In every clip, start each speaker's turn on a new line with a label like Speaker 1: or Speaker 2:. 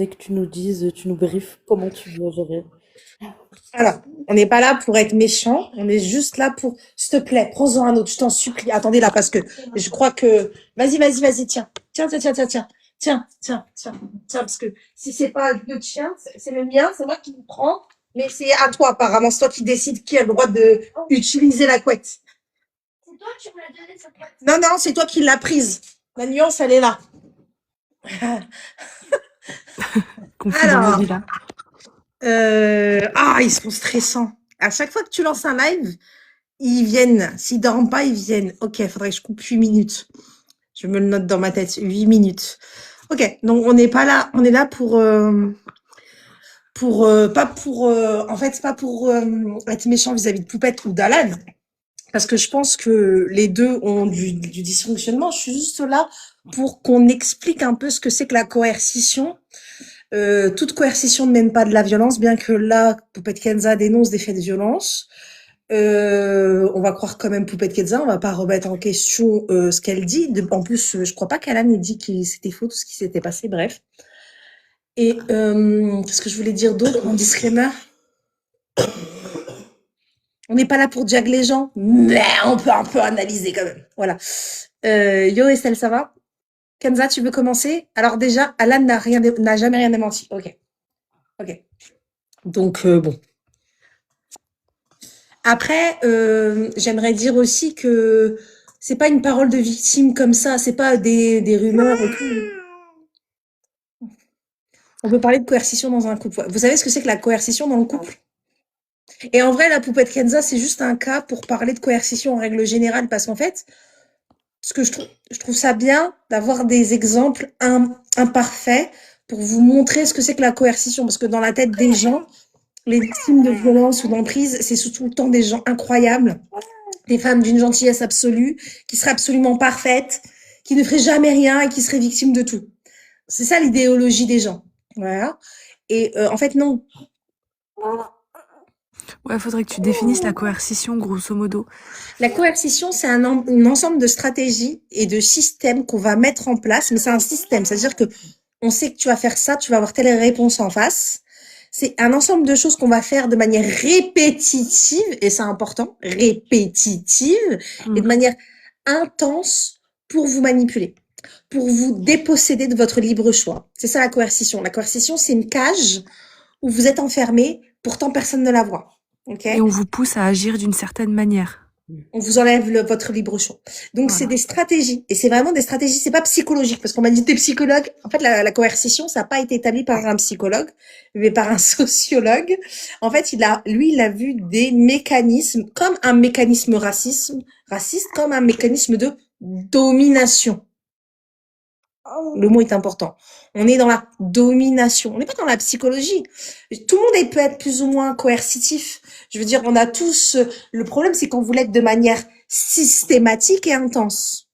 Speaker 1: Dès que tu nous dises, tu nous briefes comment tu veux gérer.
Speaker 2: Alors, on n'est pas là pour être méchant, on est juste là pour, s'il te plaît, prends-en un autre, je t'en supplie. Attendez là, parce que je crois que, vas-y, tiens, tiens, parce que si c'est pas le tien, c'est le mien, c'est moi qui le prends, mais c'est à toi apparemment, c'est toi qui décides qui a le droit de utiliser la couette. C'est toi qui me l'as donné cette couette. Non, non, c'est toi qui l'as prise. La nuance, elle est là.
Speaker 1: Conflit dans la
Speaker 2: Alors,
Speaker 1: villa.
Speaker 2: ils sont stressants. À chaque fois que tu lances un live, ils viennent. S'ils dorment pas, ils viennent. Ok, faudrait que je coupe 8 minutes. Je me le note dans ma tête. 8 minutes. Ok, donc on n'est pas là. On est là pas pour, en fait, c'est pas pour être méchant vis-à-vis de Poupette ou d'Alan. Parce que je pense que les deux ont du dysfonctionnement. Je suis juste là pour qu'on explique un peu ce que c'est que la coercition. Toute coercition ne mène pas de la violence, bien que là, Poupette Kenza dénonce des faits de violence. On va croire quand même Poupette Kenza, on va pas remettre en question ce qu'elle dit. En plus, je crois pas qu'Alan ait dit que c'était faux tout ce qui s'était passé, bref. Et qu'est-ce que je voulais dire d'autre en disclaimer? On n'est pas là pour jag les gens, mais on peut un peu analyser quand même. Voilà. Yo Estelle, ça va? Kenza, tu veux commencer? Alors déjà, Alan n'a jamais rien démenti. Ok. Donc bon. Après, j'aimerais dire aussi que c'est pas une parole de victime comme ça, c'est pas des rumeurs et tout. On peut parler de coercition dans un couple. Vous savez ce que c'est que la coercition dans le couple? Et en vrai, la poupette Kenza, c'est juste un cas pour parler de coercition en règle générale, parce qu'en fait, ce que je trouve ça bien d'avoir des exemples imparfaits pour vous montrer ce que c'est que la coercition, parce que dans la tête des gens, les victimes de violence ou d'emprise, c'est tout le temps des gens incroyables, des femmes d'une gentillesse absolue, qui seraient absolument parfaites, qui ne feraient jamais rien et qui seraient victimes de tout. C'est ça l'idéologie des gens. Voilà. Et en fait, non.
Speaker 3: Ouais, faudrait que tu définisses la coercition, grosso modo.
Speaker 2: La coercition, c'est un ensemble de stratégies et de systèmes qu'on va mettre en place, mais c'est un système. C'est-à-dire que on sait que tu vas faire ça, tu vas avoir telle réponse en face. C'est un ensemble de choses qu'on va faire de manière répétitive, et c'est important, répétitive, et de manière intense pour vous manipuler, pour vous déposséder de votre libre choix. C'est ça la coercition. La coercition, c'est une cage où vous êtes enfermé, pourtant personne ne la voit. Okay.
Speaker 3: Et on vous pousse à agir d'une certaine manière.
Speaker 2: On vous enlève votre libre choix. Donc, c'est des stratégies. Et c'est vraiment des stratégies. C'est pas psychologique. Parce qu'on m'a dit, t'es psychologue. En fait, la coercition, ça n'a pas été établi par un psychologue, mais par un sociologue. En fait, il a vu des mécanismes, comme un mécanisme raciste, comme un mécanisme de domination. Le mot est important. On est dans la domination. On n'est pas dans la psychologie. Tout le monde peut être plus ou moins coercitif. Je veux dire, on a tous... Le problème, c'est quand vous l'êtes de manière systématique et intense.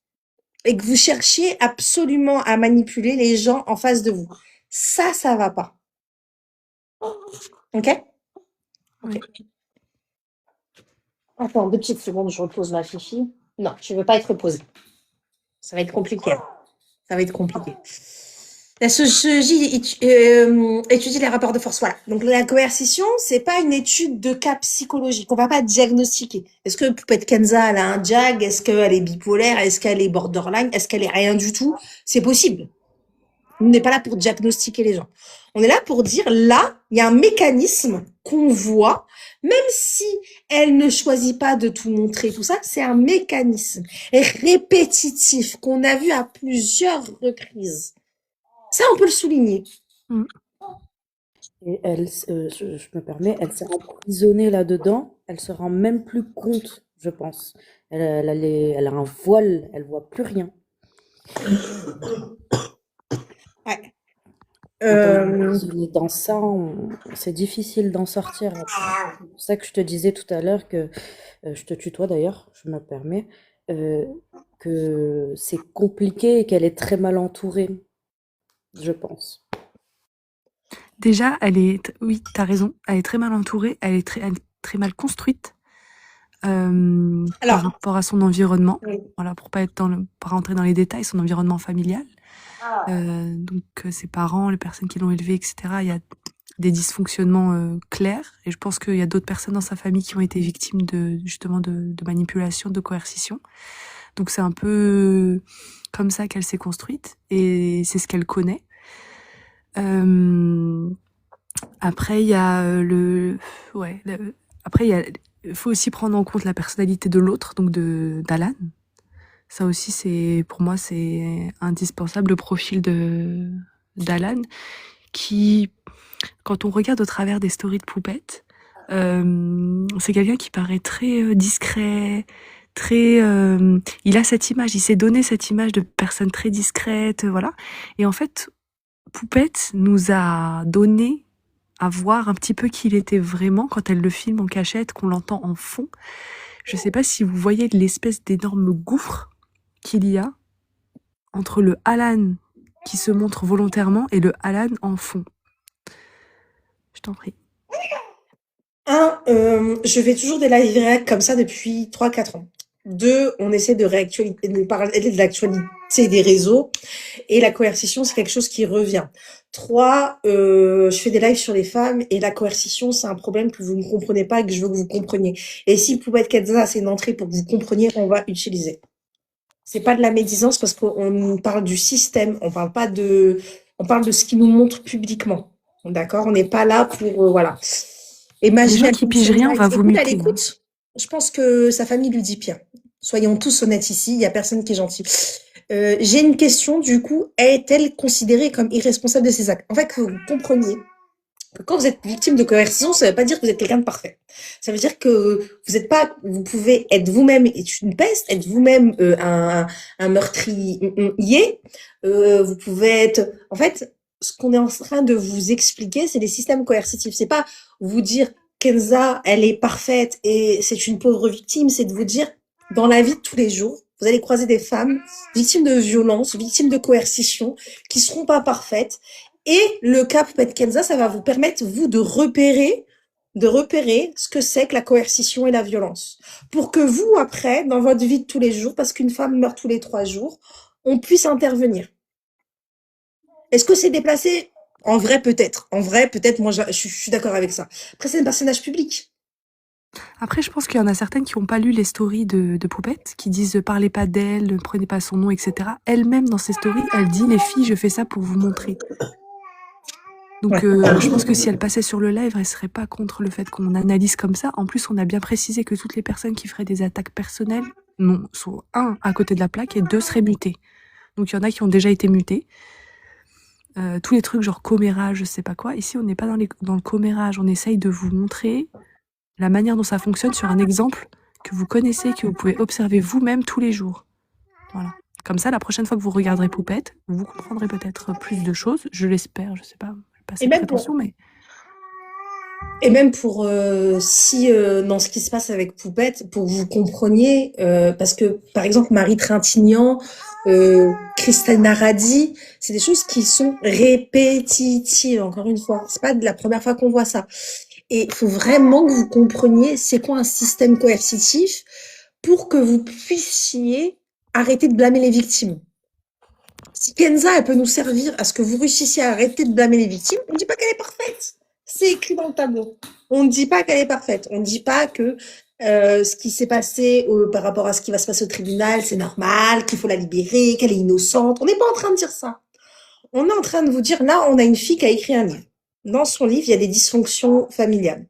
Speaker 2: Et que vous cherchiez absolument à manipuler les gens en face de vous. Ça va pas. Ok?
Speaker 3: Oui.
Speaker 2: Attends, 2 petites secondes, je repose ma fifi. Non, je ne veux pas être reposée. Ça va être compliqué. La sociologie étudie les rapports de force. Voilà. Donc la coercition, c'est pas une étude de cas psychologique. On va pas diagnostiquer. Est-ce que Poupette Kenza, elle a un jag? Est-ce qu'elle est bipolaire? Est-ce qu'elle est borderline? Est-ce qu'elle est rien du tout? C'est possible. On n'est pas là pour diagnostiquer les gens. On est là pour dire, là, il y a un mécanisme qu'on voit, même si elle ne choisit pas de tout montrer, tout ça, c'est un mécanisme répétitif qu'on a vu à plusieurs reprises. Ça, on peut le souligner.
Speaker 1: Et elle, je me permets, elle s'est emprisonnée là-dedans, elle se rend même plus compte, je pense. Elle a un voile, elle voit plus rien.
Speaker 2: Ouais.
Speaker 1: Dans ça, c'est difficile d'en sortir. C'est pour ça que je te disais tout à l'heure que, je te tutoie d'ailleurs, je me permets, que c'est compliqué et qu'elle est très mal entourée, je pense.
Speaker 3: Déjà, oui, t'as raison, elle est très mal entourée, elle est très mal construite par rapport à son environnement.
Speaker 2: Oui.
Speaker 3: Voilà, pour pas rentrer dans les détails, son environnement familial. Donc ses parents, les personnes qui l'ont élevé, etc. Il y a des dysfonctionnements clairs. Et je pense qu'il y a d'autres personnes dans sa famille qui ont été victimes justement de manipulation, de coercition. Donc c'est un peu comme ça qu'elle s'est construite. Et c'est ce qu'elle connaît. Après, il y a après, il faut aussi prendre en compte la personnalité de l'autre, donc d'Alan. Ça aussi, pour moi, c'est indispensable, le profil d'Alan, qui, quand on regarde au travers des stories de Poupette, c'est quelqu'un qui paraît très discret, très, il a cette image, il s'est donné cette image de personne très discrète, voilà. Et en fait, Poupette nous a donné à voir un petit peu qui il était vraiment quand elle le filme en cachette, qu'on l'entend en fond. Je sais pas si vous voyez l'espèce d'énorme gouffre qu'il y a entre le Alan qui se montre volontairement et le Alan en fond. Je t'en prie.
Speaker 2: Je fais toujours des live réact comme ça depuis 3-4 ans. 2, on essaie de parler de l'actualité des réseaux. Et la coercition, c'est quelque chose qui revient. 3, je fais des lives sur les femmes et la coercition, c'est un problème que vous ne comprenez pas et que je veux que vous compreniez. Et si Poupette Kenza, c'est une entrée pour que vous compreniez, on va utiliser. C'est pas de la médisance parce qu'on parle du système, on parle de ce qui nous montre publiquement. D'accord? On n'est pas là pour, voilà. Et
Speaker 3: Les gens qui pigent rien, on va vous muter.
Speaker 2: À l'écoute. Je pense que sa famille lui dit pire. Soyons tous honnêtes ici, il y a personne qui est gentil. J'ai une question, du coup, est-elle considérée comme irresponsable de ses actes? En fait, que vous compreniez que quand vous êtes victime de coercition, ça ne veut pas dire que vous êtes quelqu'un de parfait. Ça veut dire que vous pouvez être vous-même une peste, être vous-même un meurtrier. Vous pouvez être, en fait, ce qu'on est en train de vous expliquer, c'est les systèmes coercitifs. C'est pas vous dire Kenza, elle est parfaite et c'est une pauvre victime. C'est de vous dire, dans la vie de tous les jours, vous allez croiser des femmes victimes de violence, victimes de coercition, qui seront pas parfaites. Et le cas Poupette Kenza, ça va vous permettre, vous, de repérer ce que c'est que la coercition et la violence. Pour que vous, après, dans votre vie de tous les jours, parce qu'une femme meurt tous les 3 jours, on puisse intervenir. Est-ce que c'est déplacé? En vrai, peut-être. En vrai, peut-être, moi, je suis d'accord avec ça. Après, c'est un personnage public.
Speaker 3: Après, je pense qu'il y en a certaines qui n'ont pas lu les stories de Poupette, qui disent parlez pas d'elle, ne prenez pas son nom, etc. Elle-même, dans ses stories, elle dit les filles, je fais ça pour vous montrer. Donc, je pense que si elle passait sur le live, elle serait pas contre le fait qu'on analyse comme ça. En plus, on a bien précisé que toutes les personnes qui feraient des attaques personnelles, non, sont à côté de la plaque et 2 seraient mutées. Donc, il y en a qui ont déjà été mutés. Tous les trucs genre commérage, je sais pas quoi. Ici, on n'est pas dans le commérage. On essaye de vous montrer la manière dont ça fonctionne sur un exemple que vous connaissez, que vous pouvez observer vous-même tous les jours. Voilà. Comme ça, la prochaine fois que vous regarderez Poupette, vous comprendrez peut-être plus de choses. Je l'espère, je sais pas. Pas cette prétention, mais...
Speaker 2: Et même pour si dans ce qui se passe avec Poupette, pour que vous compreniez, parce que par exemple Marie Trintignant, Christina Radi, c'est des choses qui sont répétitives. Encore une fois, c'est pas de la première fois qu'on voit ça. Et il faut vraiment que vous compreniez c'est quoi un système coercitif pour que vous puissiez arrêter de blâmer les victimes. Si Kenza, elle peut nous servir à ce que vous réussissiez à arrêter de blâmer les victimes, on ne dit pas qu'elle est parfaite. C'est écrit dans le tableau. On ne dit pas qu'elle est parfaite. On ne dit pas que ce qui s'est passé par rapport à ce qui va se passer au tribunal, c'est normal, qu'il faut la libérer, qu'elle est innocente. On n'est pas en train de dire ça. On est en train de vous dire, là, on a une fille qui a écrit un livre. Dans son livre, il y a des dysfonctions familiales.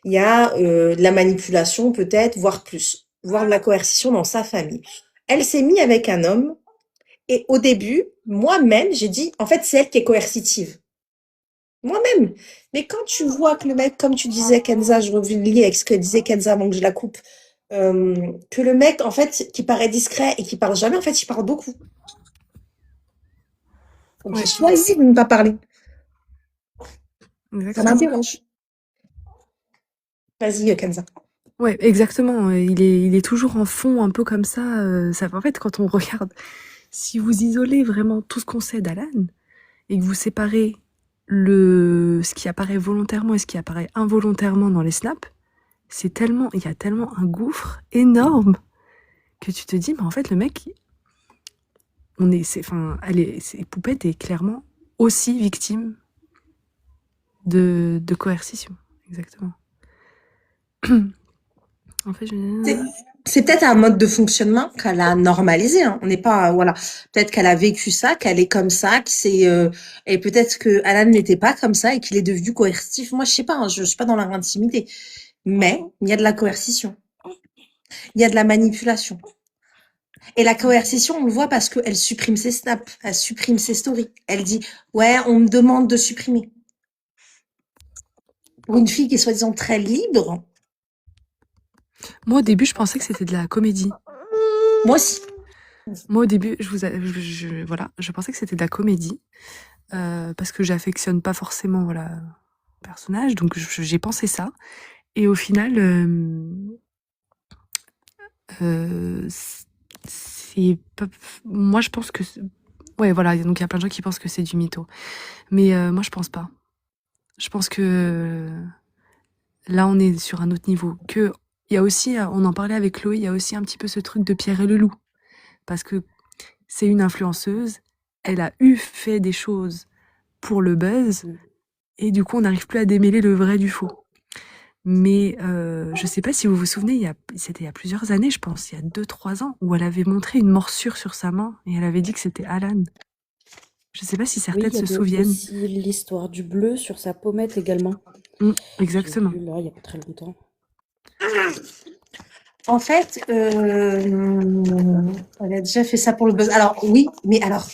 Speaker 2: Il y a de la manipulation peut-être, voire plus, voire de la coercition dans sa famille. Elle s'est mise avec un homme et au début, moi-même, j'ai dit, en fait, c'est elle qui est coercitive. Moi-même. Mais quand tu vois que le mec, comme tu disais, Kenza, je reviens avec ce que disait Kenza avant que je la coupe, que le mec, en fait, qui paraît discret et qui parle jamais, en fait, il parle beaucoup. Donc, j'ai choisi de ne pas parler.
Speaker 3: Exactement.
Speaker 2: Ça m'interroge. Vas-y, Kenza.
Speaker 3: Ouais, exactement. Il est toujours en fond, un peu comme ça. En fait, quand on regarde, si vous isolez vraiment tout ce qu'on sait d'Alan et que vous séparez ce qui apparaît volontairement et ce qui apparaît involontairement dans les snaps, il y a tellement un gouffre énorme que tu te dis, mais en fait, le mec, Poupette est clairement aussi victime de coercition. Exactement. En fait,
Speaker 2: C'est peut-être un mode de fonctionnement qu'elle a normalisé. Hein. On n'est pas, voilà. Peut-être qu'elle a vécu ça, qu'elle est comme ça, et peut-être que Alan n'était pas comme ça et qu'il est devenu coercitif. Moi, je sais pas. Hein, je suis pas dans leur intimité, mais il y a de la coercition, il y a de la manipulation. Et la coercition, on le voit parce qu'elle supprime ses snaps, elle supprime ses stories. Elle dit, ouais, on me demande de supprimer. Pour une fille qui est soi-disant très libre.
Speaker 3: Moi, au début, je pensais que c'était de la comédie.
Speaker 2: Moi aussi.
Speaker 3: Moi, au début, je pensais que c'était de la comédie. Parce que j'affectionne pas forcément, voilà, le personnage. Donc, j'ai pensé ça. Et au final, c'est pas... Moi, je pense que... Ouais, voilà, donc il y a plein de gens qui pensent que c'est du mytho. Mais moi, je pense pas. Je pense que là, on est sur un autre niveau. Il y a aussi, on en parlait avec Chloé, il y a aussi un petit peu ce truc de Pierre et le loup. Parce que c'est une influenceuse, elle a fait des choses pour le buzz, et du coup, on n'arrive plus à démêler le vrai du faux. Mais je sais pas si vous vous souvenez, c'était il y a plusieurs années, je pense, il y a 2-3 ans, où elle avait montré une morsure sur sa main, et elle avait dit que c'était Alan. Je sais pas si
Speaker 1: Oui,
Speaker 3: certaines
Speaker 1: il y
Speaker 3: se
Speaker 1: avait
Speaker 3: souviennent.
Speaker 1: aussi l'histoire du bleu sur sa pommette également. J'ai
Speaker 3: Exactement.
Speaker 1: vu là, il y a pas très longtemps.
Speaker 2: En fait, elle a déjà fait ça pour le buzz. Alors oui, mais alors,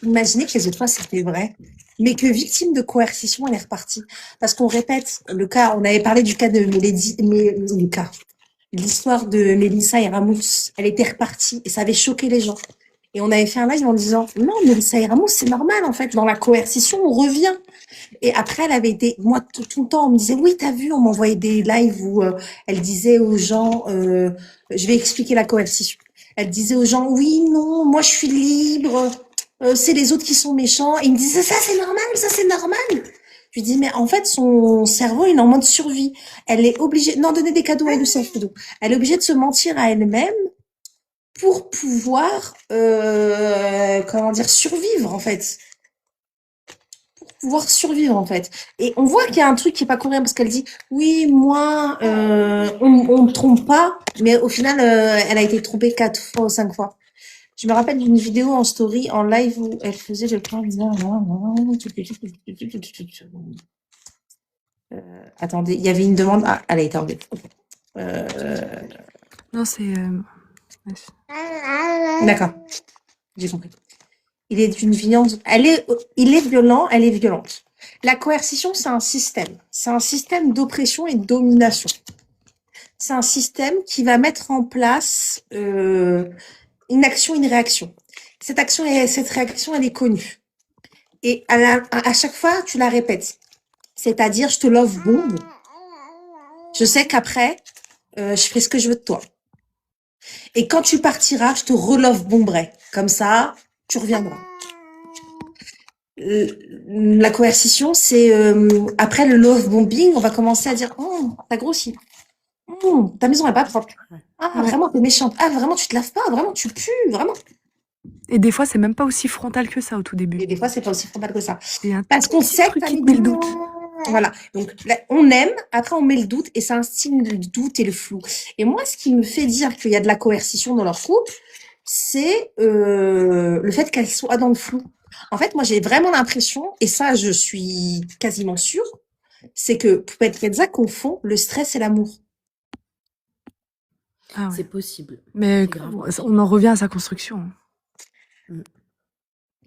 Speaker 2: imaginez que les autres fois c'était vrai, mais que victime de coercition, elle est repartie. Parce qu'on répète le cas, on avait parlé du cas de l'histoire de Mélissa et Ramos, elle était repartie et ça avait choqué les gens. Et on avait fait un live en disant, non, Mélissa et Ramos, c'est normal en fait, dans la coercition, on revient. Et après, elle avait été, moi, tout le temps, on me disait, oui, t'as vu, on m'envoyait des lives où elle disait aux gens, je vais expliquer la coercition. Elle disait aux gens, oui, non, moi, je suis libre, c'est les autres qui sont méchants. Et ils me disaient, ça, c'est normal, ça, c'est normal. Je lui dis, mais en fait, son cerveau, il est en mode survie. Elle est obligée, non, donner des cadeaux à Youssef, plutôt. Elle est obligée de se mentir à elle-même pour pouvoir, comment dire, survivre, en fait. Pouvoir survivre en fait. Et on voit qu'il y a un truc qui est pas cohérent parce qu'elle dit oui moi on me trompe pas, mais au final elle a été trompée 4 fois ou 5 fois. Je me rappelle d'une vidéo en story en live où elle faisait le plan disant attendez, il y avait une demande, ah elle a été enlevée.
Speaker 3: Non, c'est...
Speaker 2: D'accord, j'ai compris. Il est d'une violence, il est violent, elle est violente. La coercition, c'est un système. C'est un système d'oppression et de domination. C'est un système qui va mettre en place une action, une réaction. Cette action et cette réaction, elle est connue. Et à chaque fois, tu la répètes. C'est-à-dire, je te love bomb. Je sais qu'après, je ferai ce que je veux de toi. Et quand tu partiras, je te relove bomberai. Comme ça, tu reviendras. La coercition, c'est après le love bombing, on va commencer à dire oh, t'as grossi, oh, ta maison est pas propre, ah vraiment t'es méchante, ah vraiment tu te laves pas, vraiment tu pues, vraiment.
Speaker 3: Et des fois c'est même pas aussi frontal que ça au tout début.
Speaker 2: Et des fois c'est pas aussi frontal que ça,
Speaker 3: parce qu'on sait que t'as mis le doute.
Speaker 2: Voilà, donc là, on aime, après on met le doute et ça instille le doute et le flou. Et moi, ce qui me fait dire qu'il y a de la coercition dans leur couple, c'est le fait qu'elle soit dans le flou. En fait, moi, j'ai vraiment l'impression, et ça, je suis quasiment sûre, c'est que Poupette Kenza confond le stress et l'amour.
Speaker 1: Ah ouais. C'est possible.
Speaker 3: Mais on en revient à sa construction.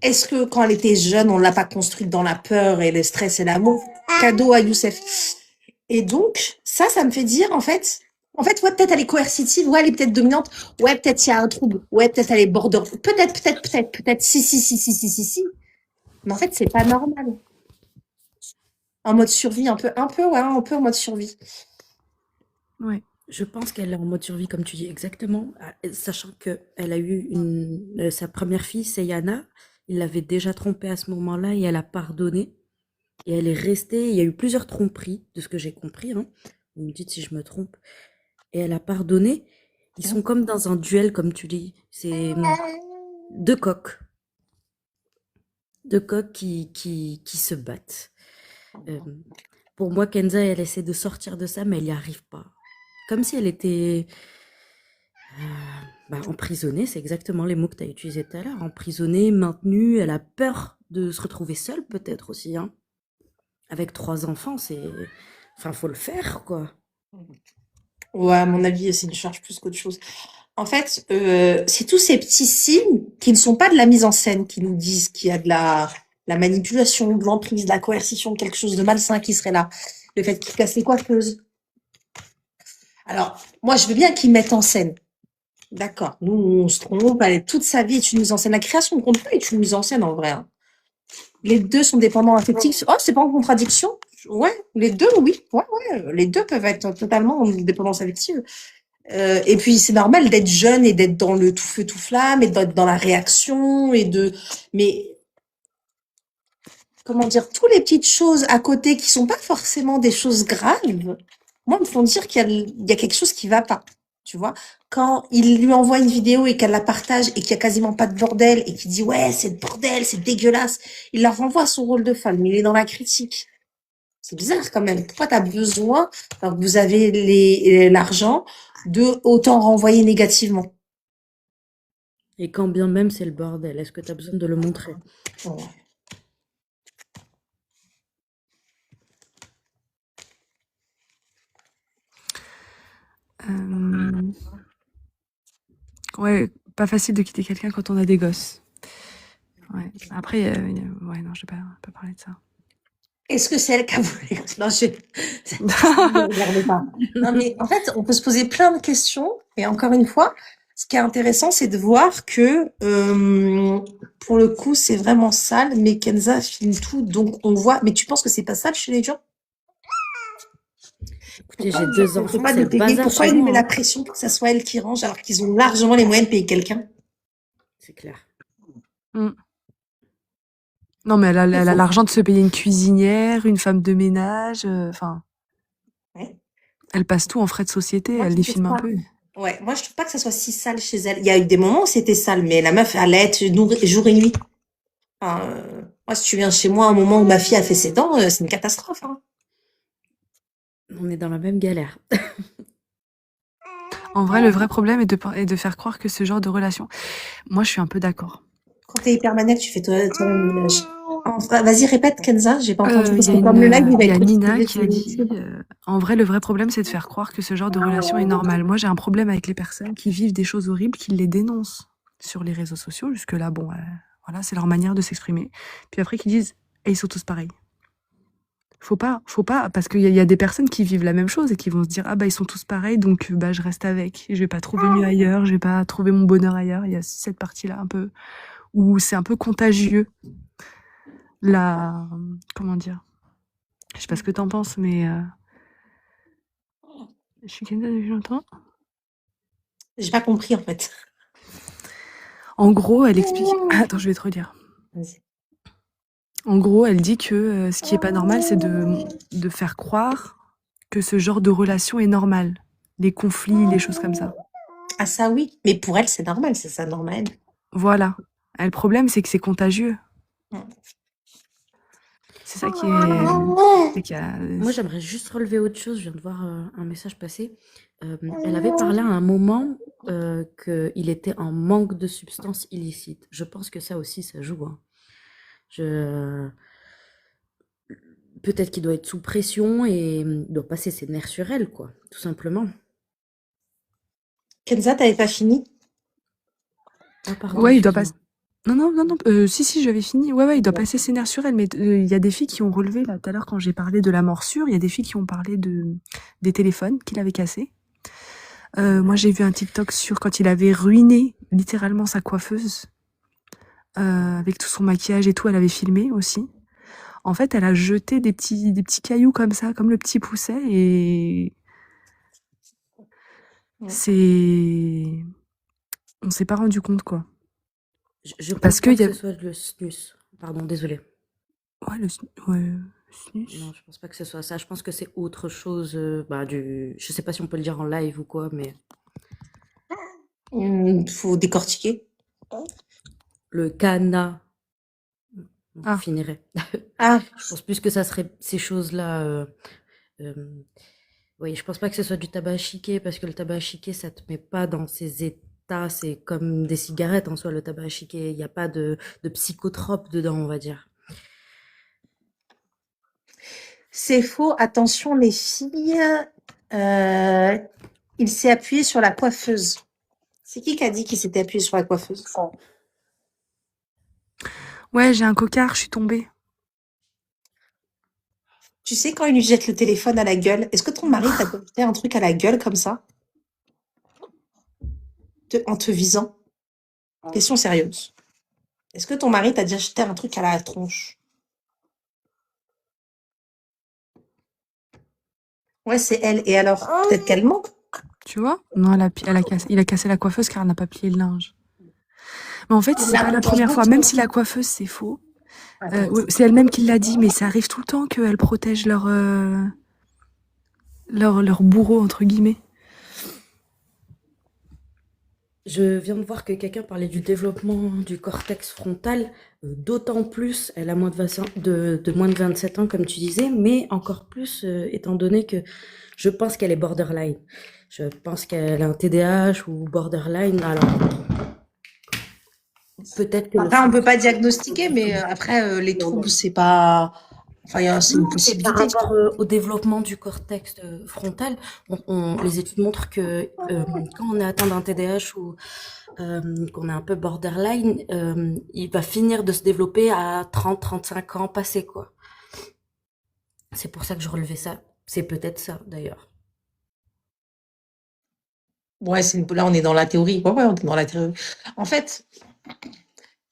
Speaker 2: Est-ce que quand elle était jeune, on l'a pas construite dans la peur et le stress et l'amour? Cadeau à Youssef. Et donc, ça me fait dire, en fait, ouais, peut-être elle est coercitive, ouais, elle est peut-être dominante, ouais, peut-être il y a un trouble, ouais, peut-être elle est border, peut-être, si. Mais en fait, c'est pas normal. En mode survie, un peu en mode survie.
Speaker 1: Ouais. Je pense qu'elle est en mode survie, comme tu dis, exactement, sachant qu'elle a eu sa première fille, c'est Yana, il l'avait déjà trompée à ce moment-là et elle a pardonné. Et elle est restée, il y a eu plusieurs tromperies, de ce que j'ai compris, hein. Vous me dites si je me trompe. Et elle a pardonné. Ils sont comme dans un duel, comme tu dis. C'est deux coqs. de coqs qui se battent. Euh, pour moi, Kenza, elle essaie de sortir de ça, mais elle n'y arrive pas. Comme si elle était emprisonnée, c'est exactement les mots que tu as utilisés tout à l'heure. Emprisonnée, maintenue, elle a peur de se retrouver seule peut-être aussi. Hein. Avec 3 enfants, c'est... Enfin, faut le faire, quoi.
Speaker 2: Ouais, à mon avis, c'est une charge plus qu'autre chose. En fait, c'est tous ces petits signes qui ne sont pas de la mise en scène, qui nous disent qu'il y a de la manipulation, de l'emprise, de la coercition, quelque chose de malsain qui serait là. Le fait qu'il casse les coiffeuses. Alors, moi, je veux bien qu'ils mettent en scène. D'accord. Nous, on se trompe. Allez, toute sa vie est une mise en scène. La création de contenu est une mise en scène, en vrai. Hein. Les deux sont dépendants affectifs. Oh, c'est pas en contradiction? Ouais, les deux, oui. Ouais, ouais. Les deux peuvent être totalement en dépendance affective. Et puis c'est normal d'être jeune et d'être dans le tout feu tout flamme et d'être dans la réaction mais comment dire, toutes les petites choses à côté qui sont pas forcément des choses graves, moi me font dire qu'il y a quelque chose qui va pas. Tu vois, quand il lui envoie une vidéo et qu'elle la partage et qu'il y a quasiment pas de bordel et qu'il dit ouais c'est le bordel, c'est dégueulasse, il la renvoie à son rôle de femme, mais il est dans la critique. C'est bizarre quand même. Pourquoi tu as besoin, alors que vous avez l'argent, de autant renvoyer négativement?
Speaker 1: Et quand bien même c'est le bordel, est-ce que tu as besoin de le montrer?
Speaker 2: Ouais.
Speaker 3: Euh, Ouais, pas facile de quitter quelqu'un quand on a des gosses. Ouais. Après, ouais, non, je vais pas parler de ça.
Speaker 2: Est-ce que c'est elle qui a volé? Non, ne regardez pas. Non, mais en fait, on peut se poser plein de questions. Et encore une fois, ce qui est intéressant, c'est de voir que, pour le coup, c'est vraiment sale, mais Kenza filme tout, donc on voit. Mais tu penses que c'est pas sale chez les gens?
Speaker 1: Écoutez, j'ai 2 enfants,
Speaker 2: Pas
Speaker 1: c'est
Speaker 2: de
Speaker 1: le
Speaker 2: payer.
Speaker 1: bazar
Speaker 2: Pourquoi
Speaker 1: chez
Speaker 2: il lui
Speaker 1: moi.
Speaker 2: met la
Speaker 1: Hein.
Speaker 2: pression pour que ça soit elle qui range alors qu'ils ont largement les moyens de payer quelqu'un?
Speaker 1: C'est clair.
Speaker 3: Mm. Non, mais elle a l'argent de se payer une cuisinière, une femme de ménage, enfin,
Speaker 2: Ouais.
Speaker 3: elle passe tout en frais de société,
Speaker 2: Moi,
Speaker 3: elle
Speaker 2: je
Speaker 3: les
Speaker 2: trouve
Speaker 3: filme un
Speaker 2: pas.
Speaker 3: peu.
Speaker 2: Ouais, moi, je trouve pas que ça soit si sale chez elle. Il y a eu des moments où c'était sale, mais la meuf, elle allait être jour et nuit. Enfin, moi, si tu viens chez moi à un moment où ma fille a fait ses dents, c'est une catastrophe. Hein.
Speaker 1: On est dans la même galère.
Speaker 3: En vrai, le vrai problème est de faire croire que ce genre de relation. Moi, je suis un peu d'accord.
Speaker 2: Quand t'es hyper manette, tu fais toi-même le ménage. Enfin, vas-y, répète, Kenza, j'ai pas entendu, parce que comme le live, il va
Speaker 3: Il y a
Speaker 2: être
Speaker 3: Nina
Speaker 2: diffusé
Speaker 3: qui
Speaker 2: sur
Speaker 3: a dit,
Speaker 2: YouTube.
Speaker 3: en vrai, le vrai problème, c'est de faire croire que ce genre de relation est normal. Moi, j'ai un problème avec les personnes qui vivent des choses horribles, qui les dénoncent sur les réseaux sociaux. Jusque-là, bon, voilà, c'est leur manière de s'exprimer. Puis après, qui disent, et ils sont tous pareils. Faut pas, parce qu'il y a des personnes qui vivent la même chose et qui vont se dire, ah bah, ils sont tous pareils, donc, bah, je reste avec. Je vais pas trouver mieux ailleurs, je vais pas trouver mon bonheur ailleurs. Il y a cette partie-là, un peu, où c'est un peu contagieux. La, comment dire? Je sais pas ce que t'en penses, mais, je suis Kenza depuis longtemps.
Speaker 2: J'ai pas compris, en fait.
Speaker 3: En gros, elle explique. Attends, je vais te relire.
Speaker 2: Vas-y.
Speaker 3: En gros, elle dit que ce qui est pas normal, c'est de faire croire que ce genre de relation est normal. Les conflits, les choses comme ça.
Speaker 2: Ah, ça, oui. Mais pour elle, c'est normal, c'est ça, normal.
Speaker 3: Voilà. Et le problème, c'est que c'est contagieux. C'est ça qui est. C'est qu'il y a-
Speaker 1: Moi, j'aimerais juste relever autre chose. Je viens de voir un message passer. Elle avait parlé à un moment qu'il était en manque de substances illicites. Je pense que ça aussi, ça joue. Hein. Je... Peut-être qu'il doit être sous pression et doit passer ses nerfs sur elle, quoi, tout simplement.
Speaker 2: Kenza, t'avais pas fini?
Speaker 1: Ah, pardon,
Speaker 3: Ouais, il doit passer.
Speaker 1: excuse-moi.
Speaker 3: Non. Si, j'avais fini. Ouais, il doit passer ses nerfs sur elle. Mais il y a des filles qui ont relevé, là, tout à l'heure, quand j'ai parlé de la morsure, il y a des filles qui ont parlé des téléphones qu'il avait cassés. Moi, j'ai vu un TikTok sur quand il avait ruiné littéralement sa coiffeuse. Avec tout son maquillage et tout, elle avait filmé aussi. En fait, elle a jeté des petits cailloux comme ça, comme le petit pousset, et c'est... On s'est pas rendu compte, quoi.
Speaker 1: Je
Speaker 3: Parce
Speaker 1: pense
Speaker 3: que
Speaker 1: pas que
Speaker 3: y a...
Speaker 1: ce soit le snus. Pardon, désolé.
Speaker 3: Ouais, ouais, snus.
Speaker 1: Non, je pense pas que ce soit ça. Je pense que c'est autre chose. Je sais pas si on peut le dire en live ou quoi, mais
Speaker 2: Faut décortiquer.
Speaker 1: le cana. on
Speaker 3: Ah,
Speaker 1: finirait.
Speaker 2: Ah,
Speaker 1: Je pense plus que ça serait ces choses-là. Euh, oui, je pense pas que ce soit du tabac chiqué parce que le tabac chiqué, ça te met pas dans ces états. C'est comme des cigarettes en soi, le tabac chiqué. Il n'y a pas de psychotrope dedans, on va dire.
Speaker 2: c'est faux. Attention, les filles. Euh, il s'est appuyé sur la coiffeuse. C'est qui a dit qu'il s'était appuyé sur la coiffeuse?
Speaker 3: ouais, j'ai un cocard, je suis tombée.
Speaker 2: Tu sais, quand il lui jette le téléphone à la gueule, est-ce que ton mari t'a jeté un truc à la gueule comme ça, en te visant? Question sérieuse. Est-ce que ton mari t'a déjà jeté un truc à la tronche? Ouais, c'est elle. Et alors, peut-être qu'elle ment.
Speaker 3: Tu vois? Non, il a cassé la coiffeuse car elle n'a pas plié le linge. Mais en fait, c'est pas la première fois. Même si la coiffeuse, c'est faux. Ouais, c'est elle-même qui l'a dit, mais ça arrive tout le temps qu'elles protègent leur bourreau, entre guillemets.
Speaker 1: Je viens de voir que quelqu'un parlait du développement du cortex frontal, d'autant plus, elle a moins de, 20 de moins de 27 ans, comme tu disais, mais encore plus, étant donné que je pense qu'elle est borderline. Je pense qu'elle a un TDAH ou borderline, alors peut-être que le
Speaker 2: Après, on
Speaker 1: fait
Speaker 2: peut pas diagnostiquer, mais après, les troubles, c'est pas. Enfin, c'est une
Speaker 1: et par
Speaker 2: possibilité.
Speaker 1: rapport au développement du cortex frontal, les études montrent que quand on est atteint d'un TDAH ou qu'on est un peu borderline, il va finir de se développer à 30-35 ans passés, quoi. C'est pour ça que je relevais ça. C'est peut-être ça, d'ailleurs.
Speaker 2: Ouais, là, on est dans la théorie. Ouais, ouais, on est dans la théorie. En fait,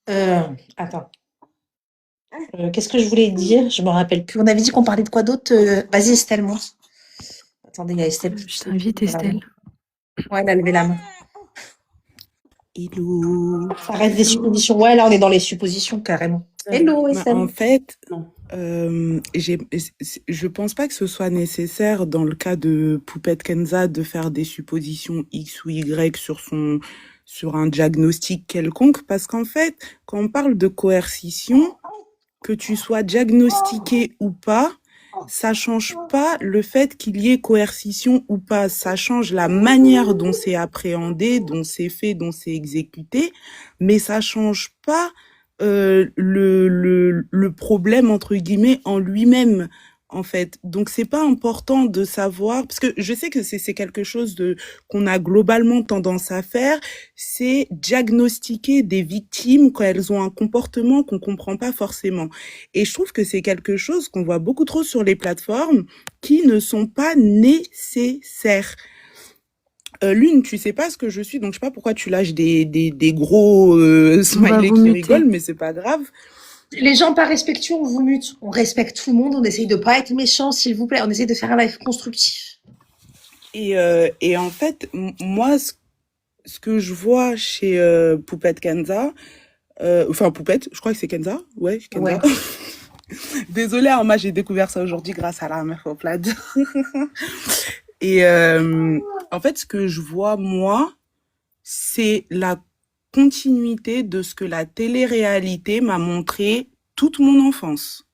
Speaker 2: euh, attends. Qu'est-ce que je voulais dire? Je me rappelle plus. On avait dit qu'on parlait de quoi d'autre? Vas-y, Estelle, moi. Attendez, il y a Estelle.
Speaker 3: Je t'invite, Estelle.
Speaker 2: Ouais, elle a levé la main.
Speaker 4: Hello.
Speaker 2: Ça reste des suppositions. Ouais, là, on est dans les suppositions, carrément. Hello,
Speaker 4: Bah, en
Speaker 2: Estelle.
Speaker 4: fait,
Speaker 1: Non.
Speaker 4: je pense pas que ce soit nécessaire dans le cas de Poupette Kenza de faire des suppositions X ou Y sur un diagnostic quelconque, parce qu'en fait, quand on parle de coercition, que tu sois diagnostiqué ou pas, ça change pas le fait qu'il y ait coercition ou pas. Ça change la manière dont c'est appréhendé, dont c'est fait, dont c'est exécuté, mais ça change pas le problème entre guillemets en lui-même en fait. Donc c'est pas important de savoir parce que je sais que c'est quelque chose de qu'on a globalement tendance à faire, c'est diagnostiquer des victimes quand elles ont un comportement qu'on comprend pas forcément. Et je trouve que c'est quelque chose qu'on voit beaucoup trop sur les plateformes qui ne sont pas nécessaires. Lune, tu sais pas ce que je suis, donc je sais pas pourquoi tu lâches des gros
Speaker 3: On va
Speaker 4: smileys
Speaker 3: vous
Speaker 4: qui
Speaker 3: muter.
Speaker 4: rigolent, mais c'est pas grave.
Speaker 2: Les gens pas respectueux, on vous mute. On respecte tout le monde. On essaye de pas être méchant, s'il vous plaît. On essaye de faire un live constructif.
Speaker 4: Et en fait, moi, ce que je vois chez Poupette Kenza, enfin Poupette, je crois que c'est Kenza, ouais, Kenza.
Speaker 2: Ouais.
Speaker 4: Désolée, hein, moi j'ai découvert ça aujourd'hui grâce à la meuf au plat. Et en fait, ce que je vois moi, c'est la continuité de ce que la télé-réalité m'a montré toute mon enfance.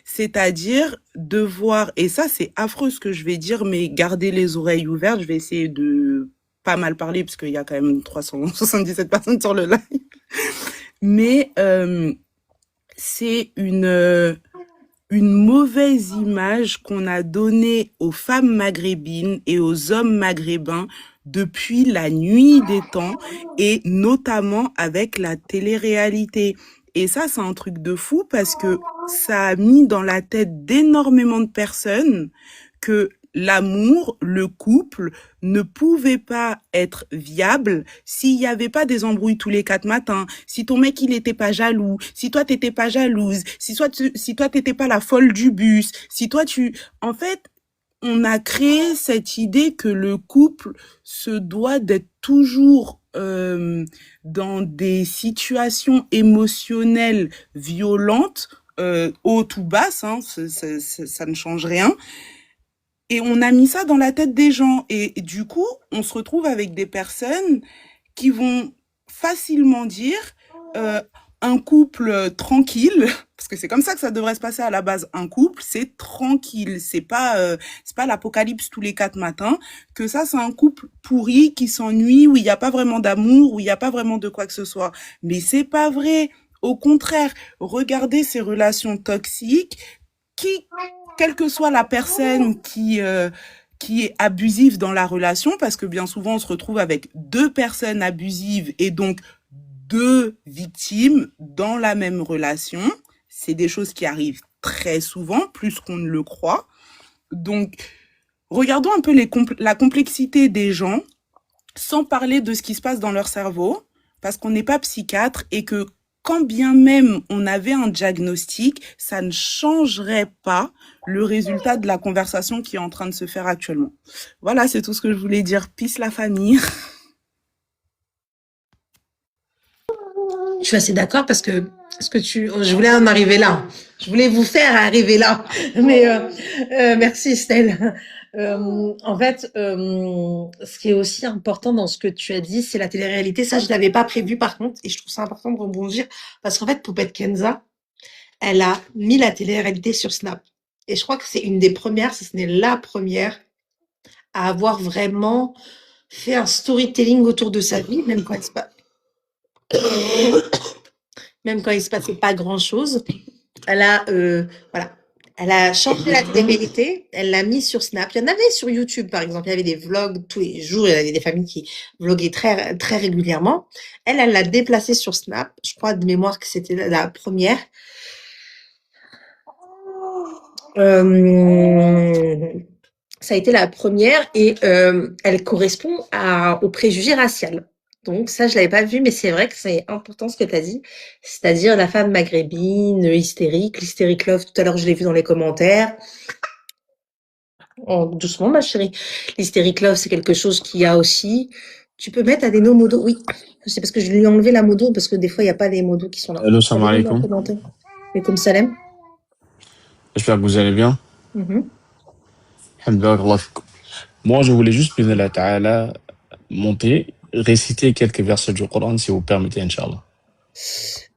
Speaker 4: C'est-à-dire de voir, et ça c'est affreux ce que je vais dire, mais gardez les oreilles ouvertes, je vais essayer de pas mal parler parce qu'il y a quand même 377 personnes sur le live. Mais c'est une mauvaise image qu'on a donnée aux femmes maghrébines et aux hommes maghrébins depuis la nuit des temps et notamment avec la télé-réalité. Et ça, c'est un truc de fou parce que ça a mis dans la tête d'énormément de personnes que l'amour, le couple ne pouvait pas être viable s'il n'y avait pas des embrouilles tous les 4 matins, si ton mec il était pas jaloux, si toi t'étais pas jalouse, si toi t'étais pas la folle du bus, si toi tu... En fait, on a créé cette idée que le couple se doit d'être toujours dans des situations émotionnelles violentes, hautes ou basses, hein, ça ne change rien. Et on a mis ça dans la tête des gens. Et du coup, on se retrouve avec des personnes qui vont facilement dire un couple tranquille, parce que c'est comme ça que ça devrait se passer à la base. Un couple, c'est tranquille, c'est pas l'apocalypse tous les 4 matins. Que ça, c'est un couple pourri qui s'ennuie, où il n'y a pas vraiment d'amour, où il n'y a pas vraiment de quoi que ce soit. Mais c'est pas vrai. Au contraire, regardez ces relations toxiques qui, quelle que soit la personne qui est abusive dans la relation, parce que bien souvent on se retrouve avec deux personnes abusives et donc deux victimes dans la même relation. C'est des choses qui arrivent très souvent, plus qu'on ne le croit. Donc, regardons un peu la complexité des gens, sans parler de ce qui se passe dans leur cerveau, parce qu'on n'est pas psychiatre et que quand bien même on avait un diagnostic, ça ne changerait pas le résultat de la conversation qui est en train de se faire actuellement. Voilà, c'est tout ce que je voulais dire. Peace la famille.
Speaker 2: Je suis assez d'accord parce que je voulais en arriver là. Je voulais vous faire arriver là. Mais merci Estelle. En fait, ce qui est aussi important dans ce que tu as dit, c'est la télé-réalité. Ça, je l'avais pas prévu par contre, et je trouve ça important de rebondir parce qu'en fait, Poupette Kenza, elle a mis la télé-réalité sur Snap. Et je crois que c'est une des premières, si ce n'est la première, à avoir vraiment fait un storytelling autour de sa vie, même quand il se passait pas grand-chose. Elle a, voilà, elle a changé la télé-réalité, elle l'a mis sur Snap. Il y en avait sur YouTube, par exemple. Il y avait des vlogs tous les jours. Il y avait des familles qui vloguaient très, très régulièrement. Elle l'a déplacée sur Snap. Je crois de mémoire que c'était la première. Ça a été la première et elle correspond au préjugé racial. Donc ça, je l'avais pas vu, mais c'est vrai que c'est important ce que tu as dit, c'est-à-dire la femme maghrébine, hystérique, l'hystérique love. Tout à l'heure, je l'ai vu dans les commentaires. Oh, doucement, ma chérie. L'hystérique love, c'est quelque chose qu'il y a aussi. Tu peux mettre à des no modos. Oui, c'est parce que je lui ai enlevé la modo parce que des fois, il n'y a pas les modos qui sont là.
Speaker 5: Hello, salam alaikum.
Speaker 2: Mais comme Salem.
Speaker 5: J'espère que vous allez bien. Alhamdulillah. Moi, je voulais juste, bismillah ta'ala, monter, réciter quelques versets du Coran, si vous permettez, Inch'Allah.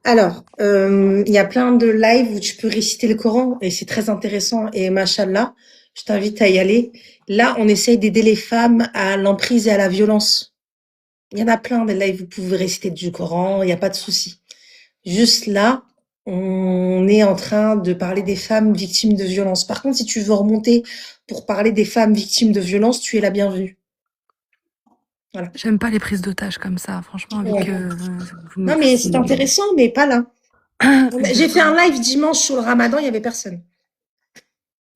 Speaker 2: Alors, il y a plein de lives où tu peux réciter le Coran et c'est très intéressant. Et machallah, je t'invite à y aller. Là, on essaye d'aider les femmes à l'emprise et à la violence. Il y en a plein des lives où vous pouvez réciter du Coran, il n'y a pas de souci. Juste là, on est en train de parler des femmes victimes de violence. Par contre, si tu veux remonter pour parler des femmes victimes de violence, tu es la bienvenue. Voilà.
Speaker 3: J'aime pas les prises d'otages comme ça, franchement, vu
Speaker 2: Ouais.
Speaker 3: que
Speaker 2: Non, mais c'est intéressant, mais pas là. J'ai fait un live dimanche sur le Ramadan, il y avait personne.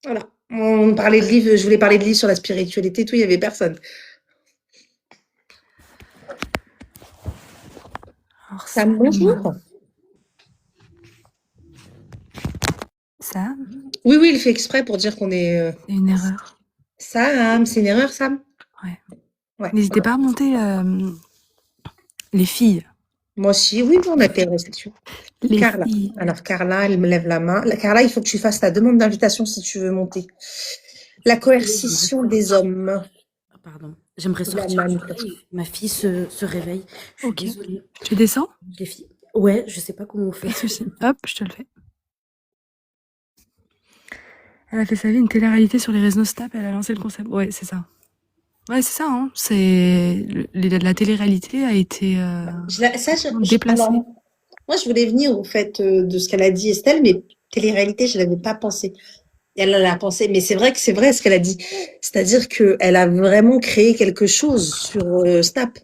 Speaker 2: Voilà. On parlait de livres, je voulais parler de livres sur la spiritualité, tout, il y avait personne.
Speaker 3: Alors,
Speaker 2: Sam, bonjour.
Speaker 3: Sam,
Speaker 2: Oui, oui, il fait exprès pour dire qu'on est.
Speaker 3: c'est une erreur.
Speaker 2: Sam, c'est une erreur, Sam? Ouais.
Speaker 3: N'hésitez pas à monter les filles.
Speaker 2: Moi aussi, oui, on a fait une réception.
Speaker 3: Les
Speaker 2: Carla.
Speaker 3: filles.
Speaker 2: Alors, Carla, elle me lève la main. Carla, il faut que tu fasses ta demande d'invitation si tu veux monter. La coercition des hommes.
Speaker 1: Ah, pardon. J'aimerais
Speaker 2: La
Speaker 1: sortir du
Speaker 2: manipulation.
Speaker 1: live. Ma fille se réveille. Je suis
Speaker 3: Ok.
Speaker 1: désolée.
Speaker 3: Tu descends?
Speaker 1: Les filles. Ouais, je sais pas comment on
Speaker 3: Pas
Speaker 1: fait.
Speaker 3: de souci. Hop, je te le fais. Elle a fait sa vie une télé-réalité sur les réseaux Snap, elle a lancé le concept. Ouais, c'est ça. Ouais, c'est ça, hein. La télé-réalité a été déplacée.
Speaker 2: Alors, moi, je voulais venir au fait de ce qu'elle a dit, Estelle, mais télé-réalité, je l'avais pas pensé. Elle l'a pensé, mais c'est vrai que c'est vrai ce qu'elle a dit. C'est-à-dire qu'elle a vraiment créé quelque chose sur Snap.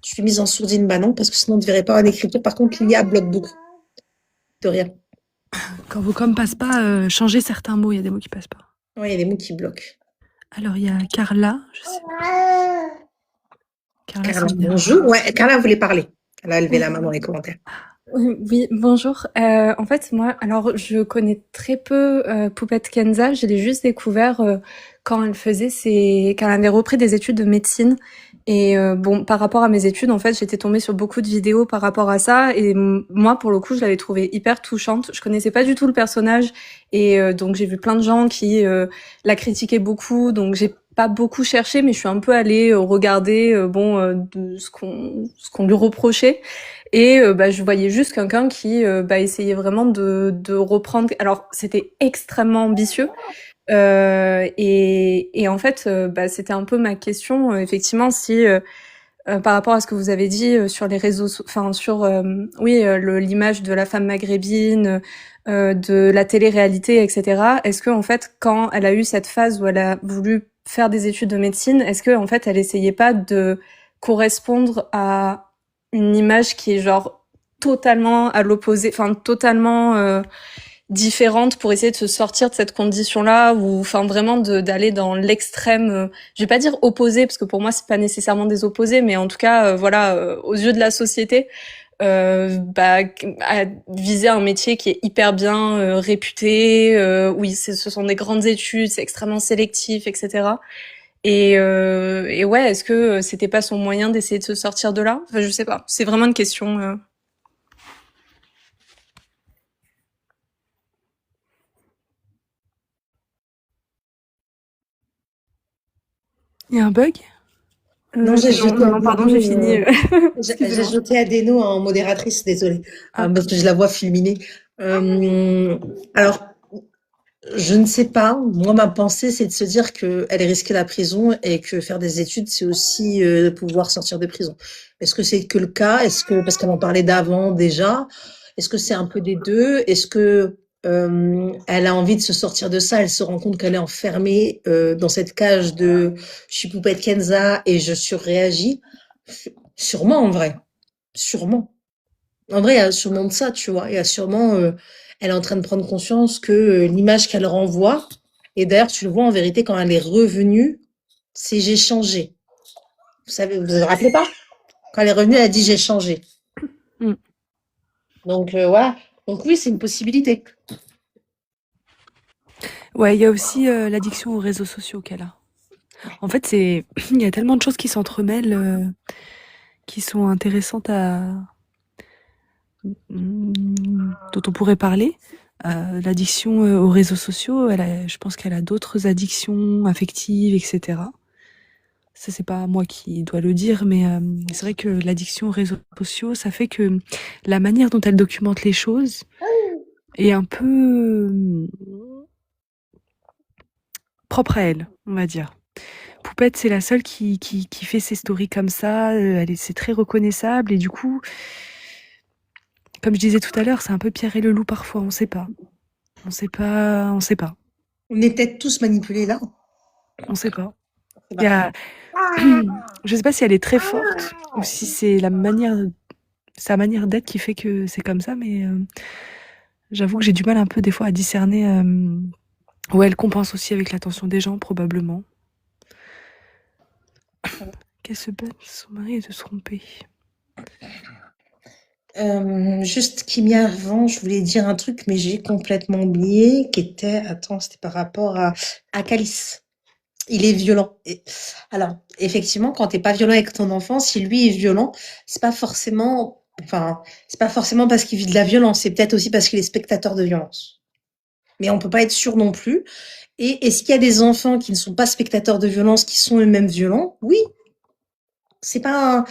Speaker 2: Je suis mise en sourdine, bah non, parce que sinon on ne verrait pas en écriture. Par contre, l'IA bloque beaucoup. De rien.
Speaker 3: Quand vos coms passent pas, changez certains mots, il y a des mots qui passent pas.
Speaker 2: Oui, il y a des mots qui bloquent.
Speaker 3: Alors, il y a Carla, je sais pas. Carla,
Speaker 2: Carla,
Speaker 3: c'est une erreur.
Speaker 2: bonjour. Ouais, Carla voulait parler. Elle a levé la main dans les commentaires.
Speaker 6: Oui, bonjour. En fait, moi, alors je connais très peu Poupette Kenza. Je l'ai juste découvert quand quand elle avait repris des études de médecine. Et bon, par rapport à mes études, en fait, j'étais tombée sur beaucoup de vidéos par rapport à ça. Et moi, pour le coup, je l'avais trouvée hyper touchante. Je connaissais pas du tout le personnage. Et donc, j'ai vu plein de gens qui la critiquaient beaucoup. Donc, j'ai pas beaucoup cherché, mais je suis un peu allée regarder de ce qu'on lui reprochait. Et je voyais juste quelqu'un qui essayait vraiment de reprendre. Alors c'était extrêmement ambitieux. Et en fait, c'était un peu ma question, effectivement, si par rapport à ce que vous avez dit sur les réseaux, enfin sur l'image de la femme maghrébine, de la télé-réalité, etc. Est-ce que en fait, quand elle a eu cette phase où elle a voulu faire des études de médecine, est-ce que en fait, elle essayait pas de correspondre à une image qui est genre totalement à l'opposé, enfin totalement différente pour essayer de se sortir de cette condition-là ou enfin vraiment d'aller dans l'extrême, je vais pas dire opposé parce que pour moi c'est pas nécessairement des opposés, mais en tout cas aux yeux de la société à viser un métier qui est hyper bien réputé, oui ce sont des grandes études, c'est extrêmement sélectif, etc. Et ouais, est-ce que c'était pas son moyen d'essayer de se sortir de là? Enfin, je sais pas, c'est vraiment une question.
Speaker 3: Il y a un bug?
Speaker 2: Non, j'ai jeté
Speaker 6: Non, pardon, j'ai fini.
Speaker 2: j'ai
Speaker 6: Excusez-moi.
Speaker 2: jeté Adeno en modératrice, désolée,
Speaker 3: Ah,
Speaker 2: parce que je la vois fulminer. Alors, je ne sais pas. Moi, ma pensée, c'est de se dire qu'elle est risquée la prison et que faire des études, c'est aussi pouvoir sortir de prison. Est-ce que c'est que le cas? Est-ce que, parce qu'on en parlait d'avant déjà, est-ce que c'est un peu des deux? Est-ce que elle a envie de se sortir de ça? Elle se rend compte qu'elle est enfermée dans cette cage de je suis Poupette Kenza et je surréagis? Sûrement, en vrai. Sûrement. En vrai, il y a sûrement de ça, tu vois. Il y a sûrement, elle est en train de prendre conscience que l'image qu'elle renvoie, et d'ailleurs, tu le vois en vérité quand elle est revenue, c'est j'ai changé. Vous vous rappelez pas? Quand elle est revenue, elle a dit j'ai changé.
Speaker 3: Mm.
Speaker 2: Donc voilà. Donc oui, c'est une possibilité.
Speaker 3: Ouais, il y a aussi l'addiction aux réseaux sociaux qu'elle a. En fait, il y a tellement de choses qui s'entremêlent, qui sont intéressantes dont on pourrait parler. L'addiction aux réseaux sociaux, je pense qu'elle a d'autres addictions affectives, etc. Ça, c'est pas moi qui dois le dire, mais c'est vrai que l'addiction aux réseaux sociaux, ça fait que la manière dont elle documente les choses est un peu propre à elle, on va dire. Poupette, c'est la seule qui fait ses stories comme ça, c'est très reconnaissable et du coup, comme je disais tout à l'heure, c'est un peu Pierre et le loup parfois, on sait pas. On sait pas, on sait pas,
Speaker 2: On est peut-être tous manipulés là.
Speaker 3: on sait pas.
Speaker 2: C'est
Speaker 3: Il y
Speaker 2: pas-
Speaker 3: a je sais pas si elle est très forte ou si c'est sa manière d'être qui fait que c'est comme ça, mais j'avoue que j'ai du mal un peu des fois à discerner où elle compense aussi avec l'attention des gens, probablement. Qu'elle se batte, son mari est de se tromper.
Speaker 2: Juste Kimia, avant, je voulais dire un truc, mais j'ai complètement oublié, c'était par rapport à Calice. Il est violent. Alors, effectivement, quand t'es pas violent avec ton enfant, si lui est violent, c'est pas forcément parce qu'il vit de la violence, c'est peut-être aussi parce qu'il est spectateur de violence. Mais on peut pas être sûr non plus. Et est-ce qu'il y a des enfants qui ne sont pas spectateurs de violence, qui sont eux-mêmes violents? Oui. C'est pas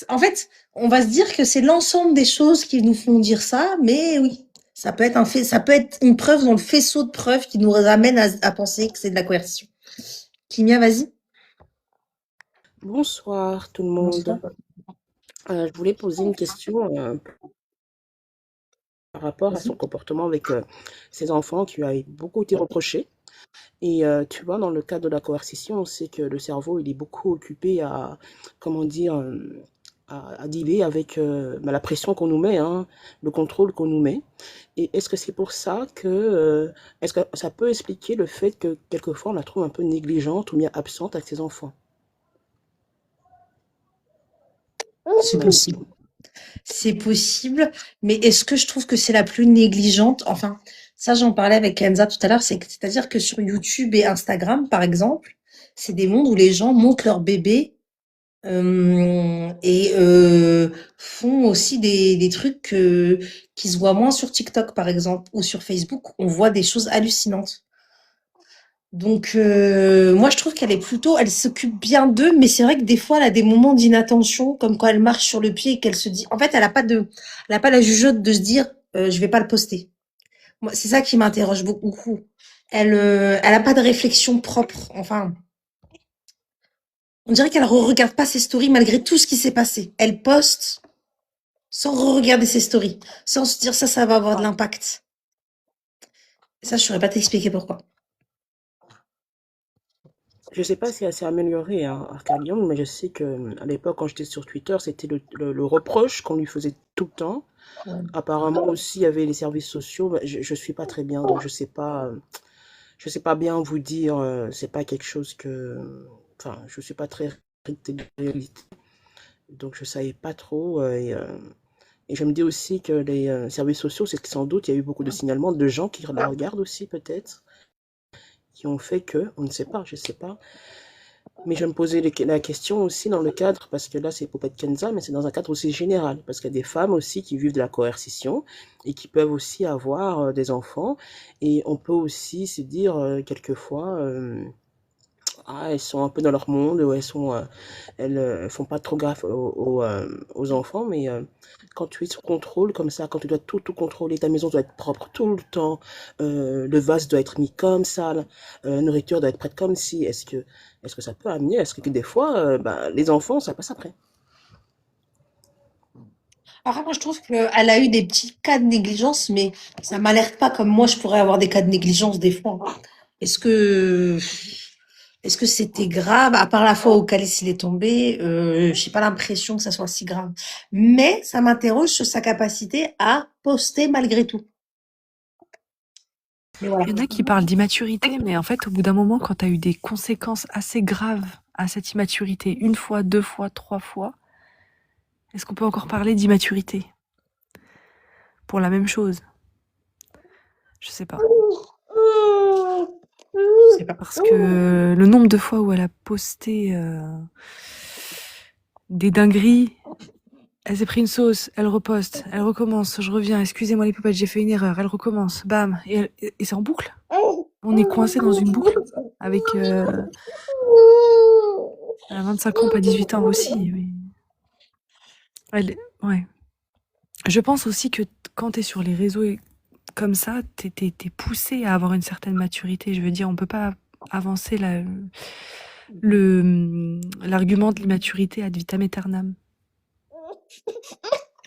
Speaker 2: en fait, on va se dire que c'est l'ensemble des choses qui nous font dire ça, mais oui, ça peut être ça peut être une preuve dans le faisceau de preuves qui nous ramène à penser que c'est de la coercition. Kimia, vas-y.
Speaker 7: Bonsoir tout le
Speaker 2: Bonsoir.
Speaker 7: monde. Je voulais poser une question par rapport à son
Speaker 2: Vas-y.
Speaker 7: comportement avec ses enfants qui lui a beaucoup été reproché. Et tu vois, dans le cadre de la coercition, on sait que le cerveau, il est beaucoup occupé à, comment dire, à dealer avec la pression qu'on nous met, hein, le contrôle qu'on nous met. Et est-ce que c'est pour ça que, est-ce que ça peut expliquer le fait que quelquefois on la trouve un peu négligente ou bien absente avec ses enfants?
Speaker 2: C'est possible. C'est possible, mais est-ce que je trouve que c'est la plus négligente? Enfin, ça, j'en parlais avec Kenza tout à l'heure, c'est-à-dire que sur YouTube et Instagram, par exemple, c'est des mondes où les gens montrent leur bébé et font aussi des trucs qui se voient moins sur TikTok, par exemple, ou sur Facebook. On voit des choses hallucinantes. Donc, moi, je trouve qu'elle est plutôt, elle s'occupe bien d'eux, mais c'est vrai que des fois, elle a des moments d'inattention, comme quand elle marche sur le pied et qu'elle se dit, en fait, elle a pas la jugeote de se dire, je vais pas le poster. Moi, c'est ça qui m'interroge beaucoup. Elle a pas de réflexion propre. Enfin, on dirait qu'elle regarde pas ses stories malgré tout ce qui s'est passé. Elle poste sans regarder ses stories, sans se dire ça va avoir de l'impact. Et ça, je saurais pas t'expliquer pourquoi.
Speaker 7: Je sais pas si elle s'est améliorée, hein, Arcadion, mais je sais que à l'époque, quand j'étais sur Twitter, c'était le reproche qu'on lui faisait tout le temps.
Speaker 2: Ouais.
Speaker 7: Apparemment aussi, il y avait les services sociaux. Mais je suis pas très bien, donc je sais pas bien vous dire. C'est pas quelque chose que, enfin, je suis pas très réalité, donc je savais pas trop. Et je me dis aussi que les services sociaux, c'est que sans doute il y a eu beaucoup de signalements de gens qui la regardent aussi peut-être, qui ont fait que, on ne sait pas, je sais pas. Mais je me posais la question aussi dans le cadre, parce que là c'est Poupette Kenza, mais c'est dans un cadre aussi général, parce qu'il y a des femmes aussi qui vivent de la coercition et qui peuvent aussi avoir des enfants. Et on peut aussi se dire quelquefois, elles sont un peu dans leur monde, ou elles font pas trop gaffe aux enfants, mais quand tu es sous contrôle comme ça, quand tu dois tout contrôler, ta maison doit être propre tout le temps, le vase doit être mis comme ça, la nourriture doit être prête comme si, est-ce que ça peut amener, est-ce que des fois, les enfants, ça passe après?
Speaker 2: Après, moi, je trouve qu'elle a eu des petits cas de négligence, mais ça m'alerte pas comme moi, je pourrais avoir des cas de négligence des fois. Est-ce que, est-ce que c'était grave? À part la fois où Calice il est tombé, j'ai pas l'impression que ça soit si grave. Mais ça m'interroge sur sa capacité à poster malgré tout. Mais voilà.
Speaker 3: Il y en a qui parlent d'immaturité, mais en fait, au bout d'un moment, quand tu as eu des conséquences assez graves à cette immaturité, une fois, deux fois, trois fois, est-ce qu'on peut encore parler d'immaturité pour la même chose? Je sais pas.
Speaker 2: Je sais pas.
Speaker 3: Parce que le nombre de fois où elle a posté des dingueries, elle s'est pris une sauce, elle reposte, elle recommence, je reviens, excusez-moi les poupettes, j'ai fait une erreur, elle recommence, bam, et c'est en boucle. On est coincé dans une boucle avec... elle a 25 ans, pas 18 ans aussi. Mais... ouais. Je pense aussi que quand t'es sur les réseaux comme ça, t'es poussé à avoir une certaine maturité. Je veux dire, on peut pas avancer l'argument de l'immaturité ad vitam aeternam.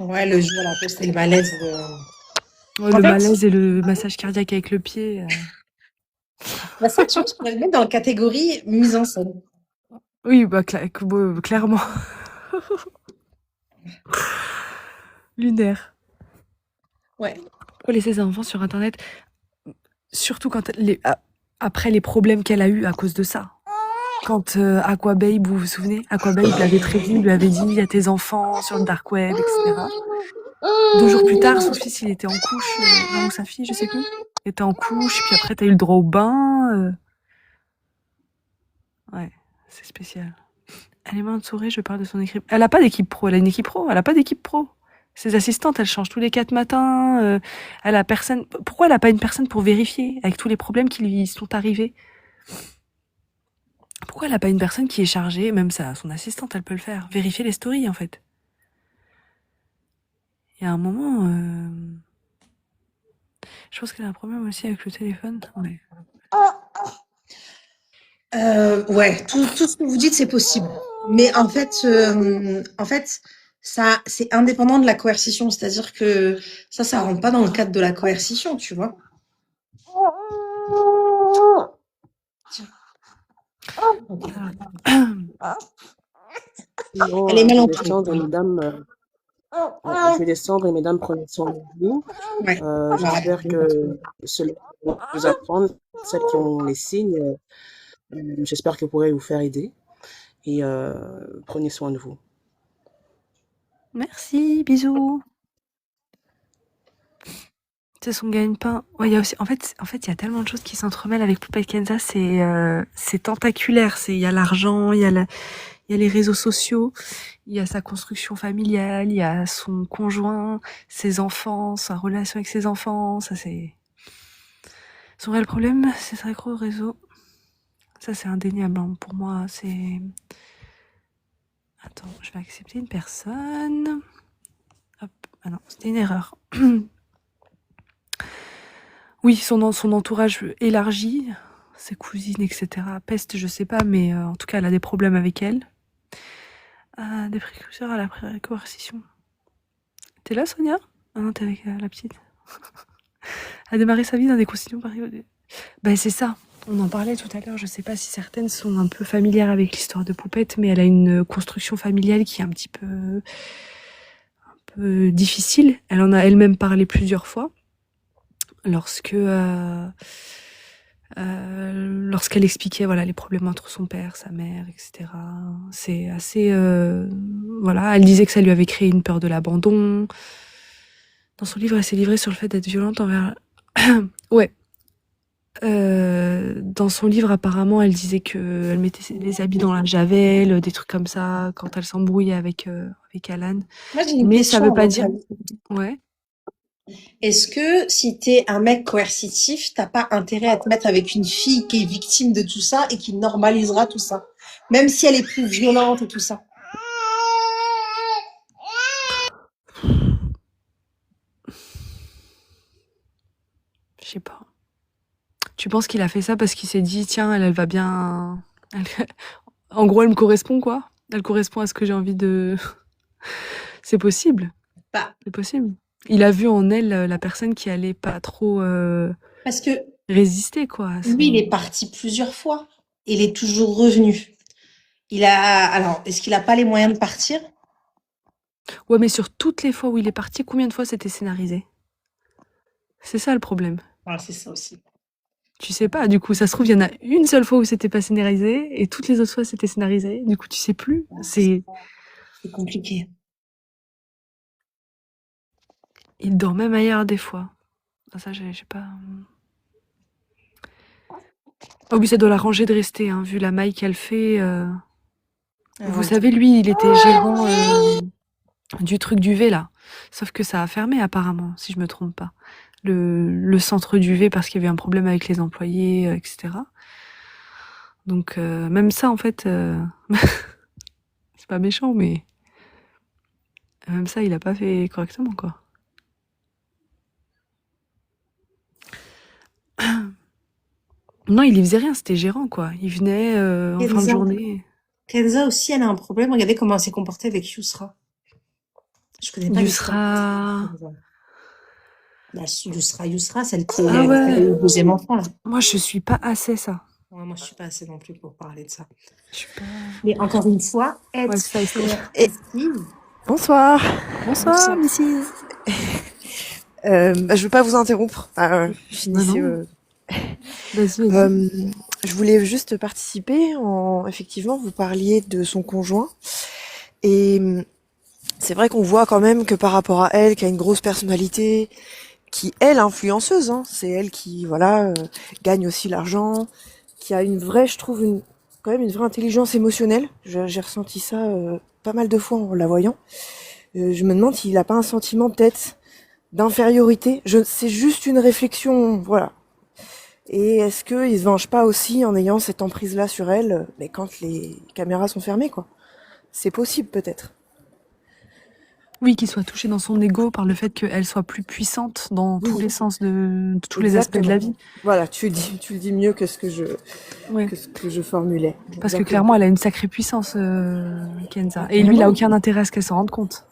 Speaker 2: Ouais, le jour, elle a posté le malaise de...
Speaker 3: Ouais,
Speaker 2: En
Speaker 3: le
Speaker 2: fait,
Speaker 3: malaise et le massage cardiaque avec le pied.
Speaker 2: bah ça, je pense qu'on va le mettre dans la catégorie mise en scène.
Speaker 3: Oui, bah, clairement. Lunaire.
Speaker 2: Ouais.
Speaker 3: Pourquoi laisser ses enfants sur Internet? Surtout quand après les problèmes qu'elle a eu à cause de ça. Quand Aquababe, vous vous souvenez, Aquababe l'avait prévenu, lui avait dit il y a tes enfants sur le dark web, etc. 2 jours plus tard, son fils il était en couche, non, ou sa fille, je sais plus, était en couche, puis après t'as eu le droit au bain. Ouais, c'est spécial. Elle est Mansouré, je parle de son équipe. Elle a pas d'équipe pro, elle a une équipe pro, elle a pas d'équipe pro. Ses assistantes, elles changent tous les 4 matins. Elle a personne. Pourquoi elle a pas une personne pour vérifier avec tous les problèmes qui lui sont arrivés? Pourquoi elle a pas une personne qui est chargée, même ça, son assistante, elle peut le faire, vérifier les stories en fait. Il y a un moment, je pense qu'elle a un problème aussi avec le téléphone. Ouais.
Speaker 2: Ouais, tout ce que vous dites, c'est possible. Mais en fait, ça, c'est indépendant de la coercition. C'est-à-dire que ça rentre pas dans le cadre de la coercition, tu vois.
Speaker 7: Sinon,
Speaker 2: Elle est mal
Speaker 7: je vais
Speaker 2: entourée.
Speaker 7: descendre et mesdames, je vais descendre et mesdames prenez soin de vous.
Speaker 2: Ouais.
Speaker 7: J'espère que cela va vous apprendre, celles qui ont les signes, j'espère que vous pourrez vous faire aider et prenez soin de vous.
Speaker 3: Merci, bisous. C'est son gagne-pain. Ouais, il y a aussi, en fait, il y a tellement de choses qui s'entremêlent avec Poupée Kenza, c'est tentaculaire. Il y a l'argent, il y a les réseaux sociaux, il y a sa construction familiale, il y a son conjoint, ses enfants, sa relation avec ses enfants. Ça, c'est son réel problème, c'est sa gros réseau. Ça, c'est indéniable, hein. Pour moi, c'est... Attends, je vais accepter une personne. Hop. Ah non, c'était une erreur. Oui, son entourage élargi, ses cousines, etc. Peste, je sais pas, mais en tout cas, elle a des problèmes avec elle. Des précurseurs à la coercition. T'es là, Sonia? Ah non, t'es avec la petite. A démarré sa vie dans des conditions pareilles. Ben, c'est ça. On en parlait tout à l'heure. Je sais pas si certaines sont un peu familières avec l'histoire de Poupette, mais elle a une construction familiale qui est un peu difficile. Elle en a elle-même parlé plusieurs fois. Lorsqu'elle expliquait voilà les problèmes entre son père, sa mère, etc. C'est assez voilà. Elle disait que ça lui avait créé une peur de l'abandon. Dans son livre, elle s'est livrée sur le fait d'être violente envers. Ouais. Dans son livre, apparemment, elle disait que elle mettait les habits dans la javel, des trucs comme ça, quand elle s'embrouillait avec Alan.
Speaker 2: Moi, j'ai une
Speaker 3: Mais ça
Speaker 2: question
Speaker 3: veut pas
Speaker 2: avant
Speaker 3: dire.
Speaker 2: ça.
Speaker 3: Ouais.
Speaker 2: Est-ce que si t'es un mec coercitif, t'as pas intérêt à te mettre avec une fille qui est victime de tout ça et qui normalisera tout ça, même si elle est plus violente et tout ça?
Speaker 3: Je sais pas. Tu penses qu'il a fait ça parce qu'il s'est dit tiens, elle va bien. En gros, elle me correspond quoi. Elle correspond à ce que j'ai envie de. C'est possible.
Speaker 2: Bah,
Speaker 3: C'est possible. Il a vu en elle la personne qui allait pas trop
Speaker 2: parce que
Speaker 3: résister quoi.
Speaker 2: lui, il est parti plusieurs fois. Il est toujours revenu. Alors, est-ce qu'il a pas les moyens de partir?
Speaker 3: Ouais, mais sur toutes les fois où il est parti, combien de fois c'était scénarisé? C'est ça le problème.
Speaker 2: Voilà, c'est ça aussi.
Speaker 3: Tu sais pas, du coup, ça se trouve, il y en a une seule fois où c'était pas scénarisé et toutes les autres fois c'était scénarisé. Du coup, tu sais plus.
Speaker 2: C'est compliqué.
Speaker 3: Il dort même ailleurs des fois. Ah, ça, j'ai pas. Oh oui, ça doit l'arranger de rester, hein, vu la maille qu'elle fait. Vous savez, lui, il était gérant du truc d'UV là. Sauf que ça a fermé apparemment, si je me trompe pas. Le centre d'UV parce qu'il y avait un problème avec les employés, etc. Donc même ça, en fait, c'est pas méchant, mais même ça, il a pas fait correctement, quoi. Non, il y faisait rien, c'était gérant, quoi. Il venait en fin de
Speaker 2: Kenza.
Speaker 3: journée.
Speaker 2: Kenza aussi, elle a un problème. Regardez comment elle s'est comportée avec Yousra. Je connais pas l'histoire.
Speaker 3: Yusra.
Speaker 2: Yousra, celle qui
Speaker 3: Ah ouais.
Speaker 2: a eu le deuxième enfant, là.
Speaker 3: Moi, je suis pas assez ça.
Speaker 2: Ouais, moi, je suis pas assez non plus pour parler de ça.
Speaker 3: Je suis pas.
Speaker 2: Mais encore une fois, être
Speaker 3: Ouais, ça,
Speaker 8: Bonsoir.
Speaker 2: Bonsoir,
Speaker 8: Mrs. Je veux pas vous interrompre. Finissez.
Speaker 3: non. Vas-y.
Speaker 8: Je voulais juste participer. Effectivement, vous parliez de son conjoint. Et c'est vrai qu'on voit quand même que par rapport à elle, qui a une grosse personnalité, qui est l'influenceuse, hein, c'est elle qui, voilà, gagne aussi l'argent, qui a une vraie, je trouve, quand même une vraie intelligence émotionnelle. J'ai ressenti ça pas mal de fois en la voyant. Je me demande s'il a pas un sentiment peut-être d'infériorité. C'est juste une réflexion, voilà. Et est-ce qu'il se venge pas aussi en ayant cette emprise-là sur elle, mais quand les caméras sont fermées, quoi. C'est possible peut-être.
Speaker 3: Oui, qu'il soit touché dans son ego par le fait qu'elle soit plus puissante dans tous les sens de tous les aspects de la vie.
Speaker 8: Voilà, tu le dis mieux que ce que je formulais.
Speaker 3: Parce que clairement, elle a une sacrée puissance, Kenza. Et lui, il a aucun intérêt à ce qu'elle s'en rende compte.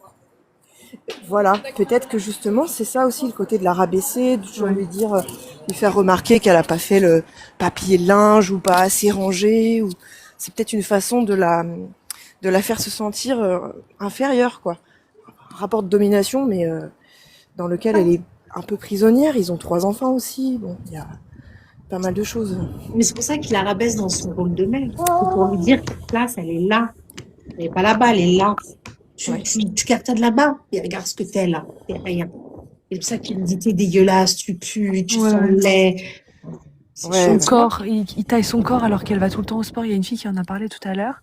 Speaker 8: Voilà, peut-être que justement, c'est ça aussi le côté de la rabaisser, de toujours lui dire, lui faire remarquer qu'elle a pas fait le papier de linge ou pas assez rangé. Ou c'est peut-être une façon de la faire se sentir inférieure, quoi. Un rapport de domination, mais dans lequel elle est un peu prisonnière. Ils ont 3 enfants aussi. Bon, il y a pas mal de choses.
Speaker 2: Mais c'est pour ça qu'il la rabaisse dans son rôle de mère. C'est pour lui dire que place, elle est là. Elle est pas là-bas, elle est là. Tu captes de là-bas et regarde ce que t'es là. T'es rien. C'est pour ça qu'il me dit t'es dégueulasse, tu pues, tu sens laid.
Speaker 3: Son corps, il taille son corps alors qu'elle va tout le temps au sport. Il y a une fille qui en a parlé tout à l'heure.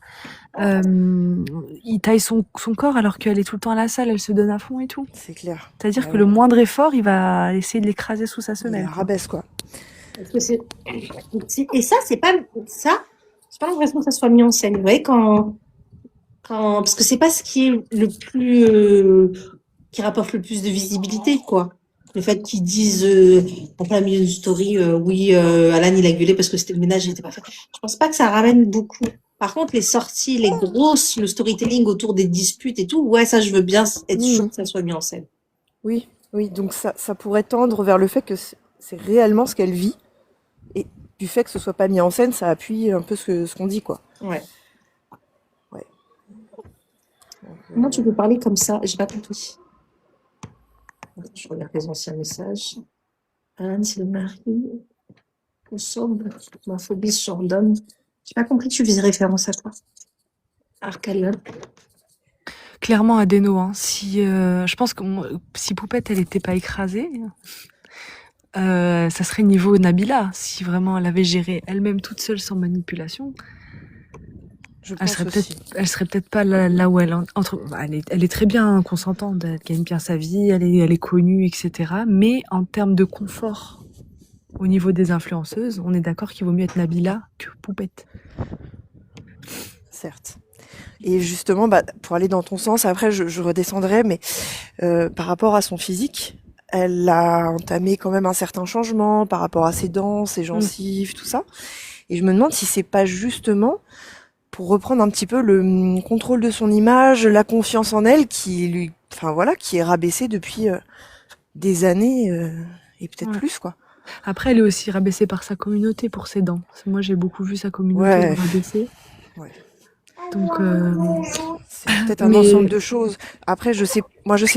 Speaker 3: Il taille son corps alors qu'elle est tout le temps à la salle, elle se donne à fond et tout.
Speaker 8: C'est clair.
Speaker 3: C'est-à-dire que le moindre effort, il va essayer de l'écraser sous sa semelle.
Speaker 8: Il la rabaisse, quoi.
Speaker 2: Parce que et ça, c'est pas ça, j'ai pas l'impression que ça soit mis en scène. Vous voyez, parce que c'est pas ce qui est le plus, qui rapporte le plus de visibilité, quoi. Le fait qu'ils disent, en plein milieu d'une story, oui, Alan, il a gueulé parce que c'était le ménage, il était pas fait. Je pense pas que ça ramène beaucoup. Par contre, les sorties, les grosses, le storytelling autour des disputes et tout, ouais, ça, je veux bien être sûre
Speaker 8: Mmh.
Speaker 2: que ça soit mis en scène.
Speaker 8: Oui, oui, donc ça pourrait tendre vers le fait que c'est réellement ce qu'elle vit. Et du fait que ce soit pas mis en scène, ça appuie un peu ce qu'on dit, quoi.
Speaker 2: Ouais.
Speaker 8: Ouais. Donc,
Speaker 2: Comment tu peux parler comme ça? J'ai pas compris. Attends, je regarde les anciens messages. Alan, c'est le mari. Ensemble, ma phobie s'ordonne. J'ai pas compris, tu faisais référence à quoi? Arcalion.
Speaker 3: Clairement Adeno, hein. Si, je pense que si Poupette, elle était pas écrasée, ça serait niveau Nabila. Si vraiment elle avait géré elle-même toute seule sans manipulation,
Speaker 8: je
Speaker 3: elle
Speaker 8: pense
Speaker 3: serait
Speaker 8: aussi.
Speaker 3: peut-être pas là où elle elle est très bien consentante, elle gagne bien sa vie, elle est connue, etc. Mais en termes de confort, au niveau des influenceuses, on est d'accord qu'il vaut mieux être Nabila que Poupette.
Speaker 8: Certes. Et justement, bah, pour aller dans ton sens, après je redescendrai, mais par rapport à son physique, elle a entamé quand même un certain changement par rapport à ses dents, ses gencives, tout ça. Et je me demande si c'est pas justement pour reprendre un petit peu le contrôle de son image, la confiance en elle qui est rabaissée depuis des années et peut-être plus, quoi.
Speaker 3: Après, elle est aussi rabaissée par sa communauté pour ses dents. Moi, j'ai beaucoup vu sa communauté la rabaisser.
Speaker 8: Ouais.
Speaker 3: Donc,
Speaker 8: c'est peut-être un ensemble de choses. Après, je sais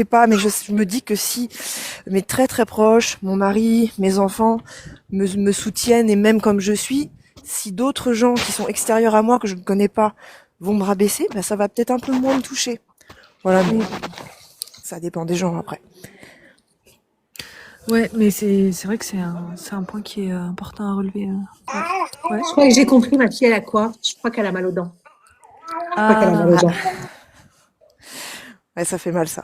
Speaker 8: pas, mais je me dis que si mes très très proches, mon mari, mes enfants me soutiennent et même comme je suis, si d'autres gens qui sont extérieurs à moi que je ne connais pas vont me rabaisser, bah ça va peut-être un peu moins me toucher. Voilà, mais ça dépend des gens après.
Speaker 3: Ouais, mais c'est vrai que c'est un point qui est important à relever.
Speaker 2: Ouais. Je crois que j'ai compris, ma fille, elle a quoi? Je crois qu'elle a mal aux dents. Je crois qu'elle a mal aux dents.
Speaker 8: Ouais, ça fait mal, ça.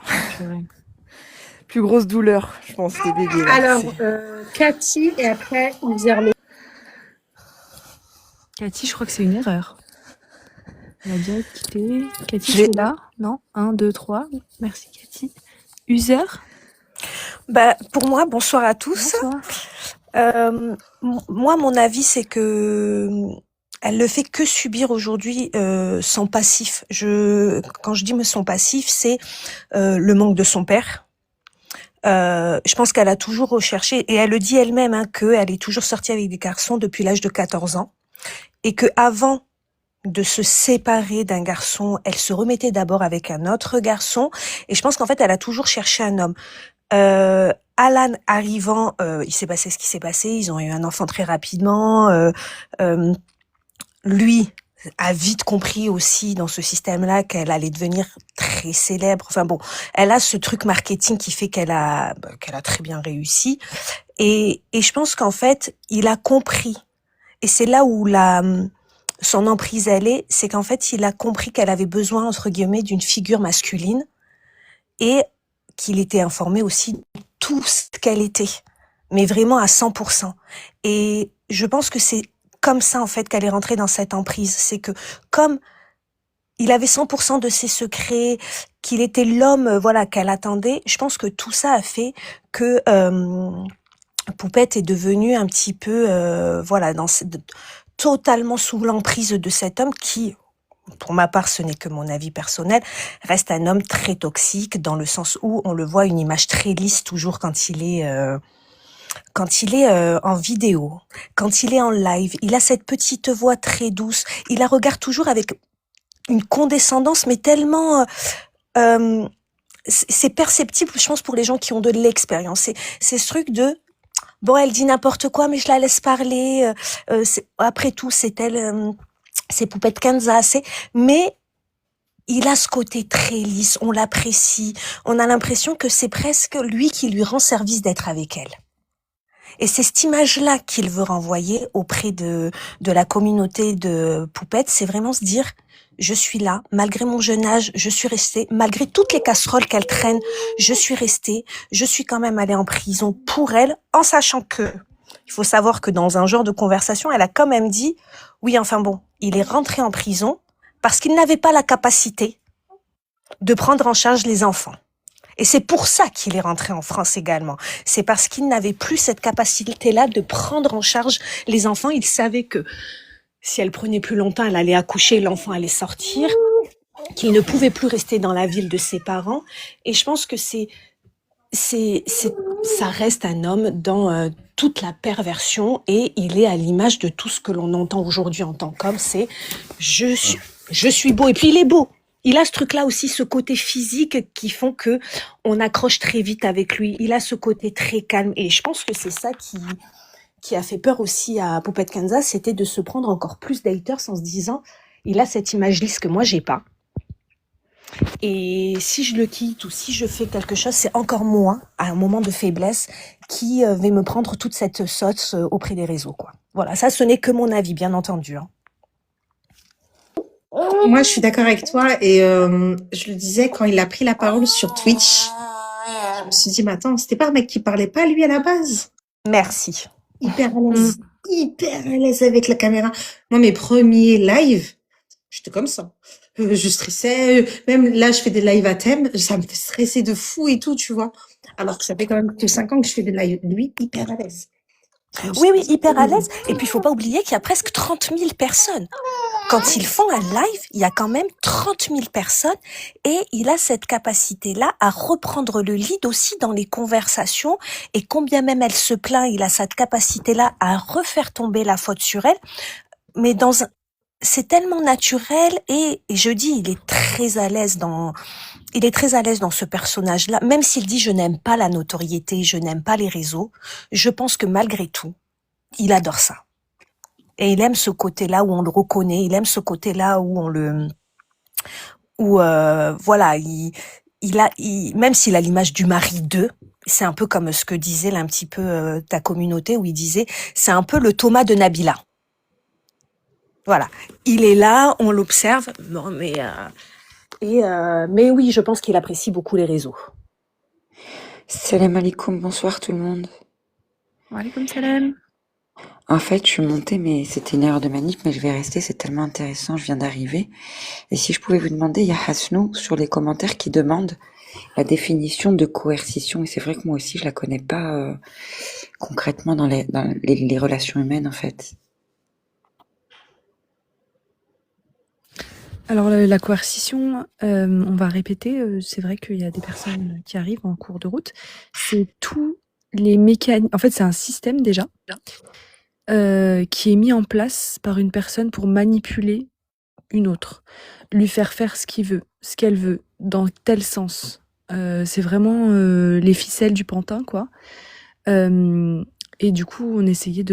Speaker 8: Plus grosse douleur, je pense, des bébés. Là.
Speaker 2: Alors, Cathy et après, Uzerlo.
Speaker 3: Cathy, je crois que c'est une erreur. Elle a déjà quitté. Cathy, tu es là? Non? 1, 2, 3. Merci, Cathy. User?
Speaker 9: Bah, pour moi, bonsoir à tous.
Speaker 3: Bonsoir.
Speaker 9: Moi, mon avis, c'est que elle ne fait que subir aujourd'hui son passif. Quand je dis son passif, c'est le manque de son père. Je pense qu'elle a toujours recherché, et elle le dit elle-même, hein, qu'elle est toujours sortie avec des garçons depuis l'âge de 14 ans, et que avant de se séparer d'un garçon, elle se remettait d'abord avec un autre garçon, et je pense qu'en fait, elle a toujours cherché un homme. Alan arrivant, il s'est passé ce qui s'est passé, ils ont eu un enfant très rapidement, lui a vite compris aussi dans ce système-là qu'elle allait devenir très célèbre. Enfin bon, elle a ce truc marketing qui fait qu'elle a très bien réussi. Et je pense qu'en fait, il a compris. Et c'est là où son emprise elle est, c'est qu'en fait, il a compris qu'elle avait besoin, entre guillemets, d'une figure masculine et qu'il était informé aussi de tout ce qu'elle était. Mais vraiment à 100%. Et je pense que c'est comme ça, en fait, qu'elle est rentrée dans cette emprise. C'est que, comme il avait 100% de ses secrets, qu'il était l'homme, voilà, qu'elle attendait, je pense que tout ça a fait que Poupette est devenue un petit peu, voilà, totalement sous l'emprise de cet homme qui, pour ma part, ce n'est que mon avis personnel, reste un homme très toxique dans le sens où on le voit une image très lisse toujours quand il est en vidéo, quand il est en live, il a cette petite voix très douce, il la regarde toujours avec une condescendance, mais tellement c'est perceptible, je pense, pour les gens qui ont de l'expérience. C'est ce truc de bon, elle dit n'importe quoi, mais je la laisse parler. Après tout, c'est elle, c'est Poupette Kenza, mais il a ce côté très lisse, on l'apprécie, on a l'impression que c'est presque lui qui lui rend service d'être avec elle. Et c'est cette image-là qu'il veut renvoyer auprès de la communauté de Poupette, c'est vraiment se dire, je suis là, malgré mon jeune âge, je suis restée, malgré toutes les casseroles qu'elle traîne, je suis restée, je suis quand même allée en prison pour elle, en sachant que Il faut savoir que dans un genre de conversation, elle a quand même dit, oui, enfin bon, il est rentré en prison parce qu'il n'avait pas la capacité de prendre en charge les enfants. Et c'est pour ça qu'il est rentré en France également. C'est parce qu'il n'avait plus cette capacité-là de prendre en charge les enfants. Il savait que si elle prenait plus longtemps, elle allait accoucher, l'enfant allait sortir, qu'il ne pouvait plus rester dans la ville de ses parents. Et je pense que ça reste un homme dans toute la perversion, et il est à l'image de tout ce que l'on entend aujourd'hui en tant qu'homme, c'est je suis beau. Et puis il est beau. Il a ce truc-là aussi, ce côté physique qui font que on accroche très vite avec lui. Il a ce côté très calme, et je pense que c'est ça qui a fait peur aussi à Poupette Kansas, c'était de se prendre encore plus d'haters en se disant, il a cette image lisse que moi j'ai pas. Et si je le quitte ou si je fais quelque chose, c'est encore moi, à un moment de faiblesse, qui vais me prendre toute cette sauce auprès des réseaux, quoi. Voilà, ça, ce n'est que mon avis, bien entendu. Hein.
Speaker 2: Moi, je suis d'accord avec toi et je le disais quand il a pris la parole sur Twitch. Je me suis dit, mais attends, c'était pas un mec qui parlait pas lui à la base?
Speaker 9: Merci.
Speaker 2: Hyper à l'aise avec la caméra. Moi, mes premiers lives, j'étais comme ça. Je stressais. Même là, je fais des lives à thème. Ça me fait stresser de fou et tout, tu vois. Alors que ça fait quand même que 5 ans que je fais des lives. Lui, hyper à l'aise.
Speaker 9: Oui, hyper à l'aise. Et puis, il faut pas oublier qu'il y a presque 30 000 personnes. Quand ils font un live, il y a quand même 30 000 personnes, et il a cette capacité-là à reprendre le lead aussi dans les conversations, et combien même elle se plaint, il a cette capacité-là à refaire tomber la faute sur elle, mais c'est tellement naturel, et je dis, il est très à l'aise dans ce personnage-là, même s'il dit je n'aime pas la notoriété, je n'aime pas les réseaux, je pense que malgré tout, il adore ça. Et il aime ce côté-là où on le reconnaît, il aime ce côté-là où voilà, même s'il a l'image du mari d'eux, c'est un peu comme ce que disait là un petit peu ta communauté, où il disait, c'est un peu le Thomas de Nabila. Voilà, il est là, on l'observe, non, mais oui, je pense qu'il apprécie beaucoup les réseaux.
Speaker 10: Salam alaikum, bonsoir tout le monde.
Speaker 3: Wa alaykoum salam.
Speaker 10: En fait, je suis montée, mais c'était une erreur de manip, mais je vais rester, c'est tellement intéressant, je viens d'arriver. Et si je pouvais vous demander, il y a Hasnou sur les commentaires qui demande la définition de coercition, et c'est vrai que moi aussi je la connais pas concrètement dans les relations humaines en fait.
Speaker 3: Alors la coercition, on va répéter, c'est vrai qu'il y a des personnes qui arrivent en cours de route. C'est tous les mécanismes. En fait, c'est un système déjà qui est mis en place par une personne pour manipuler une autre, lui faire faire ce qu'elle veut, dans tel sens. C'est vraiment les ficelles du pantin, quoi. Et du coup, on essayait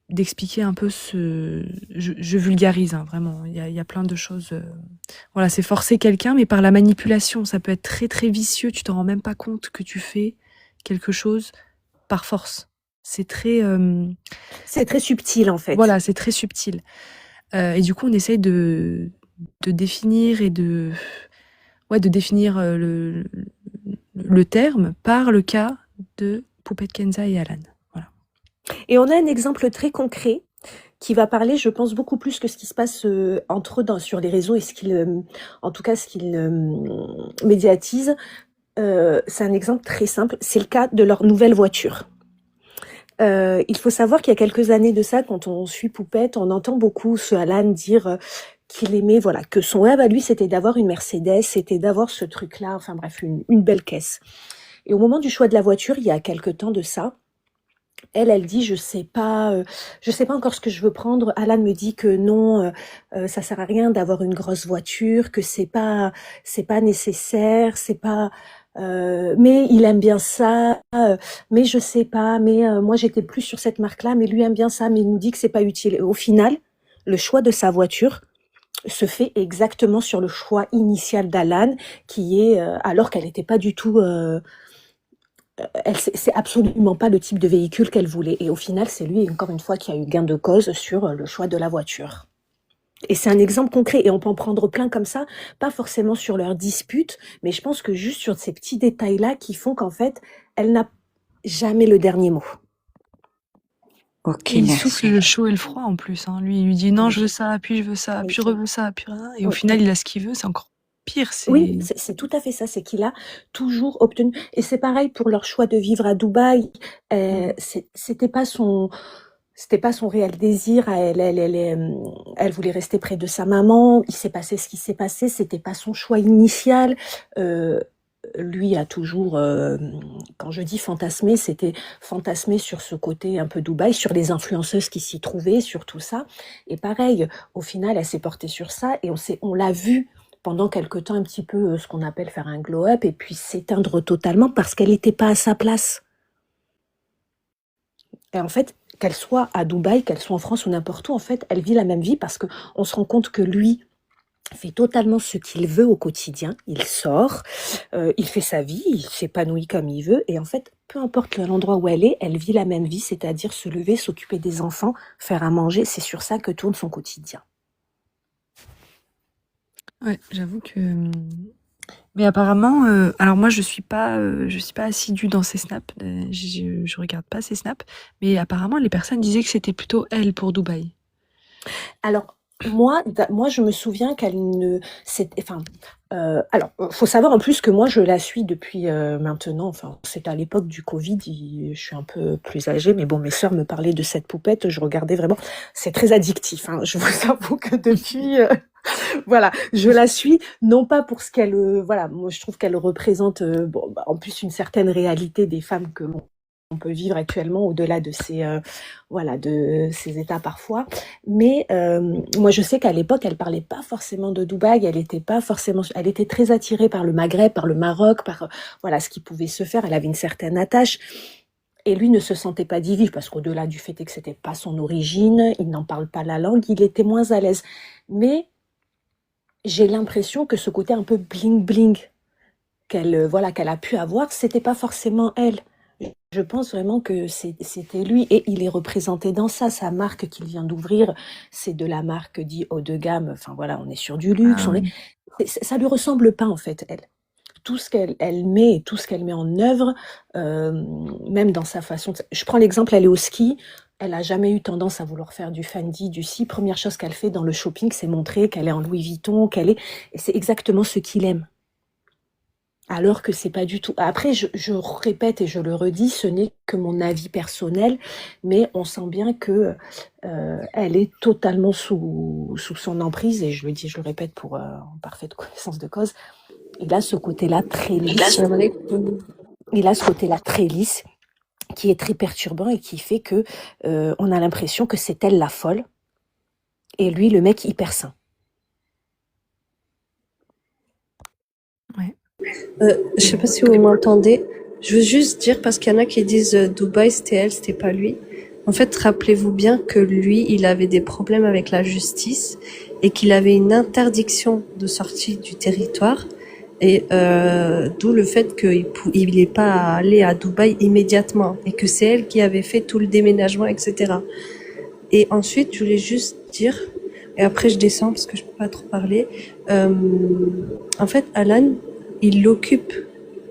Speaker 3: d'expliquer un peu je vulgarise, hein, vraiment. Il y a plein de choses. Voilà, c'est forcer quelqu'un, mais par la manipulation. Ça peut être très très vicieux. Tu t'en rends même pas compte que tu fais quelque chose par force. C'est très
Speaker 9: subtil en fait.
Speaker 3: Voilà, c'est très subtil. Et du coup, on essaye de définir et de définir le terme par le cas de Poupette Kenza et Alan. Voilà.
Speaker 9: Et on a un exemple très concret qui va parler, je pense, beaucoup plus que ce qui se passe entre eux sur les réseaux et ce qu'ils médiatisent. C'est un exemple très simple, c'est le cas de leur nouvelle voiture. Il faut savoir qu'il y a quelques années de ça, quand on suit Poupette, on entend beaucoup ce Alan dire qu'il aimait, voilà, que son rêve à lui, c'était d'avoir une Mercedes, c'était d'avoir ce truc-là, enfin bref, une belle caisse. Et au moment du choix de la voiture, il y a quelque temps de ça, elle dit, je sais pas encore ce que je veux prendre. Alan me dit que non, ça sert à rien d'avoir une grosse voiture, que c'est pas nécessaire, c'est pas, mais il aime bien ça, mais je sais pas, mais moi j'étais plus sur cette marque-là, mais lui aime bien ça, mais il nous dit que c'est pas utile. Et au final, le choix de sa voiture se fait exactement sur le choix initial d'Alan, qui est, alors qu'elle n'était pas du tout, c'est absolument pas le type de véhicule qu'elle voulait. Et au final, c'est lui, encore une fois, qui a eu gain de cause sur le choix de la voiture. Et c'est un exemple concret, et on peut en prendre plein comme ça, pas forcément sur leur dispute, mais je pense que juste sur ces petits détails-là qui font qu'en fait, elle n'a jamais le dernier mot.
Speaker 10: Ok,
Speaker 3: Et il
Speaker 10: merci.
Speaker 3: souffle le chaud et le froid en plus. Hein. Lui, il lui dit non,
Speaker 9: Oui,
Speaker 3: je veux ça, puis je veux ça,
Speaker 9: oui,
Speaker 3: puis je veux ça, puis rien. Et au
Speaker 9: oui.
Speaker 3: final, il a ce qu'il veut. C'est encore pire.
Speaker 9: Oui,
Speaker 3: C'est
Speaker 9: c'est tout à fait ça, c'est qu'il a toujours obtenu. Et c'est pareil pour leur choix de vivre à Dubaï.
Speaker 3: Mm.
Speaker 9: C'était pas son réel désir. Elle voulait rester près de sa maman. Il s'est passé ce qui s'est passé. C'était pas son choix initial. Euh, Lui a toujours, quand je dis fantasmé, c'était fantasmé sur ce côté un peu Dubaï, sur les influenceuses qui s'y trouvaient, sur tout ça. Et pareil, au final, elle s'est portée sur ça et on l'a vu pendant quelque temps un petit peu ce qu'on appelle faire un glow-up et puis s'éteindre totalement parce qu'elle n'était pas à sa place. Et en fait, qu'elle soit à Dubaï, qu'elle soit en France ou n'importe où, en fait, elle vit la même vie parce qu'on se rend compte que lui fait totalement ce qu'il veut au quotidien. Il sort, il fait sa vie, il s'épanouit comme il veut. Et en fait, peu importe l'endroit où elle vit la même vie, c'est-à-dire se lever, s'occuper des enfants, faire à manger. C'est sur ça que tourne son quotidien.
Speaker 3: ouais, j'avoue que. Mais apparemment, alors moi je suis pas assidue dans ses snaps. Je regarde pas ses snaps. Mais apparemment, les personnes disaient que c'était plutôt elle pour Dubaï.
Speaker 9: Alors, moi, je me souviens qu'elle ne. Enfin, alors, faut savoir en plus que moi, je la suis depuis maintenant. Enfin, c'est à l'époque du Covid. Je suis un peu plus âgée, mais bon, mes sœurs me parlaient de cette poupette. Je regardais vraiment. C'est très addictif. Hein. Je vous avoue que depuis, voilà, je la suis non pas pour ce qu'elle. Voilà, moi, je trouve qu'elle représente, bon, bah, en plus une certaine réalité des femmes que on peut vivre actuellement au-delà de voilà, de ces états parfois. Mais moi, je sais qu'à l'époque, elle parlait pas forcément de Dubaï. Elle était très attirée par le Maghreb, par le Maroc, par voilà ce qui pouvait se faire. Elle avait une certaine attache. Et lui ne se sentait pas d'y vivre parce qu'au-delà du fait que c'était pas son origine, il n'en parle pas la langue, il était moins à l'aise. Mais j'ai l'impression que ce côté un peu bling bling voilà qu'elle a pu avoir, c'était pas forcément elle. Je pense vraiment que c'était lui et il est représenté dans ça. Sa marque qu'il vient d'ouvrir, c'est de la marque dit haut de gamme. Enfin voilà, on est sur du luxe.
Speaker 3: Ah oui.
Speaker 9: Ça lui ressemble pas en fait, elle. Tout ce qu'elle met et tout ce qu'elle met en œuvre, même dans sa façon. Je prends l'exemple, elle est au ski. Elle a jamais eu tendance à vouloir faire du Fendi, du si. Première chose qu'elle fait dans le shopping, c'est montrer qu'elle est en Louis Vuitton, et c'est exactement ce qu'il aime. Alors que c'est pas du tout. Après, je répète et je le redis, ce n'est que mon avis personnel, mais on sent bien que elle est totalement sous son emprise, et je le dis, je le répète pour en parfaite connaissance de cause. Il a ce côté-là très lisse. Il a ce côté-là très lisse, qui est très perturbant et qui fait que on a l'impression que c'est elle la folle, et lui le mec hyper sain.
Speaker 3: Ouais.
Speaker 11: Je sais pas si vous m'entendez. Je veux juste dire, parce qu'il y en a qui disent Dubaï, c'était elle, c'était pas lui. En fait, rappelez-vous bien que lui, il avait des problèmes avec la justice et qu'il avait une interdiction de sortie du territoire. Et d'où le fait qu'il n'est pas allé à Dubaï immédiatement et que c'est elle qui avait fait tout le déménagement, etc. Et ensuite, je voulais juste dire, et après je descends parce que je peux pas trop parler, en fait, Alan, il l'occupe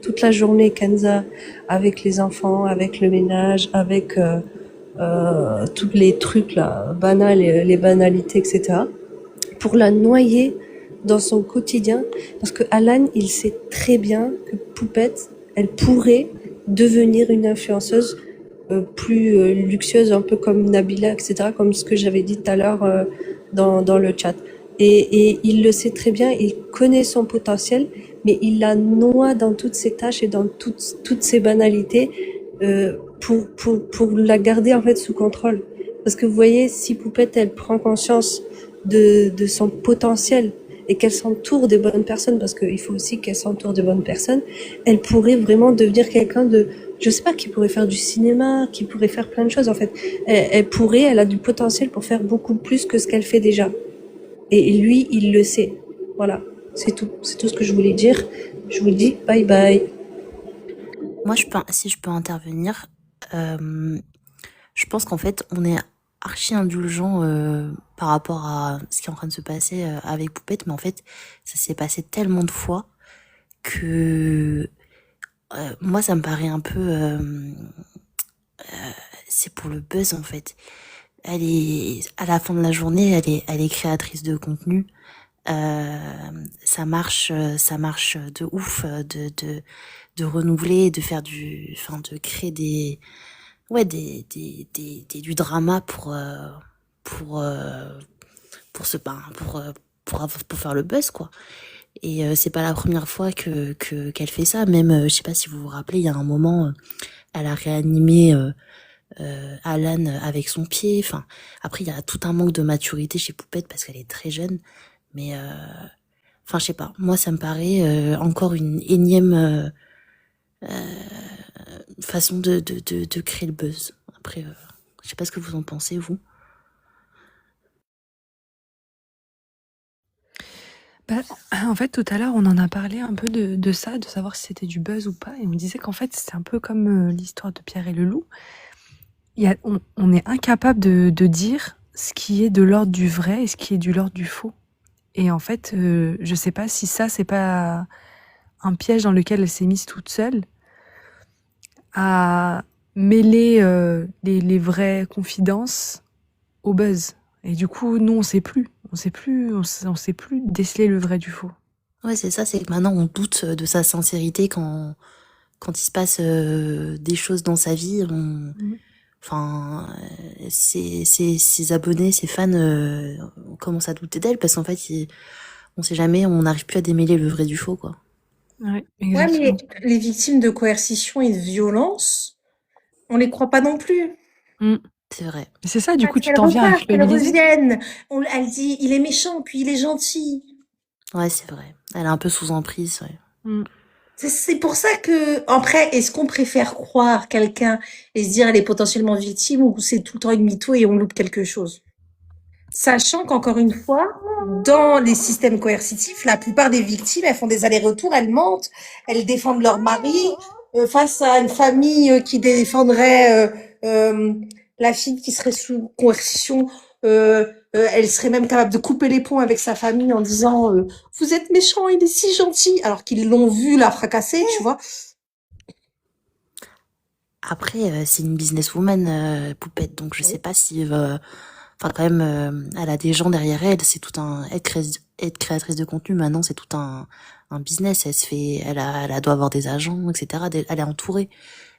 Speaker 11: toute la journée, Kenza, avec les enfants, avec le ménage, avec tous les trucs là, banals, les banalités, etc. pour la noyer dans son quotidien, parce que Alan, il sait très bien que Poupette, elle pourrait devenir une influenceuse plus luxueuse, un peu comme Nabila, etc., comme ce que j'avais dit tout à l'heure dans le chat. Et il le sait très bien, il connaît son potentiel, mais il la noie dans toutes ses tâches et dans toutes ses banalités pour la garder en fait sous contrôle. Parce que vous voyez, si Poupette, elle prend conscience de son potentiel et qu'elle s'entoure des bonnes personnes, parce qu'il faut aussi qu'elle s'entoure des bonnes personnes, elle pourrait vraiment devenir quelqu'un de, je sais pas, qui pourrait faire du cinéma, qui pourrait faire plein de choses en fait. Elle a du potentiel pour faire beaucoup plus que ce qu'elle fait déjà. Et lui, il le sait. Voilà, c'est tout ce que je voulais dire. Je vous dis bye bye.
Speaker 12: Moi, si je peux intervenir, je pense qu'en fait, on est archi indulgent par rapport à ce qui est en train de se passer avec Poupette, mais en fait, ça s'est passé tellement de fois que moi, ça me paraît un peu c'est pour le buzz en fait. Elle est à la fin de la journée, elle est créatrice de contenu. Ça marche de ouf de renouveler, de faire de créer du drama pour pour faire le buzz quoi. Et c'est pas la première fois qu'elle fait ça. Même, je sais pas si vous vous rappelez, il y a un moment, elle a réanimé Alan avec son pied. Enfin, après, il y a tout un manque de maturité chez Poupette parce qu'elle est très jeune. Mais, je sais pas. Moi, ça me paraît encore une énième façon de créer le buzz. Après, je sais pas ce que vous en pensez, vous.
Speaker 3: En fait, tout à l'heure, on en a parlé un peu de ça, de savoir si c'était du buzz ou pas. Et on disait qu'en fait, c'est un peu comme l'histoire de Pierre et le loup. On est incapable de dire ce qui est de l'ordre du vrai et ce qui est de l'ordre du faux. Et en fait, je sais pas si ça, c'est pas un piège dans lequel elle s'est mise toute seule à mêler les vraies confidences au buzz. Et du coup, nous, on sait plus déceler le vrai du faux.
Speaker 12: Ouais, c'est ça, c'est que maintenant on doute de sa sincérité quand il se passe des choses dans sa vie. Ses abonnés, ses fans on commence à douter d'elle parce qu'en fait, on sait jamais, on n'arrive plus à démêler le vrai du faux, quoi.
Speaker 3: Ouais,
Speaker 2: Ouais, mais les victimes de coercition et de violence, on les croit pas non plus.
Speaker 12: C'est vrai.
Speaker 3: C'est ça, du coup, tu
Speaker 2: Elles
Speaker 3: t'en viens à
Speaker 2: repartent, elles
Speaker 3: culpabiliser.
Speaker 2: reviennent. Elle dit, il est méchant, puis il est gentil.
Speaker 12: Ouais, c'est vrai. Elle est un peu sous emprise, ouais.
Speaker 2: C'est pour ça que, après, est-ce qu'on préfère croire quelqu'un et se dire elle est potentiellement victime ou c'est tout le temps une mytho et on loupe quelque chose? Sachant qu'encore une fois, dans les systèmes coercitifs, la plupart des victimes, elles font des allers-retours, elles mentent, elles défendent leur mari face à une famille qui défendrait la fille qui serait sous coercition. Elle serait même capable de couper les ponts avec sa famille en disant vous êtes méchant, il est si gentil, alors qu'ils l'ont vu la fracasser, tu vois.
Speaker 12: Après, c'est une businesswoman, Poupette, donc je sais pas si quand même, elle a des gens derrière elle. C'est tout un être créatrice de contenu. Maintenant, c'est tout un business. Elle doit avoir des agents, etc. Elle est entourée.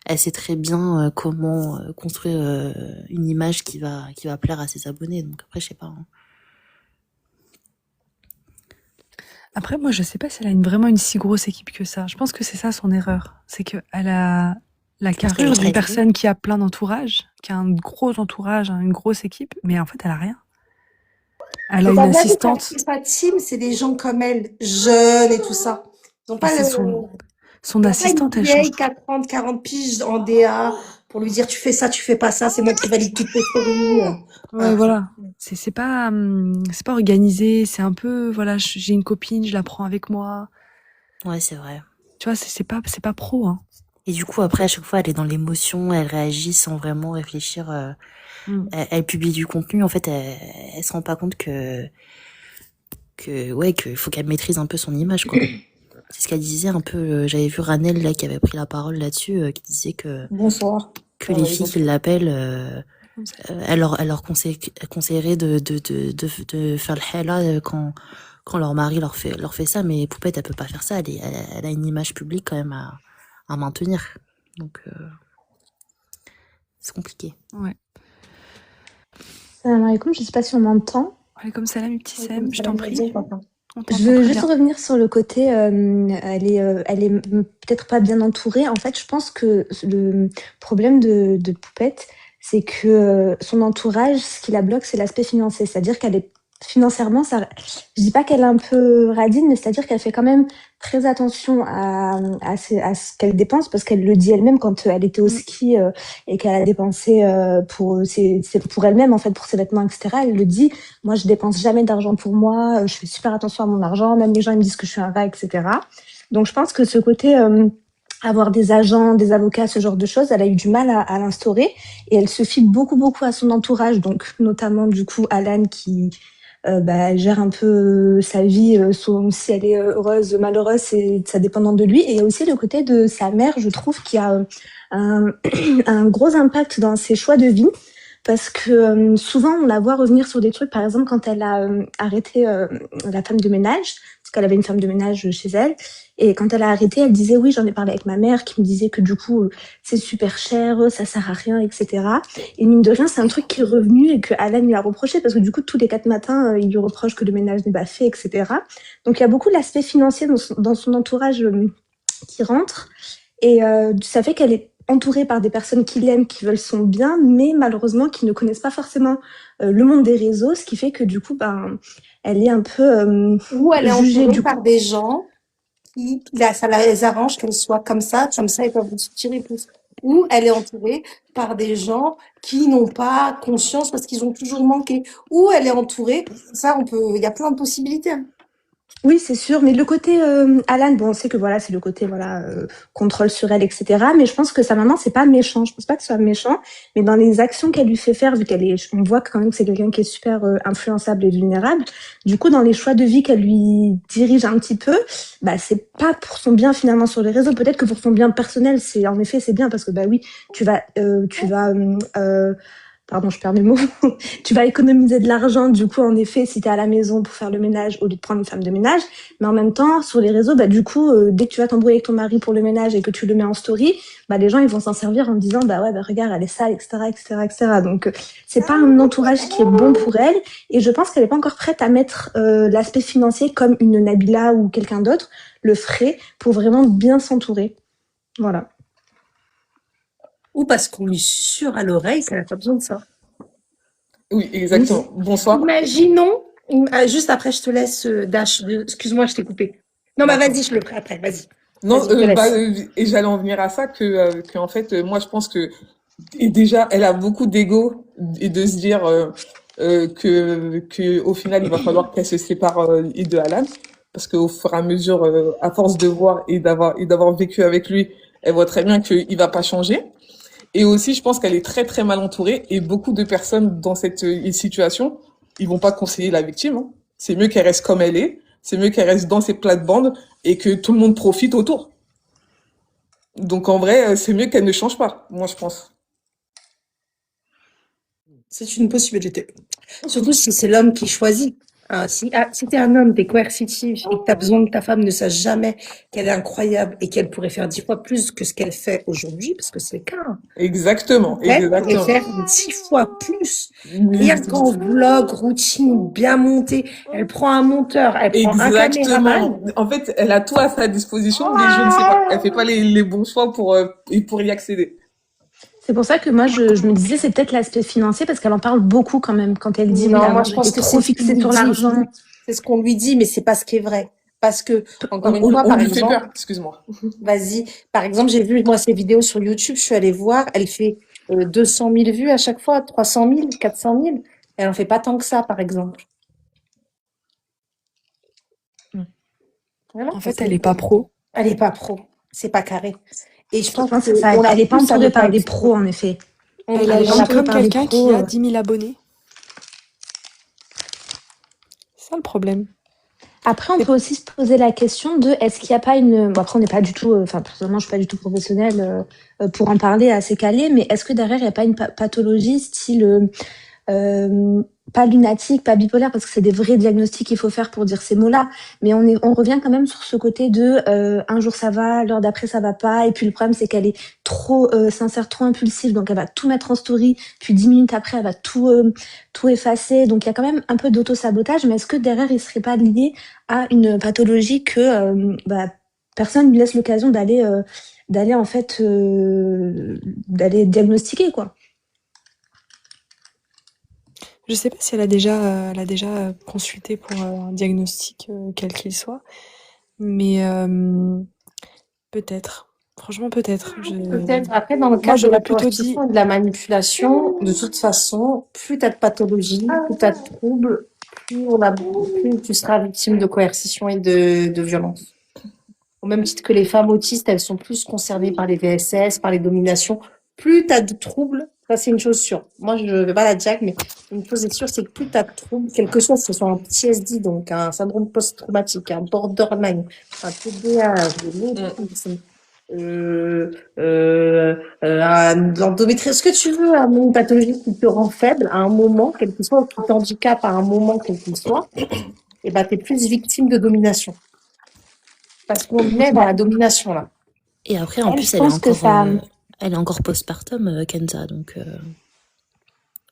Speaker 12: Elle sait très bien comment construire une image qui va plaire à ses abonnés. Donc après, je sais pas. Hein.
Speaker 3: Après, moi, je sais pas si elle a vraiment une si grosse équipe que ça. Je pense que c'est ça son erreur. C'est qu'elle a la carrure d'une personne qui a plein d'entourage, qui a un gros entourage, une grosse équipe, mais en fait, elle a rien. Elle a une assistante.
Speaker 2: C'est pas team, c'est des gens comme elle, jeunes et tout ça. Ils ont pas
Speaker 3: son assistante, elle change.
Speaker 2: 30, 40 piges en DA pour lui dire tu fais ça, tu fais pas ça, c'est moi qui valide toutes tes stories.
Speaker 3: Ouais, voilà. C'est pas organisé, c'est un peu, voilà, j'ai une copine, je la prends avec moi.
Speaker 12: Ouais, c'est vrai.
Speaker 3: Tu vois, c'est pas pro, hein.
Speaker 12: Et du coup, après, à chaque fois, elle est dans l'émotion, elle réagit sans vraiment réfléchir. Elle publie du contenu. En fait, elle se rend pas compte qu'il faut qu'elle maîtrise un peu son image, quoi. C'est ce qu'elle disait un peu. J'avais vu Ranel là qui avait pris la parole là-dessus, qui disait que
Speaker 2: bonsoir,
Speaker 12: que les filles qui l'appellent, elle leur conseillerait de faire le hella quand leur mari leur fait ça. Mais Poupette, elle peut pas faire ça. Elle a une image publique quand même à maintenir. Donc c'est compliqué.
Speaker 3: Ouais.
Speaker 13: Salam alaikum, je sais pas si on m'entend.
Speaker 3: Alaikum salam, petit Sam, je t'en prie.
Speaker 13: Je veux juste revenir sur le côté, elle est peut-être pas bien entourée. En fait, je pense que le problème de Poupette, c'est que son entourage, ce qui la bloque, c'est l'aspect financier. C'est-à-dire qu'elle est financièrement, je dis pas qu'elle est un peu radine, mais c'est-à-dire qu'elle fait quand même très attention à ce qu'elle dépense, parce qu'elle le dit elle-même quand elle était au ski et qu'elle a dépensé c'est pour elle-même en fait, pour ses vêtements, etc. Elle le dit, moi je dépense jamais d'argent pour moi, je fais super attention à mon argent, même les gens ils me disent que je suis un rat, etc. Donc je pense que ce côté avoir des agents, des avocats, ce genre de choses, elle a eu du mal à l'instaurer, et elle se fie beaucoup à son entourage, donc notamment du coup Alan qui bah, elle gère un peu sa vie, si elle est heureuse, malheureuse, ça dépendant de lui. Et il y a aussi le côté de sa mère, je trouve, qui a un, un gros impact dans ses choix de vie. Parce que souvent, on la voit revenir sur des trucs, par exemple, quand elle a arrêté la femme de ménage, parce qu'elle avait une femme de ménage chez elle, et quand elle a arrêté, elle disait, oui, j'en ai parlé avec ma mère, qui me disait que du coup, c'est super cher, ça sert à rien, etc. Et mine de rien, c'est un truc qui est revenu et que Alan lui a reproché, parce que du coup, tous les 4 matins, il lui reproche que le ménage n'est pas fait, etc. Donc, il y a beaucoup l'aspect financier dans son entourage qui rentre. Et ça fait qu'elle est entourée par des personnes qui l'aiment, qui veulent son bien, mais malheureusement qui ne connaissent pas forcément le monde des réseaux, ce qui fait que du coup, ben, elle est un peu
Speaker 2: Ou elle est
Speaker 13: jugée
Speaker 2: entourée
Speaker 13: du
Speaker 2: par
Speaker 13: coup.
Speaker 2: des gens ça les arrange qu'elle soit comme ça ils peuvent se tirer plus. Ou elle est entourée par des gens qui n'ont pas conscience parce qu'ils ont toujours manqué. Ou elle est entourée, ça il y a plein de possibilités. Hein.
Speaker 13: Oui, c'est sûr, mais le côté Alan, bon, on sait que voilà, c'est le côté voilà contrôle sur elle, etc. Mais je pense que sa maman, c'est pas méchant. Je pense pas que ce soit méchant, mais dans les actions qu'elle lui fait faire, vu on voit quand même que c'est quelqu'un qui est super influençable et vulnérable. Du coup, dans les choix de vie qu'elle lui dirige un petit peu, bah c'est pas pour son bien finalement sur les réseaux. Peut-être que pour son bien personnel, en effet c'est bien parce que bah oui, tu vas pardon, je perds mes mots. Tu vas économiser de l'argent, du coup, en effet, si tu es à la maison pour faire le ménage au lieu de prendre une femme de ménage. Mais en même temps, sur les réseaux, bah, du coup, dès que tu vas t'embrouiller avec ton mari pour le ménage et que tu le mets en story, bah, les gens, ils vont s'en servir en disant, bah ouais, bah, regarde, elle est sale, etc., etc., etc. Donc, c'est pas un entourage qui est bon pour elle. Et je pense qu'elle est pas encore prête à mettre l'aspect financier comme une Nabila ou quelqu'un d'autre le ferait pour vraiment bien s'entourer. Voilà.
Speaker 2: Ou parce qu'on lui susurre à l'oreille qu'elle n'a pas besoin de ça.
Speaker 14: Oui, exactement. Bonsoir.
Speaker 2: Imaginons, juste après, je te laisse, Dash, excuse-moi, je t'ai coupé. Non, bah vas-y, je le ferai après, vas-y.
Speaker 14: Non,
Speaker 2: Vas-y, je te laisse.
Speaker 14: et j'allais en venir à ça que en fait, moi je pense que et déjà elle a beaucoup d'ego et de se dire que au final il va falloir qu'elle se sépare et de Alan parce qu'au fur et à mesure, à force de voir et d'avoir vécu avec lui, elle voit très bien qu'il va pas changer. Et aussi, je pense qu'elle est très très mal entourée et beaucoup de personnes dans cette situation, ils vont pas conseiller la victime. Hein. C'est mieux qu'elle reste comme elle est, c'est mieux qu'elle reste dans ses plates-bandes et que tout le monde profite autour. Donc en vrai, c'est mieux qu'elle ne change pas, moi je pense.
Speaker 2: C'est une possibilité. Surtout si c'est l'homme qui choisit. Si t'es un homme, t'es coercitif et que t'as besoin que ta femme ne sache jamais qu'elle est incroyable et qu'elle pourrait faire 10 fois plus que ce qu'elle fait aujourd'hui, parce que c'est le cas. Hein.
Speaker 14: Exactement,
Speaker 2: Elle pourrait
Speaker 14: exactement.
Speaker 2: faire 10 fois plus. Rien qu'en vlog, routine, bien montée. Elle prend un monteur, elle prend un caméraman.
Speaker 14: Exactement. En fait, elle a tout à sa disposition, mais je ne sais pas. Elle fait pas les bons choix pour y accéder.
Speaker 13: C'est pour ça que moi, je me disais, c'est peut-être l'aspect financier, parce qu'elle en parle beaucoup quand même, quand elle dit, oui,
Speaker 2: Non,
Speaker 13: la
Speaker 2: moi
Speaker 13: maman
Speaker 2: je pense
Speaker 13: est
Speaker 2: que
Speaker 13: trop fixée sur l'argent.
Speaker 2: c'est ce qu'on lui dit, mais c'est pas ce qui est vrai. Parce que, encore une fois,
Speaker 14: On
Speaker 2: par
Speaker 14: lui fait
Speaker 2: exemple,
Speaker 14: peur, excuse-moi.
Speaker 2: vas-y, par exemple, j'ai vu, moi, ses vidéos sur YouTube, je suis allée voir, elle fait 200 000 vues à chaque fois, 300 000, 400 000. Elle en fait pas tant que ça, par exemple. Voilà,
Speaker 3: En fait, elle est pas pro.
Speaker 2: elle est pas pro, c'est pas carré. Et je pense
Speaker 13: C'est ça, elle est pas entourée par des pros, en effet.
Speaker 3: Elle
Speaker 13: Elle est
Speaker 3: agit
Speaker 13: entourée
Speaker 3: comme
Speaker 13: par des
Speaker 3: quelqu'un qui
Speaker 13: pros.
Speaker 3: a 10 000 abonnés. C'est ça le problème.
Speaker 13: Après, on peut aussi se poser la question de est-ce qu'il n'y a pas une. Bon, après, on n'est pas du tout. Enfin, personnellement, je suis pas du tout professionnelle pour en parler assez calée, mais est-ce que derrière, il n'y a pas une pathologie style. Pas lunatique, pas bipolaire, parce que c'est des vrais diagnostics qu'il faut faire pour dire ces mots-là, mais on revient quand même sur ce côté de un jour ça va, l'heure d'après ça va pas, et puis le problème c'est qu'elle est trop sincère, trop impulsive, donc elle va tout mettre en story, puis 10 minutes après elle va tout effacer, donc il y a quand même un peu d'auto-sabotage, mais est-ce que derrière il serait pas lié à une pathologie que personne lui laisse l'occasion d'aller en fait d'aller diagnostiquer, quoi.
Speaker 3: Je sais pas si elle a déjà consulté pour un diagnostic, quel qu'il soit, mais peut-être. Franchement, peut-être.
Speaker 2: Peut-être. Après, dans le
Speaker 3: Moi,
Speaker 2: cadre de la
Speaker 3: j'aurais plutôt dit.
Speaker 2: coercition et de la manipulation, de toute façon, plus tu as de pathologie, plus tu as de troubles, plus tu seras victime de coercition et de violence. Au même titre que les femmes autistes, elles sont plus concernées par les VSS, par les dominations. Plus tu as de troubles, Ça, c'est une chose sûre. Moi, je vais pas la jack, mais une chose est sûre, c'est que plus tu as de troubles, quelque chose, que ce soit un PTSD, donc un syndrome post-traumatique, un borderline, un TDAH, de l'autisme, l'endométriose, ce que tu veux, une pathologie qui te rend faible à un moment, quel que soit, ou qui t'handicape à un moment, quel qu'il soit, et ben, tu es plus victime de domination. Parce qu'on est dans la domination, là.
Speaker 12: Et après, en
Speaker 13: Elle,
Speaker 12: plus,
Speaker 13: je pense que ça.
Speaker 12: elle est encore postpartum, Kenza, donc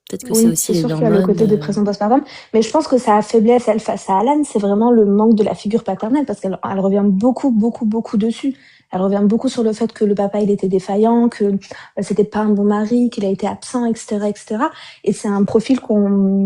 Speaker 12: peut-être que c'est
Speaker 13: Oui,
Speaker 12: aussi
Speaker 13: c'est
Speaker 12: les
Speaker 13: sûr qu'il y a le côté
Speaker 12: hormones.
Speaker 13: dépression postpartum, mais je pense que sa faiblesse, elle, face à Alan, c'est vraiment le manque de la figure paternelle, parce qu'elle revient beaucoup, beaucoup, beaucoup dessus. Elle revient beaucoup sur le fait que le papa, il était défaillant, que c'était pas un bon mari, qu'il a été absent, etc., etc. Et c'est un profil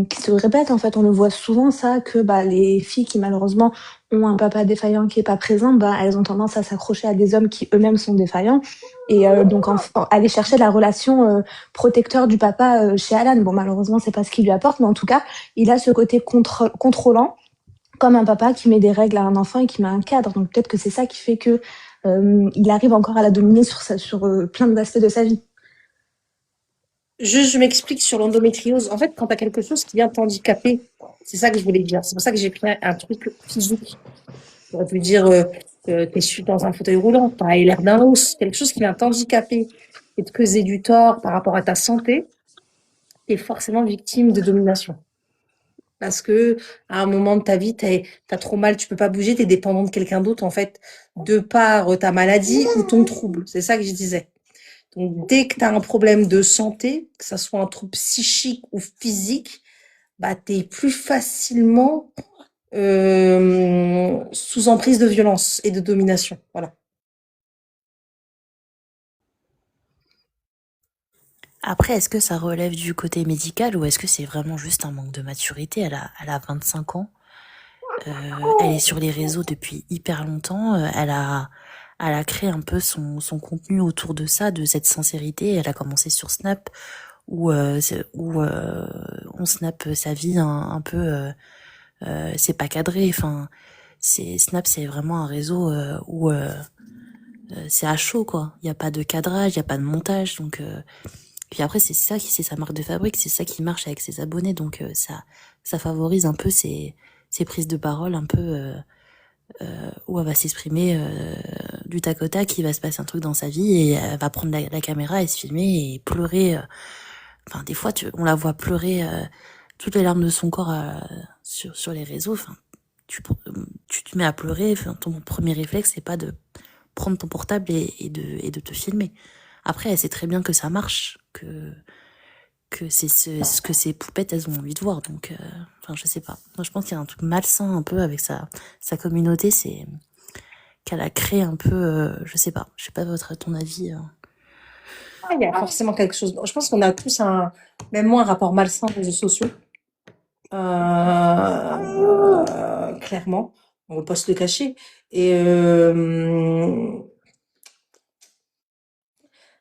Speaker 13: qui se répète, en fait. On le voit souvent, ça, que les filles qui, malheureusement, ont un papa défaillant qui est pas présent, elles ont tendance à s'accrocher à des hommes qui eux-mêmes sont défaillants. Et donc, aller chercher la relation protecteur du papa chez Alan. Bon, malheureusement, c'est pas ce qu'il lui apporte, mais en tout cas, il a ce côté contrôlant, comme un papa qui met des règles à un enfant et qui met un cadre. Donc peut-être que c'est ça qui fait que il arrive encore à la dominer sur plein d'aspects de sa vie.
Speaker 2: Je m'explique sur l'endométriose. En fait, quand tu as quelque chose qui vient t'handicaper, c'est ça que je voulais dire. C'est pour ça que j'ai pris un truc physique. J'aurais pu dire, t'es dans un fauteuil roulant, t'as l'air d'un os, quelque chose qui vient t'handicaper et te causer du tort par rapport à ta santé, t'es forcément victime de domination. Parce que à un moment de ta vie, t'as trop mal, tu peux pas bouger, t'es dépendant de quelqu'un d'autre, en fait, de par ta maladie ou ton trouble. C'est ça que je disais. Donc, dès que tu as un problème de santé, que ça soit un trouble psychique ou physique, tu es plus facilement sous emprise de violence et de domination. Voilà.
Speaker 12: Après, est-ce que ça relève du côté médical ou est-ce que c'est vraiment juste un manque de maturité? Elle a 25 ans. Elle est sur les réseaux depuis hyper longtemps. Elle a créé un peu son contenu autour de ça, de cette sincérité. Elle a commencé sur Snap où on snap sa vie un peu. C'est pas cadré. Enfin, Snap, c'est vraiment un réseau où c'est à chaud, quoi. Il y a pas de cadrage, il y a pas de montage, donc. Puis après, c'est sa marque de fabrique, c'est ça qui marche avec ses abonnés, donc ça favorise un peu ses prises de parole, un peu où elle va s'exprimer du tac au tac, il va se passer un truc dans sa vie et elle va prendre la caméra et se filmer et pleurer. Enfin, des fois, on la voit pleurer toutes les larmes de son corps sur les réseaux. Enfin, tu te mets à pleurer. Enfin, ton premier réflexe, c'est pas de prendre ton portable et de te filmer. Après, elle sait très bien que ça marche, que c'est ce que ces poupettes, elles ont envie de voir. Donc, enfin, je sais pas. Moi, je pense qu'il y a un truc malsain un peu avec sa communauté, c'est qu'elle a créé un peu, je sais pas ton avis.
Speaker 2: Il y a forcément quelque chose. Je pense qu'on a tous même moi, un rapport malsain aux réseaux sociaux. Clairement. On va pas se le cacher. Et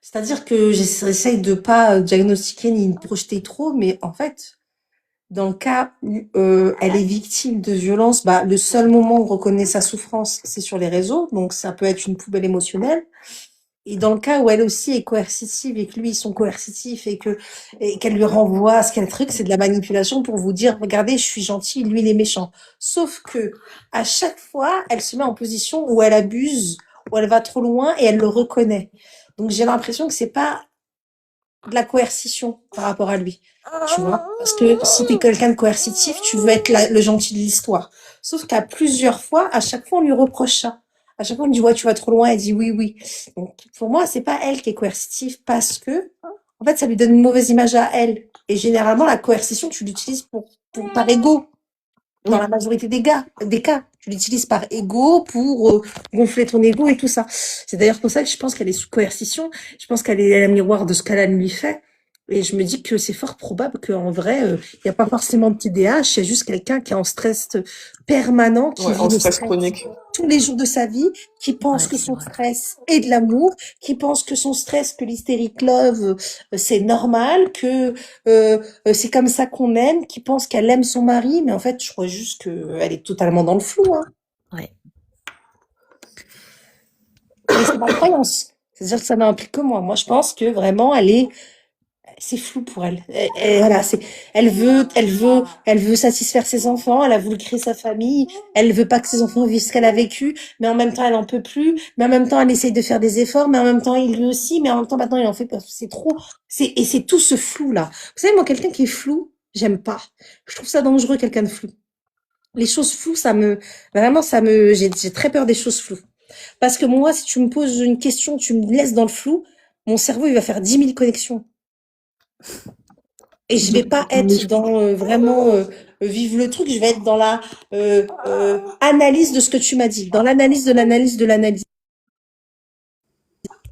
Speaker 2: c'est-à-dire que j'essaye de pas diagnostiquer ni me projeter trop, mais en fait, dans le cas où elle est victime de violence, le seul moment où on reconnaît sa souffrance, c'est sur les réseaux, donc ça peut être une poubelle émotionnelle. Et dans le cas où elle aussi est coercitive et que lui, ils sont coercitifs et qu'elle lui renvoie ce qu'elle truc, c'est de la manipulation pour vous dire, regardez, je suis gentille, lui, il est méchant. Sauf que à chaque fois, elle se met en position où elle abuse, où elle va trop loin et elle le reconnaît. Donc j'ai l'impression que c'est pas de la coercition par rapport à lui, tu vois, parce que si t'es quelqu'un de coercitif, tu veux être le gentil de l'histoire. Sauf qu'à plusieurs fois, à chaque fois, on lui reproche ça. À chaque fois, on lui dit, ouais, tu vas trop loin, elle dit oui, oui. Donc, pour moi, c'est pas elle qui est coercitive parce que, en fait, ça lui donne une mauvaise image à elle. Et généralement, la coercition, tu l'utilises par ego. Dans la majorité des cas, tu l'utilises par ego pour gonfler ton ego et tout ça. C'est d'ailleurs pour ça que je pense qu'elle est sous coercition. Je pense qu'elle est à la miroir de ce qu'Alan lui fait. Et je me dis que c'est fort probable qu'en vrai, il n'y a pas forcément de TDAH, c'est juste quelqu'un qui est en stress permanent, qui vit
Speaker 14: en
Speaker 2: le
Speaker 14: stress
Speaker 2: stress
Speaker 14: chronique.
Speaker 2: tous les jours de sa vie, qui pense que son stress est de l'amour, qui pense que son stress, que l'hystérique love, c'est normal, que c'est comme ça qu'on aime, qui pense qu'elle aime son mari, mais en fait, je crois juste qu'elle est totalement dans le flou. Hein.
Speaker 12: Ouais.
Speaker 2: Mais c'est ma croyance. C'est-à-dire que ça n'implique que moi. Moi, je pense que vraiment, elle est c'est flou pour elle. Voilà, elle veut satisfaire ses enfants. Elle a voulu créer sa famille. Elle veut pas que ses enfants vivent ce qu'elle a vécu, mais en même temps, elle en peut plus. Mais en même temps, elle essaye de faire des efforts. Mais en même temps, il lui aussi. Mais en même temps, maintenant, il en fait pas. C'est trop. Et c'est tout ce flou là. Vous savez, moi, quelqu'un qui est flou, j'aime pas. Je trouve ça dangereux, quelqu'un de flou. Les choses floues, j'ai très peur des choses floues. Parce que moi, si tu me poses une question, tu me laisses dans le flou, mon cerveau, il va faire 10 000 connexions. Et je vais pas être dans vraiment vivre le truc, je vais être dans la analyse de ce que tu m'as dit, dans l'analyse de l'analyse de l'analyse.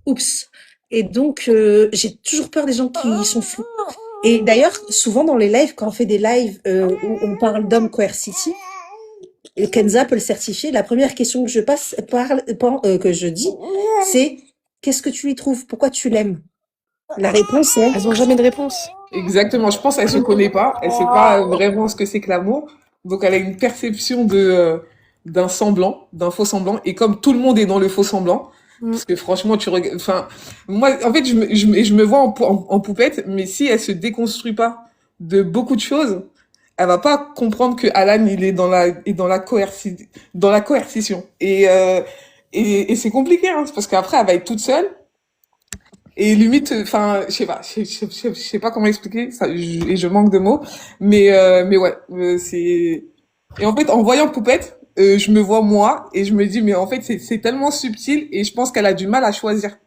Speaker 2: Oups. Et donc, j'ai toujours peur des gens qui sont flous. Et d'ailleurs, souvent dans les lives, quand on fait des lives où on parle d'hommes coercitifs, et Kenza peut le certifier, la première question que que je dis, c'est qu'est-ce que tu lui trouves? Pourquoi tu l'aimes? La réponse est...
Speaker 3: Elles ont jamais de réponse.
Speaker 14: Exactement, je pense qu'elle se connaît pas, elle sait pas vraiment ce que c'est que l'amour, donc elle a une perception d'un semblant, d'un faux semblant, et comme tout le monde est dans le faux semblant, parce que franchement, enfin, moi, en fait, je me vois en poupette, mais si elle se déconstruit pas de beaucoup de choses, elle va pas comprendre que Alan, il est dans la coercition. Et c'est compliqué, hein, parce qu'après, elle va être toute seule. Et limite, enfin, je sais pas comment expliquer ça, et je manque de mots, mais ouais, c'est. Et en fait, en voyant Poupette, je me vois moi et je me dis, mais en fait, c'est tellement subtil et je pense qu'elle a du mal à choisir.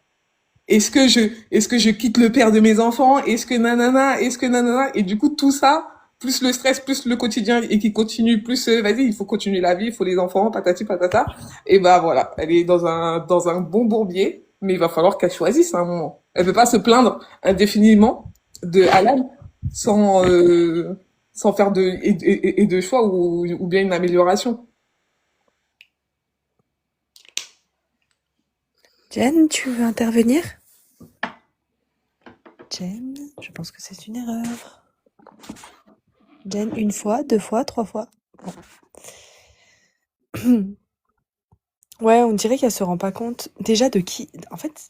Speaker 14: Est-ce que je quitte le père de mes enfants? Est-ce que nanana? Et du coup, tout ça, plus le stress, plus le quotidien et qui continue, plus vas-y, il faut continuer la vie, il faut les enfants, patati patata. Et bah voilà, elle est dans un bon bourbier, mais il va falloir qu'elle choisisse à un moment. Elle peut pas se plaindre indéfiniment de Alan sans faire de choix ou bien une amélioration.
Speaker 3: Jen, tu veux intervenir? Jen, je pense que c'est une erreur. Jen, 1 fois, 2 fois, 3 fois. Bon. Ouais, on dirait qu'elle se rend pas compte déjà de qui... En fait,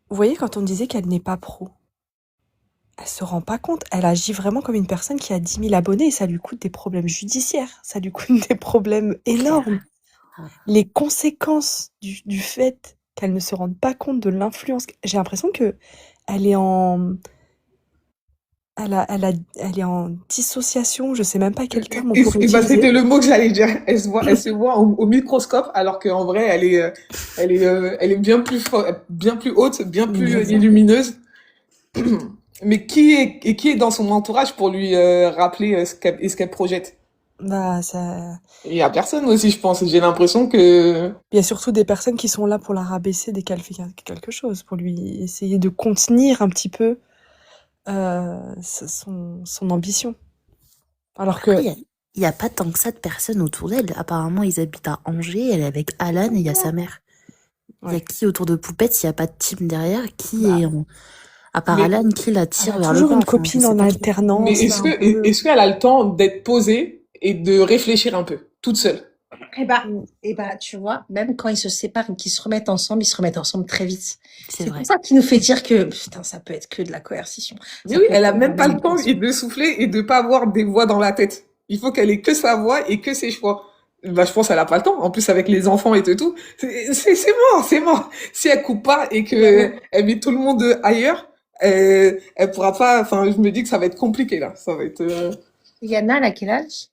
Speaker 3: vous voyez quand on disait qu'elle n'est pas pro, elle se rend pas compte, elle agit vraiment comme une personne qui a 10 000 abonnés et ça lui coûte des problèmes judiciaires, ça lui coûte des problèmes énormes. Les conséquences du fait qu'elle ne se rende pas compte de l'influence... J'ai l'impression que elle est en... Elle est en dissociation, je sais même pas quel terme on pourrait
Speaker 14: Bah,
Speaker 3: utiliser.
Speaker 14: c'était le mot que j'allais dire. Elle se voit au microscope, alors qu'en vrai, elle est bien plus bien plus haute, bien plus lumineuse. Mais qui est dans son entourage pour lui rappeler ce qu'elle projette?
Speaker 3: Bah, ça...
Speaker 14: Il y a personne aussi, je pense. J'ai l'impression que...
Speaker 3: Il y a surtout des personnes qui sont là pour la rabaisser dès qu'elle fait quelque chose, pour lui essayer de contenir un petit peu son ambition. Alors que...
Speaker 12: Après, il y a pas tant que ça de personnes autour d'elle. Apparemment, ils habitent à Angers, elle est avec Alan et il y a sa mère. Il y a qui autour de Poupette? Il y a pas de team derrière. Qui est à part Alan, qui la tire vers le bas?
Speaker 3: toujours une
Speaker 12: Enfin, je
Speaker 3: copine
Speaker 12: sais
Speaker 3: en
Speaker 12: pas trop.
Speaker 3: alternance.
Speaker 14: Mais est-ce qu'elle a le temps d'être posée et de réfléchir un peu, toute seule?
Speaker 2: Eh ben, tu vois, même quand ils se séparent et qu'ils se remettent ensemble, ils se remettent ensemble très vite.
Speaker 12: C'est
Speaker 2: C'est
Speaker 12: vrai.
Speaker 2: pour ça qui nous fait dire que, putain, ça peut être que de la coercition.
Speaker 14: Mais
Speaker 2: Ça
Speaker 14: oui,
Speaker 2: peut
Speaker 14: elle
Speaker 2: être
Speaker 14: a même pas le
Speaker 2: vraiment
Speaker 14: temps
Speaker 2: une
Speaker 14: de souffler et de pas avoir des voix dans la tête. Il faut qu'elle ait que sa voix et que ses choix. Bah, je pense qu'elle a pas le temps. En plus, avec les enfants et tout, c'est mort. Si elle coupe pas et que elle met tout le monde ailleurs, elle pourra pas, enfin, je me dis que ça va être compliqué, là. Ça va être,
Speaker 2: Yana, elle a quel âge?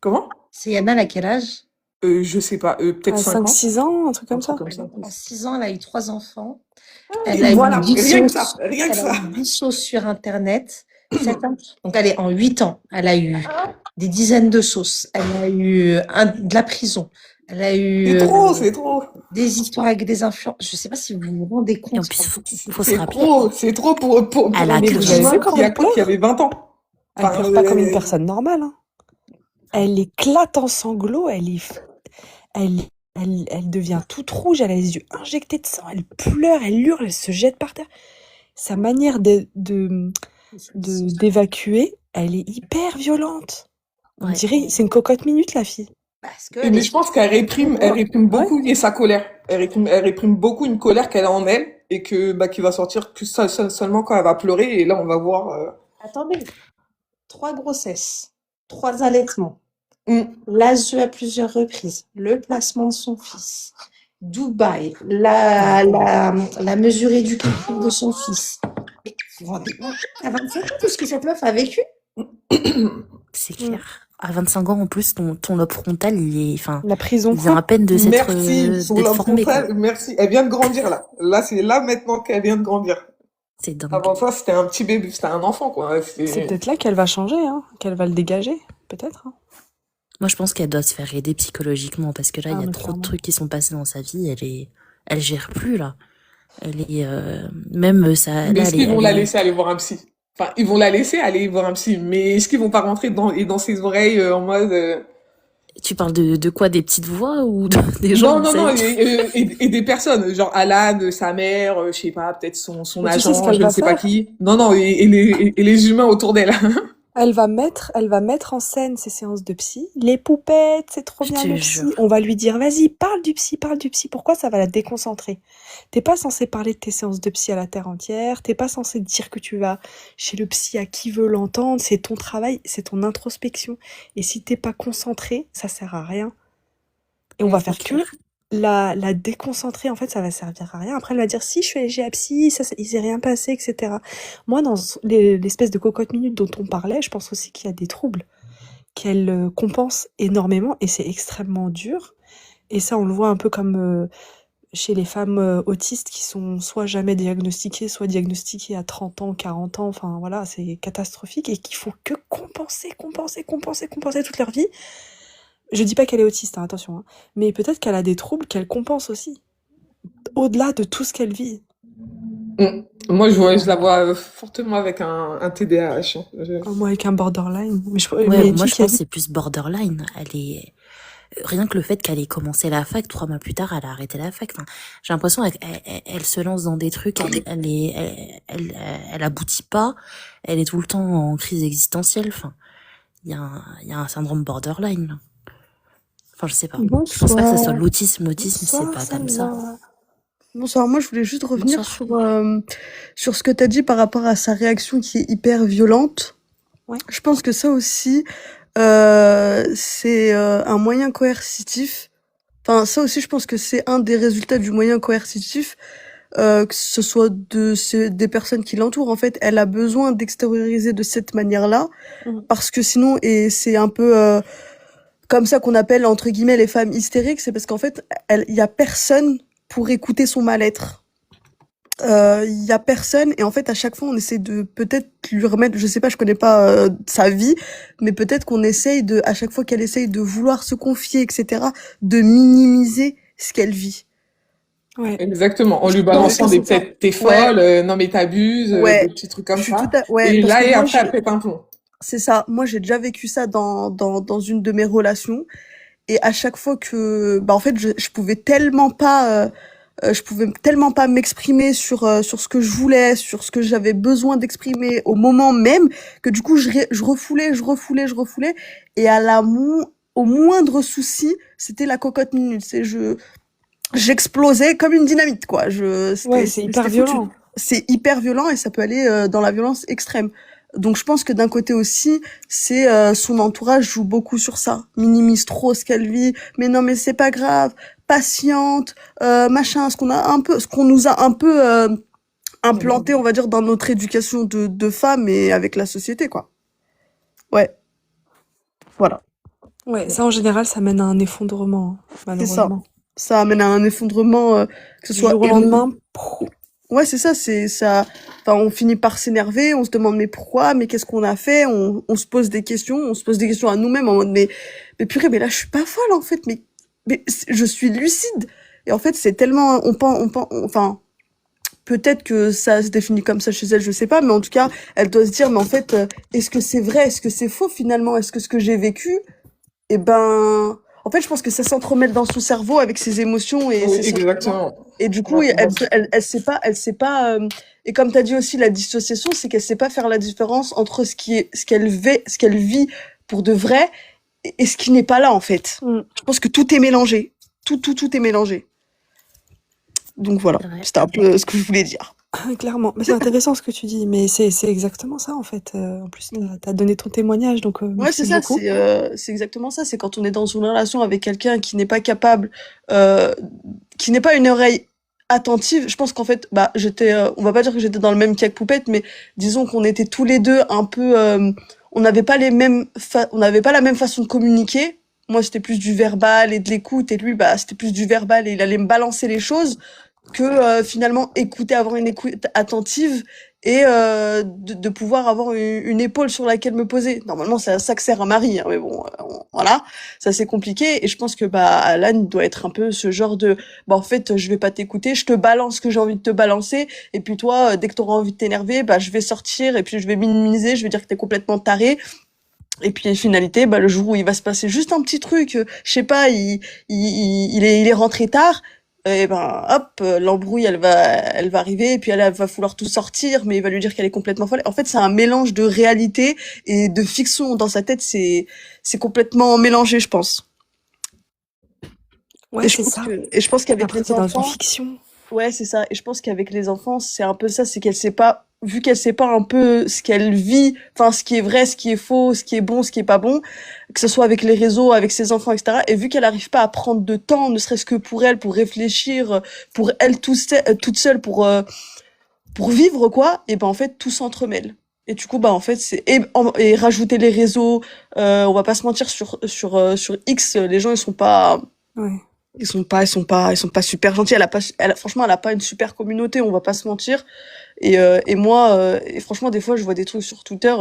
Speaker 14: Comment?
Speaker 2: C'est Yana, elle a quel âge?
Speaker 14: Je sais pas, peut-être 5 ans.
Speaker 3: 5-6 ans, un truc comme ça.
Speaker 2: En 6 ans, elle a eu 3 enfants.
Speaker 14: Et
Speaker 2: Elle a
Speaker 14: voilà,
Speaker 2: eu 10
Speaker 14: rien que
Speaker 2: sauces.
Speaker 14: ça, rien que
Speaker 2: Elle a
Speaker 14: ça.
Speaker 2: eu 10 sauces sur Internet. 7 ans. Donc, elle est en 8 ans. Elle a eu des dizaines de sauces. Elle a eu de la prison. Elle a eu
Speaker 14: C'est trop.
Speaker 2: des histoires avec des influents. Je sais pas si vous vous rendez compte.
Speaker 12: Et en plus, faut se
Speaker 14: C'est
Speaker 12: rappeler.
Speaker 14: c'est trop pour
Speaker 12: Elle a
Speaker 14: un
Speaker 12: que
Speaker 14: bébé
Speaker 12: 15 ans.
Speaker 14: qui avait 20 ans.
Speaker 3: Elle
Speaker 14: Enfin,
Speaker 3: pleure pas comme une personne normale. Hein. Elle éclate en sanglots, elle devient toute rouge, elle a les yeux injectés de sang, elle pleure, elle hurle, elle se jette par terre. Sa manière d'évacuer, elle est hyper violente. On dirait, c'est une cocotte minute, la fille.
Speaker 14: mais je pense qu'elle réprime beaucoup sa colère. Elle réprime beaucoup une colère qu'elle a en elle. et qu'il va sortir que seulement quand elle va pleurer et là on va voir.
Speaker 2: Attendez, 3 grossesses, 3 allaitements,
Speaker 14: Mm.
Speaker 2: l'ASE à plusieurs reprises, le placement de son fils, Dubaï, la mesure éducative de son fils. Mais vous vous rendez compte à 25 ans tout ce que cette meuf a vécu?
Speaker 12: C'est clair. À 25 ans, en plus, ton lobe frontal,
Speaker 3: La prison,
Speaker 12: il vient à peine de
Speaker 14: Merci, son
Speaker 12: d'être
Speaker 14: lobe
Speaker 12: formé, quoi.
Speaker 14: frontal, merci. Elle vient de grandir là. Là, c'est là maintenant qu'elle vient de grandir.
Speaker 12: C'est dingue.
Speaker 14: Avant ça, c'était un petit bébé, c'était un enfant, quoi.
Speaker 3: C'est peut-être là qu'elle va changer, hein, qu'elle va le dégager, peut-être. Hein.
Speaker 12: Moi, je pense qu'elle doit se faire aider psychologiquement parce que là, il y a trop de trucs qui sont passés dans sa vie. Elle gère plus, là. Elle est, même ça,
Speaker 14: Mais
Speaker 12: là,
Speaker 14: est-ce qu'ils vont la laisser aller voir un psy? Enfin, ils vont la laisser aller voir un psy, mais est-ce qu'ils vont pas rentrer dans ses oreilles en mode...
Speaker 12: Tu parles de quoi? Des petites voix ou des gens?
Speaker 14: Non, et des personnes, genre Alan, sa mère, je sais pas, peut-être son
Speaker 3: Mais tu sais ce
Speaker 14: agent,
Speaker 3: qu'elle
Speaker 14: je ne
Speaker 3: va
Speaker 14: sais pas
Speaker 3: faire?
Speaker 14: qui. Non, et les humains autour d'elle.
Speaker 3: Elle va mettre en scène ses séances de psy. Les poupettes, c'est trop
Speaker 12: Je
Speaker 3: bien
Speaker 12: te
Speaker 3: le psy.
Speaker 12: jure.
Speaker 3: On va lui dire, vas-y, parle du psy, parle du psy. Pourquoi ça va la déconcentrer? T'es pas censé parler de tes séances de psy à la terre entière. T'es pas censé dire que tu vas chez le psy à qui veut l'entendre. C'est ton travail, c'est ton introspection. Et si t'es pas concentré, ça sert à rien. Et on va faire que la déconcentrer, en fait, ça va servir à rien. Après, elle va dire, si, je suis allée chez la psy, il s'est rien passé, etc. Moi, dans l'espèce de cocotte minute dont on parlait, je pense aussi qu'il y a des troubles qu'elle compense énormément et c'est extrêmement dur. Et ça, on le voit un peu comme chez les femmes autistes qui sont soit jamais diagnostiquées, soit diagnostiquées à 30 ans, 40 ans, enfin voilà, c'est catastrophique et qui font que compenser toute leur vie. Je dis pas qu'elle est autiste, hein, attention, hein, mais peut-être qu'elle a des troubles qu'elle compense aussi, au-delà de tout ce qu'elle vit.
Speaker 14: Moi, je la vois fortement avec un TDAH.
Speaker 3: Moi, avec un borderline.
Speaker 12: Ouais, moi, je pense que c'est plus borderline. Rien que le fait qu'elle ait commencé la fac, 3 mois plus tard, elle a arrêté la fac. Enfin, j'ai l'impression qu'elle se lance dans des trucs, elle aboutit pas, elle est tout le temps en crise existentielle. Enfin, il y a un syndrome borderline, là. Enfin, je sais pas.
Speaker 11: Bonsoir.
Speaker 12: Je pense pas que ça soit l'autisme. L'autisme, c'est pas comme ça.
Speaker 11: Bonsoir, moi je voulais juste revenir
Speaker 12: Bonsoir.
Speaker 11: sur ce que tu as dit par rapport à sa réaction qui est hyper violente.
Speaker 3: Ouais.
Speaker 11: Je pense que ça aussi, c'est un moyen coercitif. Enfin, ça aussi, je pense que c'est un des résultats du moyen coercitif, que ce soit des personnes qui l'entourent. En fait, elle a besoin d'extérioriser de cette manière-là, parce que sinon, et c'est un peu comme ça qu'on appelle entre guillemets les femmes hystériques, c'est parce qu'en fait, il y a personne pour écouter son mal-être. Il y a personne et en fait à chaque fois on essaie de peut-être lui remettre, je sais pas, je connais pas sa vie, mais peut-être qu'on essaye de, à chaque fois qu'elle essaye de vouloir se confier, etc., de minimiser ce qu'elle vit.
Speaker 3: Ouais.
Speaker 14: Exactement, en lui balançant des peut-être t'es folle, non mais t'abuses, des petits trucs comme ça. Et là, et après, elle pète un plomb.
Speaker 11: C'est ça. Moi, j'ai déjà vécu ça dans une de mes relations. Et à chaque fois que, en fait, je pouvais tellement pas m'exprimer sur ce que je voulais, sur ce que j'avais besoin d'exprimer au moment même, que du coup, je refoulais. Et au moindre souci, c'était la cocotte minute. J'explosais comme une dynamite, quoi.
Speaker 3: C'est hyper violent.
Speaker 11: C'est hyper violent et ça peut aller dans la violence extrême. Donc je pense que d'un côté aussi, c'est son entourage joue beaucoup sur ça, minimise trop ce qu'elle vit. Mais non, mais c'est pas grave, patiente, machin, ce qu'on nous a un peu implanté, on va dire, dans notre éducation de femmes et avec la société, quoi. Ouais, voilà.
Speaker 3: Ouais, ça en général, ça mène à un effondrement, malheureusement.
Speaker 11: C'est ça amène à un effondrement, que ce soit
Speaker 3: du jour au lendemain.
Speaker 11: Ouais, c'est ça. Enfin, on finit par s'énerver, on se demande mais pourquoi, mais qu'est-ce qu'on a fait, on se pose des questions, à nous-mêmes en mode mais purée, mais là je suis pas folle en fait, mais je suis lucide. Et en fait, c'est tellement, enfin, peut-être que ça se définit comme ça chez elle, je sais pas, mais en tout cas, elle doit se dire mais en fait, est-ce que c'est vrai, est-ce que c'est faux finalement, est-ce que ce que j'ai vécu, en fait, je pense que ça s'entremêle dans son cerveau avec ses émotions et ses
Speaker 14: exactement.
Speaker 11: Et du coup, elle sait pas, et comme t'as dit aussi, la dissociation, c'est qu'elle sait pas faire la différence entre ce qu'elle vit pour de vrai et ce qui n'est pas là, en fait. Je pense que tout est mélangé. Tout est mélangé.
Speaker 2: Donc voilà,
Speaker 12: C'est vrai.
Speaker 2: c'était un peu ce que je voulais dire.
Speaker 3: Clairement, mais c'est intéressant ce que tu dis, mais c'est exactement ça en fait. En plus, t'as donné ton témoignage, donc
Speaker 2: Ouais,
Speaker 3: merci
Speaker 2: c'est ça,
Speaker 3: beaucoup.
Speaker 2: c'est exactement ça. C'est quand on est dans une relation avec quelqu'un qui n'est pas capable, qui n'est pas une oreille attentive. Je pense qu'en fait, bah, on va pas dire que j'étais dans le même cas que Poupette, mais disons qu'on était tous les deux un peu, on n'avait pas on n'avait pas la même façon de communiquer. Moi, c'était plus du verbal et de l'écoute, et lui, bah, c'était plus du verbal et il allait me balancer les choses que finalement écouter, avoir une écoute attentive et de pouvoir avoir une épaule sur laquelle me poser. Normalement, c'est à ça que sert un mari, hein, mais bon, voilà, ça c'est compliqué. Et je pense que bah Alan doit être un peu ce genre de, bah en fait, je vais pas t'écouter, je te balance ce que j'ai envie de te balancer, et puis toi, dès que t'auras envie de t'énerver, bah je vais sortir et puis je vais minimiser, je vais dire que t'es complètement taré. Et puis, finalité, bah, le jour où il va se passer juste un petit truc, je sais pas, il est rentré tard, et ben, hop, l'embrouille, elle va arriver, et puis elle va vouloir tout sortir, mais il va lui dire qu'elle est complètement folle. En fait, c'est un mélange de réalité et de fiction dans sa tête, c'est complètement mélangé, je pense.
Speaker 3: Ouais, c'est ça.
Speaker 2: Et je pense qu'avec
Speaker 3: Après,
Speaker 2: les
Speaker 3: t'es dans une
Speaker 2: enfants,
Speaker 3: fiction.
Speaker 2: ouais, c'est ça. Et je pense qu'avec les enfants, c'est un peu ça, c'est qu'elle sait pas, vu qu'elle sait pas un peu ce qu'elle vit, enfin, ce qui est vrai, ce qui est faux, ce qui est bon, ce qui est pas bon, que ce soit avec les réseaux, avec ses enfants, etc. Et vu qu'elle arrive pas à prendre de temps, ne serait-ce que pour elle, pour réfléchir, pour elle toute seule, pour vivre, quoi, et ben, en fait, tout s'entremêle. Et du coup, bah, en fait, et rajouter les réseaux, on va pas se mentir, sur X, les gens, ils sont pas,
Speaker 3: Ouais.
Speaker 2: ils sont pas super gentils. Franchement, elle a pas une super communauté, on va pas se mentir. Et moi, et franchement, des fois, je vois des trucs sur Twitter,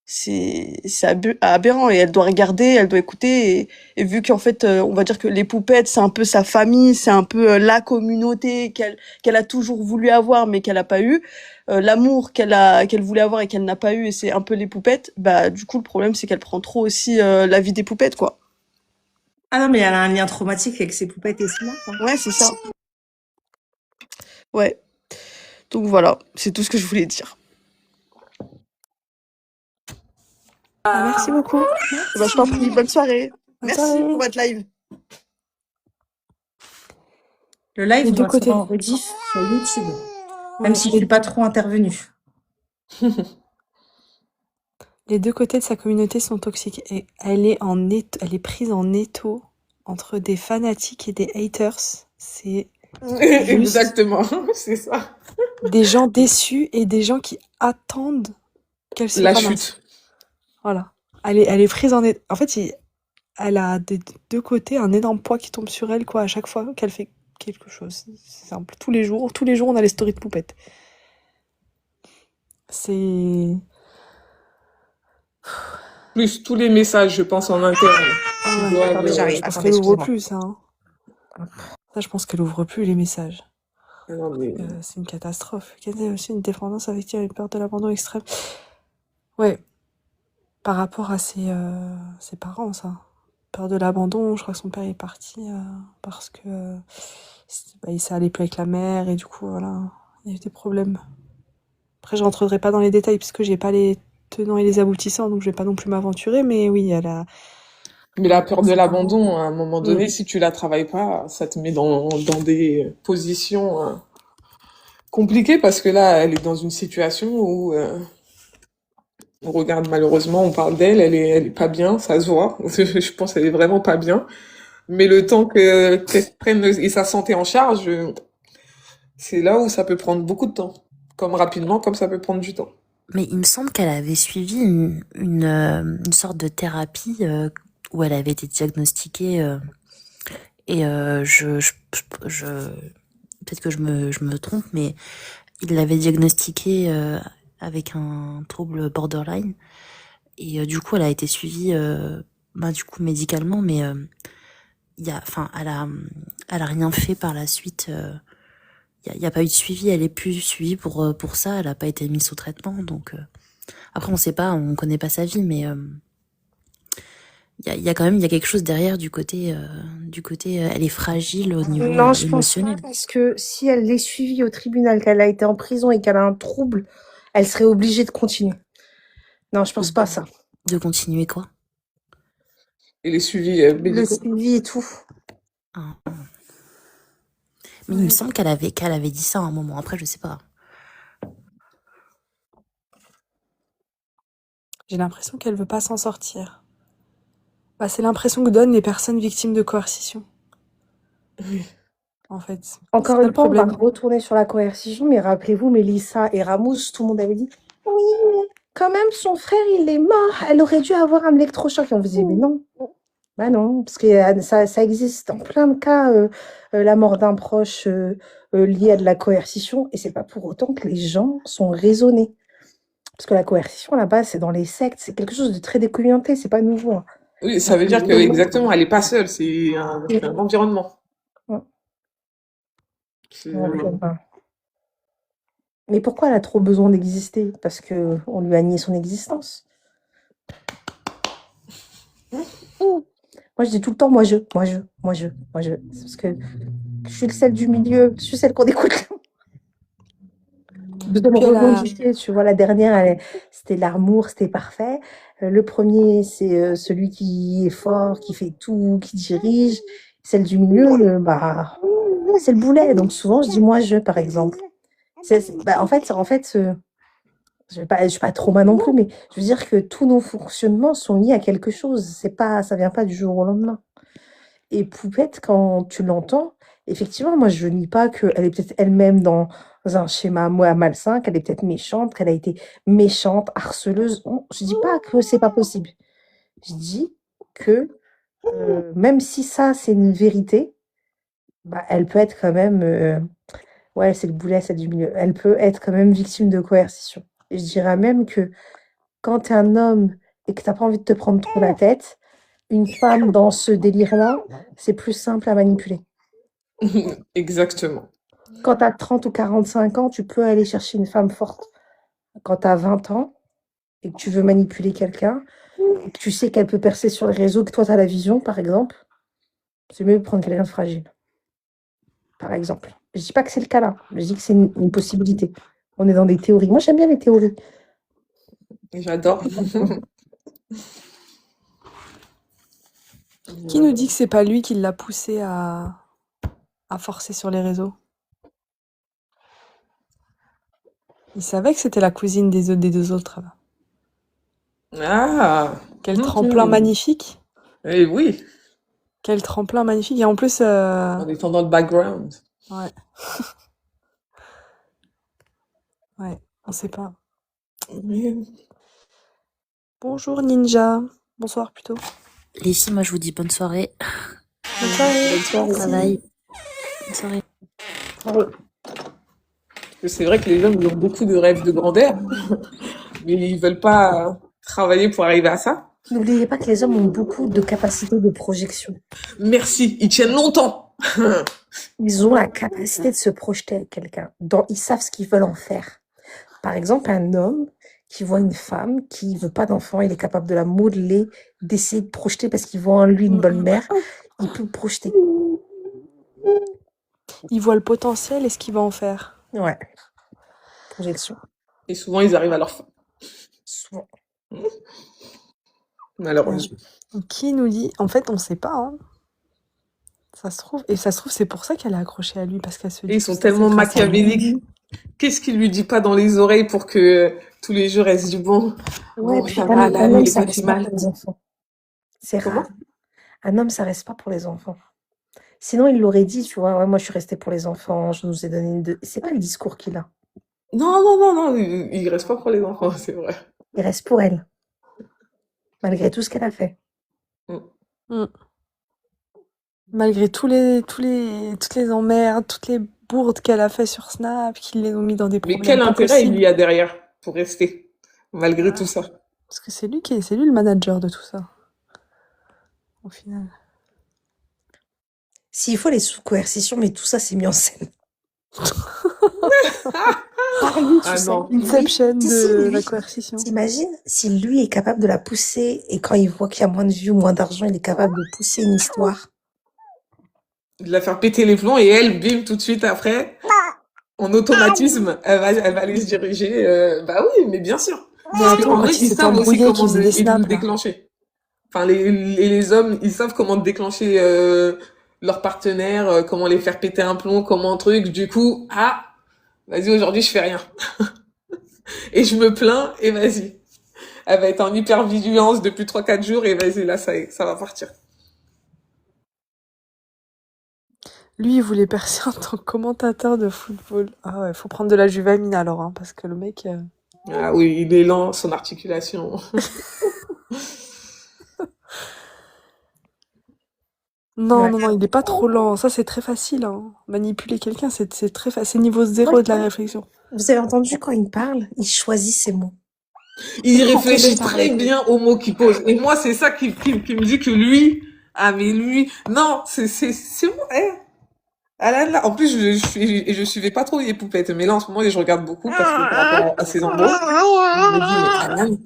Speaker 2: c'est aberrant. Et elle doit regarder, elle doit écouter. Et vu qu'en fait, on va dire que les poupettes, c'est un peu sa famille, c'est un peu la communauté qu'elle a toujours voulu avoir, mais qu'elle a pas eu. L'amour qu'elle voulait avoir et qu'elle n'a pas eu, et c'est un peu les poupettes. Bah, du coup, le problème, c'est qu'elle prend trop aussi la vie des poupettes, quoi.
Speaker 15: Ah non, mais elle a un lien traumatique avec ses poupettes et ses marques, hein.
Speaker 2: Ouais, c'est ça. Ouais. Donc voilà, c'est tout ce que je voulais dire.
Speaker 3: Merci beaucoup.
Speaker 2: Bah, je t'en prie, bonne soirée.
Speaker 3: Bonne
Speaker 2: Merci
Speaker 3: soirée.
Speaker 2: pour votre live.
Speaker 15: Le live,
Speaker 3: Les
Speaker 15: on
Speaker 3: deux
Speaker 15: va le faire
Speaker 3: côtés.
Speaker 15: en rediff sur YouTube,
Speaker 3: Ouais,
Speaker 15: même si je suis pas trop intervenue.
Speaker 3: les deux côtés de sa communauté sont toxiques et elle est prise en étau entre des fanatiques et des haters. C'est juste
Speaker 14: Exactement, c'est ça.
Speaker 3: des gens déçus et des gens qui attendent qu'elle se
Speaker 14: La
Speaker 3: ramasse.
Speaker 14: chute.
Speaker 3: Voilà. Elle est prise en étau. En fait, elle a des deux côtés un énorme poids qui tombe sur elle, quoi, à chaque fois qu'elle fait quelque chose. C'est simple. Tous les jours, on a les stories de poupettes. C'est...
Speaker 14: Plus tous les messages, je pense, en interne.
Speaker 3: Ah
Speaker 14: qui
Speaker 3: ouais.
Speaker 14: doivent,
Speaker 15: Attendez, j'arrive.
Speaker 3: Je pense
Speaker 15: Attendez,
Speaker 3: qu'elle ouvre
Speaker 15: excusez-moi.
Speaker 3: plus, ça. Hein. Ça, je pense qu'elle ouvre plus les messages.
Speaker 14: Non, mais...
Speaker 3: C'est une catastrophe. Qu'elle a aussi une dépendance affective et une peur de l'abandon extrême. Ouais. Par rapport à ses parents, ça. Peur de l'abandon, je crois que son père est parti parce que il s'est allé plus avec la mère et du coup, voilà, il y a eu des problèmes. Après, je rentrerai pas dans les détails puisque j'ai pas les tenants et les aboutissants, donc je vais pas non plus m'aventurer, mais oui, elle a...
Speaker 14: Mais la peur de
Speaker 3: ses
Speaker 14: l'abandon,
Speaker 3: parents.
Speaker 14: à un moment donné, si tu la travailles pas, ça te met dans des positions compliquées parce que là, elle est dans une situation où on regarde malheureusement, on parle d'elle, elle est pas bien, ça se voit. Je pense qu'elle est vraiment pas bien. Mais le temps qu'elle prenne et sa santé en charge, c'est là où ça peut prendre beaucoup de temps. Comme rapidement, comme ça peut prendre du temps.
Speaker 12: Mais il me semble qu'elle avait suivi une sorte de thérapie où elle avait été diagnostiquée et peut-être que je me trompe, mais il l'avait diagnostiquée avec un trouble borderline et du coup elle a été suivie du coup médicalement, mais elle a rien fait par la suite. Il y a pas eu de suivi, elle est plus suivie pour ça, elle a pas été mise sous traitement, donc après on sait pas, on connaît pas sa vie, mais il y a quand même quelque chose derrière du côté elle est fragile au niveau
Speaker 9: Non, je pense pas,
Speaker 12: émotionnel.
Speaker 9: parce que si elle l'est suivie au tribunal, qu'elle a été en prison et qu'elle a un trouble, elle serait obligée de continuer. Non, je pense pas ça.
Speaker 12: De continuer quoi?
Speaker 14: Et les suivis
Speaker 9: Le
Speaker 14: médicaux.
Speaker 9: suivi et tout.
Speaker 12: Ah. Mais il me
Speaker 3: Ouais.
Speaker 12: semble qu'elle avait dit ça à un moment. Après, je sais pas.
Speaker 3: J'ai l'impression qu'elle veut pas s'en sortir. Bah, c'est l'impression que donnent les personnes victimes de coercition, en fait. C'est
Speaker 2: Encore
Speaker 3: ça
Speaker 2: une
Speaker 3: le
Speaker 2: fois, on va
Speaker 3: problème.
Speaker 2: retourner sur la coercition, mais rappelez-vous, Mélissa et Ramous, tout le monde avait dit oui, mais quand même, son frère, il est mort. Elle aurait dû avoir un électrochoc. Et on vous disait, mais non. Bah non, parce que ça existe dans plein de cas, la mort d'un proche liée à de la coercition, et c'est pas pour autant que les gens sont raisonnés. Parce que la coercition, là-bas, c'est dans les sectes, c'est quelque chose de très documenté, c'est pas nouveau, hein.
Speaker 14: Oui, ça veut dire que, exactement, elle est pas seule, c'est un environnement.
Speaker 2: Ouais.
Speaker 14: C'est-
Speaker 2: Donc, mais pourquoi elle a trop besoin d'exister? Parce que on lui a nié son existence. Moi, je dis tout le temps, moi, je. C'est parce que je suis celle du milieu, je suis celle qu'on écoute. De me
Speaker 3: Puis elle a...
Speaker 2: revendiquer, tu vois, la dernière, c'était l'amour, c'était parfait. Le premier, c'est celui qui est fort, qui fait tout, qui dirige. Celle du milieu, bah, c'est le boulet. Donc souvent, je dis moi, par exemple. Bah, en fait, je suis pas trauma non plus, mais je veux dire que tous nos fonctionnements sont liés à quelque chose. Ça vient pas du jour au lendemain. Et Poupette, quand tu l'entends, effectivement, moi, je nie pas qu'elle est peut-être elle-même dans un schéma malsain, qu'elle est peut-être méchante, qu'elle a été méchante, harceleuse. Je dis pas que c'est pas possible. Je dis que même si ça, c'est une vérité, bah, elle peut être quand même, ouais, c'est le boulet, c'est du milieu. Elle peut être quand même victime de coercition. Et je dirais même que quand tu es un homme et que tu pas envie de te prendre trop la tête, une femme dans ce délire-là, c'est plus simple à manipuler.
Speaker 14: Exactement.
Speaker 2: Quand tu as 30 ou 45 ans, tu peux aller chercher une femme forte. Quand tu as 20 ans et que tu veux manipuler quelqu'un, et que tu sais qu'elle peut percer sur les réseaux, que toi tu as la vision, par exemple, c'est mieux de prendre quelqu'un de fragile. Par exemple. Je dis pas que c'est le cas là, je dis que c'est une possibilité. On est dans des théories. Moi, j'aime bien les théories.
Speaker 14: J'adore.
Speaker 3: Qui nous dit que c'est pas lui qui l'a poussé à forcer sur les réseaux? Il savait que c'était la cousine des deux autres. Là.
Speaker 14: Ah,
Speaker 3: Quel tremplin magnifique.
Speaker 14: Eh oui,
Speaker 3: Quel tremplin magnifique. Et en plus...
Speaker 14: en étant dans le background.
Speaker 3: Ouais. Ouais, on sait pas. Bonjour Ninja. Bonsoir plutôt.
Speaker 12: Les filles, moi, je vous dis bonne soirée.
Speaker 3: Bonne soirée.
Speaker 2: Bonne soirée.
Speaker 12: Bon travail. Bonne soirée.
Speaker 14: C'est vrai que les hommes ils ont beaucoup de rêves de grandeur, mais ils veulent pas travailler pour arriver à ça.
Speaker 2: N'oubliez pas que les hommes ont beaucoup de capacités de projection.
Speaker 14: Merci, ils tiennent longtemps.
Speaker 2: Ils ont la capacité de se projeter avec quelqu'un. Ils savent ce qu'ils veulent en faire. Par exemple, un homme qui voit une femme qui veut pas d'enfant, il est capable de la modeler, d'essayer de projeter parce qu'il voit en lui une bonne mère. Il peut projeter.
Speaker 3: Il voit le potentiel et ce qu'il va en faire.
Speaker 2: Ouais. Projection.
Speaker 14: Et souvent, ils arrivent à leur fin.
Speaker 2: Souvent.
Speaker 14: Malheureusement.
Speaker 3: Qui nous dit... En fait, on sait pas. Hein. Ça se trouve. Et ça se trouve, c'est pour ça qu'elle est accrochée à lui. Parce qu'elle se dit
Speaker 14: Et ils sont tellement machiavéliques. Qu'est-ce qu'il lui dit pas dans les oreilles pour que tous les jours elle se dit bon,
Speaker 2: Ouais,
Speaker 14: bon
Speaker 2: puis
Speaker 14: ça
Speaker 2: un
Speaker 14: va, là,
Speaker 2: homme,
Speaker 14: il est
Speaker 2: ça
Speaker 14: pas
Speaker 2: reste
Speaker 14: si
Speaker 2: pas
Speaker 14: mal.
Speaker 2: pour les enfants. C'est rare. Un homme, ça reste pas pour les enfants. Sinon, il l'aurait dit, tu vois, ouais, moi je suis restée pour les enfants, je nous ai donné C'est pas le discours qu'il a.
Speaker 14: Non, il reste pas pour les enfants, c'est vrai.
Speaker 2: Il reste pour elle. Malgré tout ce qu'elle a fait.
Speaker 3: Malgré toutes les emmerdes, toutes les bourdes qu'elle a fait sur Snap, qui les ont mis dans des
Speaker 14: Mais
Speaker 3: problèmes
Speaker 14: quel
Speaker 3: pas
Speaker 14: intérêt il
Speaker 3: possibles.
Speaker 14: y a derrière pour rester, malgré tout ça?
Speaker 3: Parce que c'est lui le manager de tout ça. Au final.
Speaker 2: S'il faut les sous-coercitions, mais tout ça, c'est mis en scène.
Speaker 14: Ah non.
Speaker 3: Inception de la coercition.
Speaker 2: T'imagines si lui est capable de la pousser et quand il voit qu'il y a moins de vues ou moins d'argent, il est capable de pousser une histoire.
Speaker 14: De la faire péter les plombs et elle, bim, tout de suite après, en automatisme, elle va aller se diriger. Bah oui, mais bien sûr. Parce qu'en vrai, ils savent aussi comment le déclencher. Enfin, les hommes, ils savent comment déclencher leur partenaire, comment les faire péter un plomb, comment un truc. Du coup, vas-y, aujourd'hui, je fais rien. Et je me plains, et vas-y. Elle va être en hypervigilance depuis 3-4 jours, et vas-y, là, ça y est, ça va partir.
Speaker 3: Lui, il voulait percer en tant que commentateur de football. Ah ouais, faut prendre de la Juvamine alors, hein, parce que le mec...
Speaker 14: Ah oui, il est lent, son articulation.
Speaker 3: Non,
Speaker 2: Ouais.
Speaker 3: non, non, il est pas trop lent. Ça, c'est très facile, hein. Manipuler quelqu'un, c'est très facile. C'est niveau zéro de la réflexion.
Speaker 2: Vous avez entendu quand il parle, il choisit ses mots.
Speaker 14: Il
Speaker 2: Quand on
Speaker 14: réfléchit
Speaker 2: veut
Speaker 14: très
Speaker 2: parler.
Speaker 14: bien aux mots qu'il pose. Et moi, c'est ça qui me dit que lui, mais lui, non, c'est moi, Alan, là, en plus, je suivais pas trop les poupettes, mais là, en ce moment, je regarde beaucoup parce que par rapport à ses embrouilles, je me dis, mais Alan,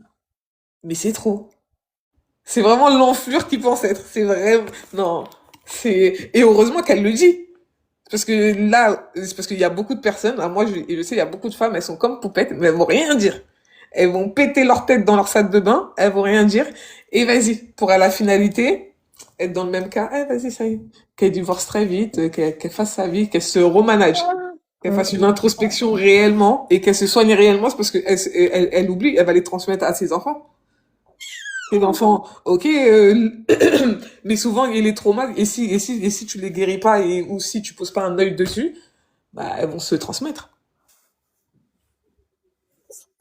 Speaker 14: mais c'est trop. C'est vraiment l'enflure qu'il pense être. C'est vraiment, non, et heureusement qu'elle le dit. Parce que là, c'est parce qu'il y a beaucoup de personnes, moi, je sais, il y a beaucoup de femmes, elles sont comme poupettes, mais elles vont rien dire. Elles vont péter leur tête dans leur sac de bain, elles vont rien dire, et vas-y, pour à la finalité, être dans le même cas, vas-y, ça y est. Qu'elle divorce très vite, qu'elle fasse sa vie, qu'elle se remanage, qu'elle fasse une introspection réellement, et qu'elle se soigne réellement, c'est parce que elle oublie, elle va les transmettre à ses enfants. Les enfants, ok, mais souvent, il y a les traumas, et si tu les guéris pas, ou si tu poses pas un œil dessus, elles vont se transmettre.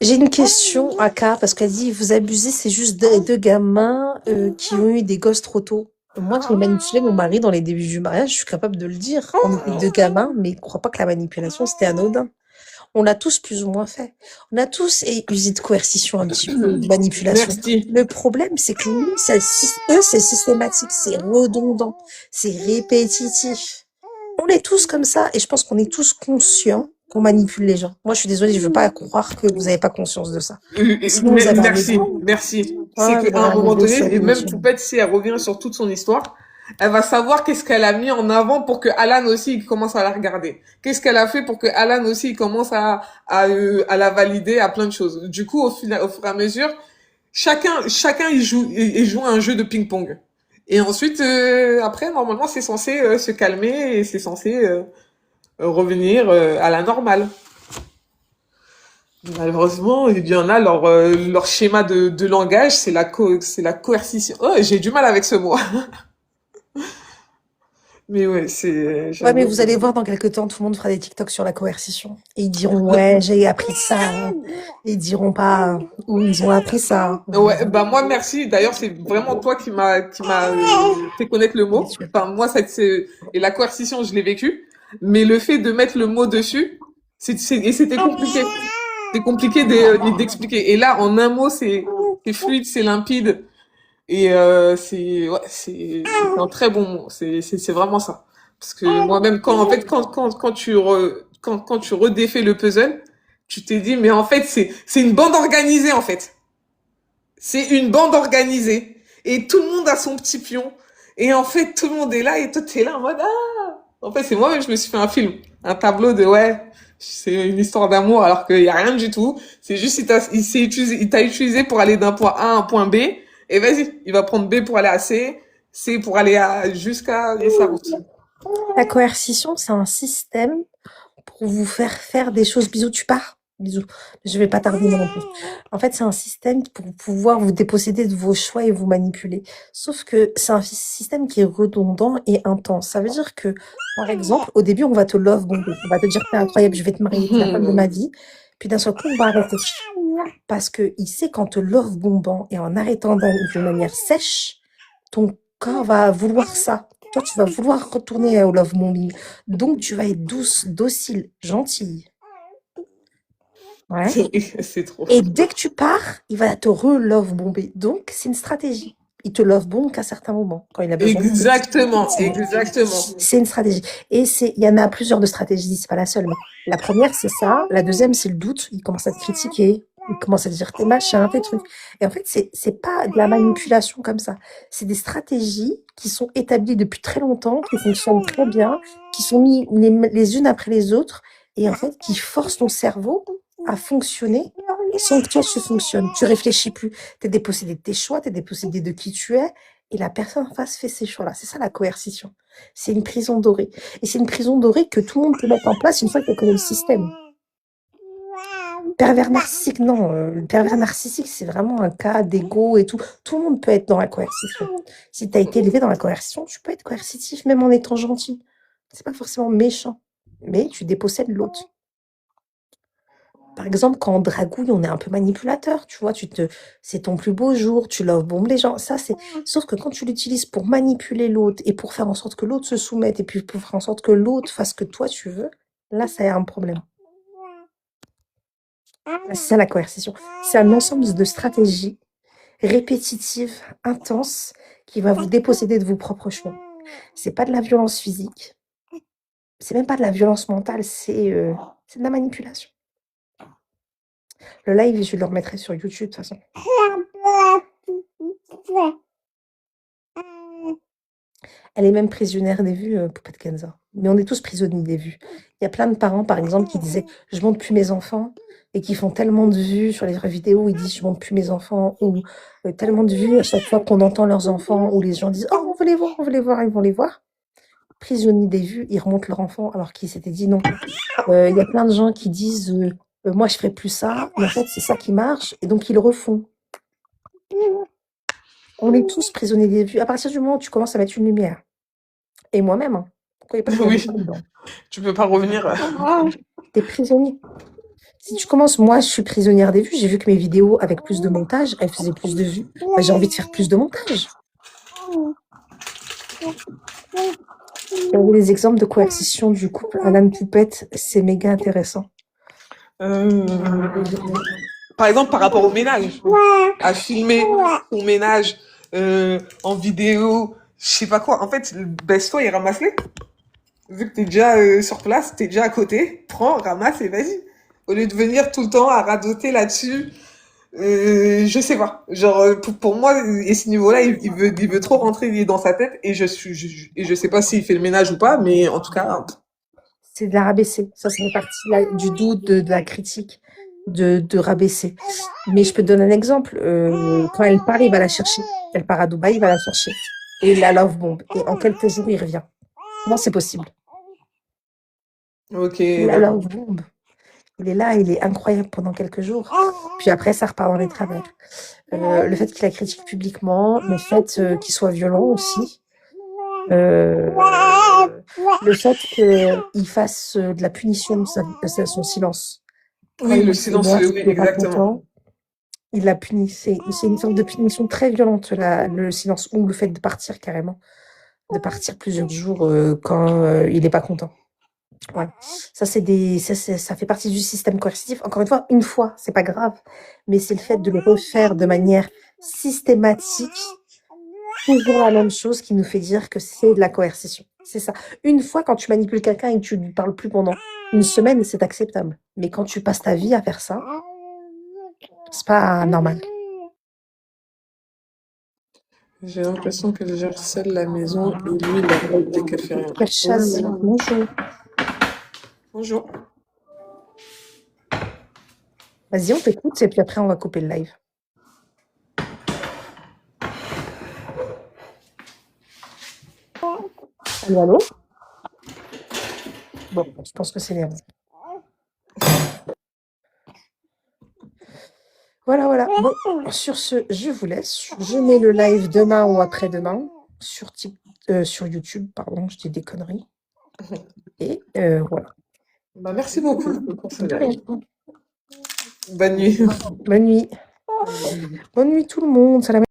Speaker 2: J'ai une question, Aka, parce qu'elle dit, vous abusez, c'est juste deux gamins qui ont eu des gosses trop tôt. Moi, j'ai manipulé mon mari dans les débuts du mariage, je suis capable de le dire. On était deux gamins, mais crois pas que la manipulation, c'était anodin. On l'a tous plus ou moins fait. On a tous usé de coercition un petit peu, de manipulation.
Speaker 14: Merci.
Speaker 2: Le problème, c'est que nous, eux, c'est systématique, c'est redondant, c'est répétitif. On est tous comme ça, et je pense qu'on est tous conscients qu'on manipule les gens. Moi, je suis désolée, je veux pas croire que vous n'avez pas conscience de ça. Sinon, vous avez un ego.
Speaker 14: Merci.
Speaker 2: Ouais,
Speaker 14: C'est
Speaker 2: vous avez
Speaker 14: qu'à un
Speaker 2: un
Speaker 14: moment
Speaker 2: ego
Speaker 14: donné, et même
Speaker 2: surémotionnel.
Speaker 14: Poupette, si elle revient sur toute son histoire, elle va savoir qu'est-ce qu'elle a mis en avant pour que Alan aussi il commence à la regarder. Qu'est-ce qu'elle a fait pour que Alan aussi il commence à la valider à plein de choses. Du coup, au fur et à mesure, chacun il joue un jeu de ping-pong. Et ensuite, après, normalement, c'est censé se calmer et c'est censé revenir à la normale. Malheureusement, il y en a leur schéma de langage, c'est la coercition. Oh, j'ai du mal avec ce mot. Mais ouais,
Speaker 2: Ouais, mais
Speaker 14: j'avoue
Speaker 2: vous
Speaker 14: que-
Speaker 2: allez voir dans quelques temps, tout le monde fera des TikTok sur la coercition. Et ils diront, ouais, j'ai appris ça. Et ils diront pas, où ils ont appris ça.
Speaker 14: Ouais, moi merci. D'ailleurs, c'est vraiment toi qui m'a fait connaître le mot. Enfin, moi, et la coercition, je l'ai vécu. Mais le fait de mettre le mot dessus, et c'était compliqué. C'est compliqué d'expliquer. Et là, en un mot, c'est fluide, c'est limpide. Et c'est un très bon mot. C'est vraiment ça. Parce que moi-même, quand tu redéfais le puzzle, tu t'es dit, mais en fait, c'est une bande organisée, en fait. C'est une bande organisée. Et tout le monde a son petit pion. Et en fait, tout le monde est là et toi, t'es là en mode, En fait, c'est moi-même, je me suis fait un film. Un tableau de, c'est une histoire d'amour alors qu'il y a rien du tout. C'est juste, il t'a utilisé pour aller d'un point A à un point B. Et vas-y, il va prendre B pour aller à C, C pour aller jusqu'à sa route.
Speaker 2: La coercition, c'est un système pour vous faire des choses. Bisous, tu pars? Bisous. Je vais pas tarder moi non plus. En fait, c'est un système pour pouvoir vous déposséder de vos choix et vous manipuler. Sauf que c'est un système qui est redondant et intense. Ça veut dire que, par exemple, au début, on va te love bomber. On va te dire, t'es incroyable, je vais te marier, t'es la femme de ma vie. Puis d'un seul coup, on va arrêter. Parce que il sait qu'en te love bombant et en arrêtant de manière sèche, ton corps va vouloir ça. Toi, tu vas vouloir retourner au love bombing. Donc, tu vas être douce, docile, gentille. Ouais.
Speaker 14: C'est trop.
Speaker 2: Et dès que tu pars, il va te re-love bomber. Donc, c'est une stratégie. Il te love bombe qu'à certains moments, quand il a besoin.
Speaker 14: Exactement.
Speaker 2: C'est une stratégie. Et il y en a plusieurs de stratégies, c'est pas la seule. Mais la première, c'est ça. La deuxième, c'est le doute. Il commence à te critiquer. Il commence à te dire tes machins, tes trucs. Et en fait, c'est pas de la manipulation comme ça. C'est des stratégies qui sont établies depuis très longtemps, qui fonctionnent très bien, qui sont mises les unes après les autres, et en fait, qui forcent ton cerveau à fonctionner sans que toi tu fonctionnes. Tu réfléchis plus. T'es dépossédé de tes choix, t'es dépossédé de qui tu es, et la personne en face fait ces choix-là. C'est ça la coercition. C'est une prison dorée. Et c'est une prison dorée que tout le monde peut mettre en place une fois qu'elle connaît le système. Pervers narcissique, non. Le pervers narcissique, c'est vraiment un cas d'ego et tout. Tout le monde peut être dans la coercition. Si tu as été élevé dans la coercition, tu peux être coercitif même en étant gentil. C'est pas forcément méchant, mais tu dépossèdes l'autre. Par exemple, quand on dragouille, on est un peu manipulateur, tu vois, c'est ton plus beau jour, tu love bombes les gens. Sauf que quand tu l'utilises pour manipuler l'autre et pour faire en sorte que l'autre se soumette et puis pour faire en sorte que l'autre fasse ce que toi tu veux, là, ça y a un problème. C'est ça la coercition. C'est un ensemble de stratégies répétitives, intenses, qui va vous déposséder de vos propres choix. C'est pas de la violence physique. C'est même pas de la violence mentale, c'est de la manipulation. Le live, je le remettrai sur YouTube de toute façon. Elle est même prisonnière des vues, Poupette Kenza. Mais on est tous prisonniers des vues. Il y a plein de parents, par exemple, qui disaient « je montre plus mes enfants » et qui font tellement de vues sur les vidéos où ils disent « je montre plus mes enfants » ou tellement de vues à chaque fois qu'on entend leurs enfants où les gens disent « oh, on veut les voir, ils vont les voir ». Prisonniers des vues, ils remontent leur enfant alors qu'ils s'étaient dit non. Il y a plein de gens qui disent moi je ferai plus ça, mais en fait c'est ça qui marche et donc ils le refont. On est tous prisonniers des vues. À partir du moment où tu commences à mettre une lumière, et moi-même, hein, pourquoi il n'y a pas de
Speaker 14: Oui,
Speaker 2: lumière dedans?
Speaker 14: tu peux pas revenir.
Speaker 2: T'es prisonnier. Si tu commences, moi je suis prisonnière des vues, j'ai vu que mes vidéos avec plus de montage, elles faisaient plus de vues. Bah, j'ai envie de faire plus de montage. Il y avait des exemples de coercition du couple Alan Poupette, c'est méga intéressant.
Speaker 14: Par exemple, par rapport au ménage, à filmer ton ménage en vidéo, je sais pas quoi. En fait, baisse-toi et ramasse-les. Vu que t'es déjà sur place, t'es déjà à côté, prends, ramasse et vas-y. Au lieu de venir tout le temps à radoter là-dessus, je sais pas. Genre, pour moi, et ce niveau-là, il veut trop rentrer dans sa tête et je sais pas s'il fait le ménage ou pas, mais en tout cas.
Speaker 2: C'est de la rabaisser. Ça fait partie du doute, de la critique, de rabaisser. Mais je peux te donner un exemple. Quand elle part, il va la chercher. Elle part à Dubaï, il va la chercher. Et il la love bomb. Et en quelques jours, il revient. Comment c'est possible?
Speaker 14: Ok.
Speaker 2: Il la love bomb. Il est là, il est incroyable pendant quelques jours. Puis après, ça repart dans les travers. Le fait qu'il la critique publiquement, le fait qu'il soit violent aussi. Le fait qu'il fasse de la punition de son silence.
Speaker 14: Oui, le silence, oui, exactement.
Speaker 2: Content, il la punit. C'est une sorte de punition très violente, le silence, ou le fait de partir carrément. De partir plusieurs jours quand il n'est pas content. Ouais. Ça fait partie du système coercitif. Encore une fois, c'est pas grave, mais c'est le fait de le refaire de manière systématique, toujours la même chose qui nous fait dire que c'est de la coercition. C'est ça. Une fois, quand tu manipules quelqu'un et que tu lui parles plus pendant une semaine, c'est acceptable. Mais quand tu passes ta vie à faire ça, c'est pas normal.
Speaker 14: J'ai l'impression qu'elle gère seule la maison et lui, il la dès qu'elle fait rien.
Speaker 2: Quelle chasse. Bonjour.
Speaker 14: Bonjour.
Speaker 2: Vas-y, on t'écoute et puis après, on va couper le live. Allô, allô? Bon, je pense que c'est les Voilà. Bon, sur ce, je vous laisse. Je mets le live demain ou après-demain sur YouTube. Pardon, je dis des conneries. Et voilà.
Speaker 14: Bah, merci beaucoup pour ce live. Bonne nuit.
Speaker 2: Bonne nuit. Bonne nuit tout le monde. Salam.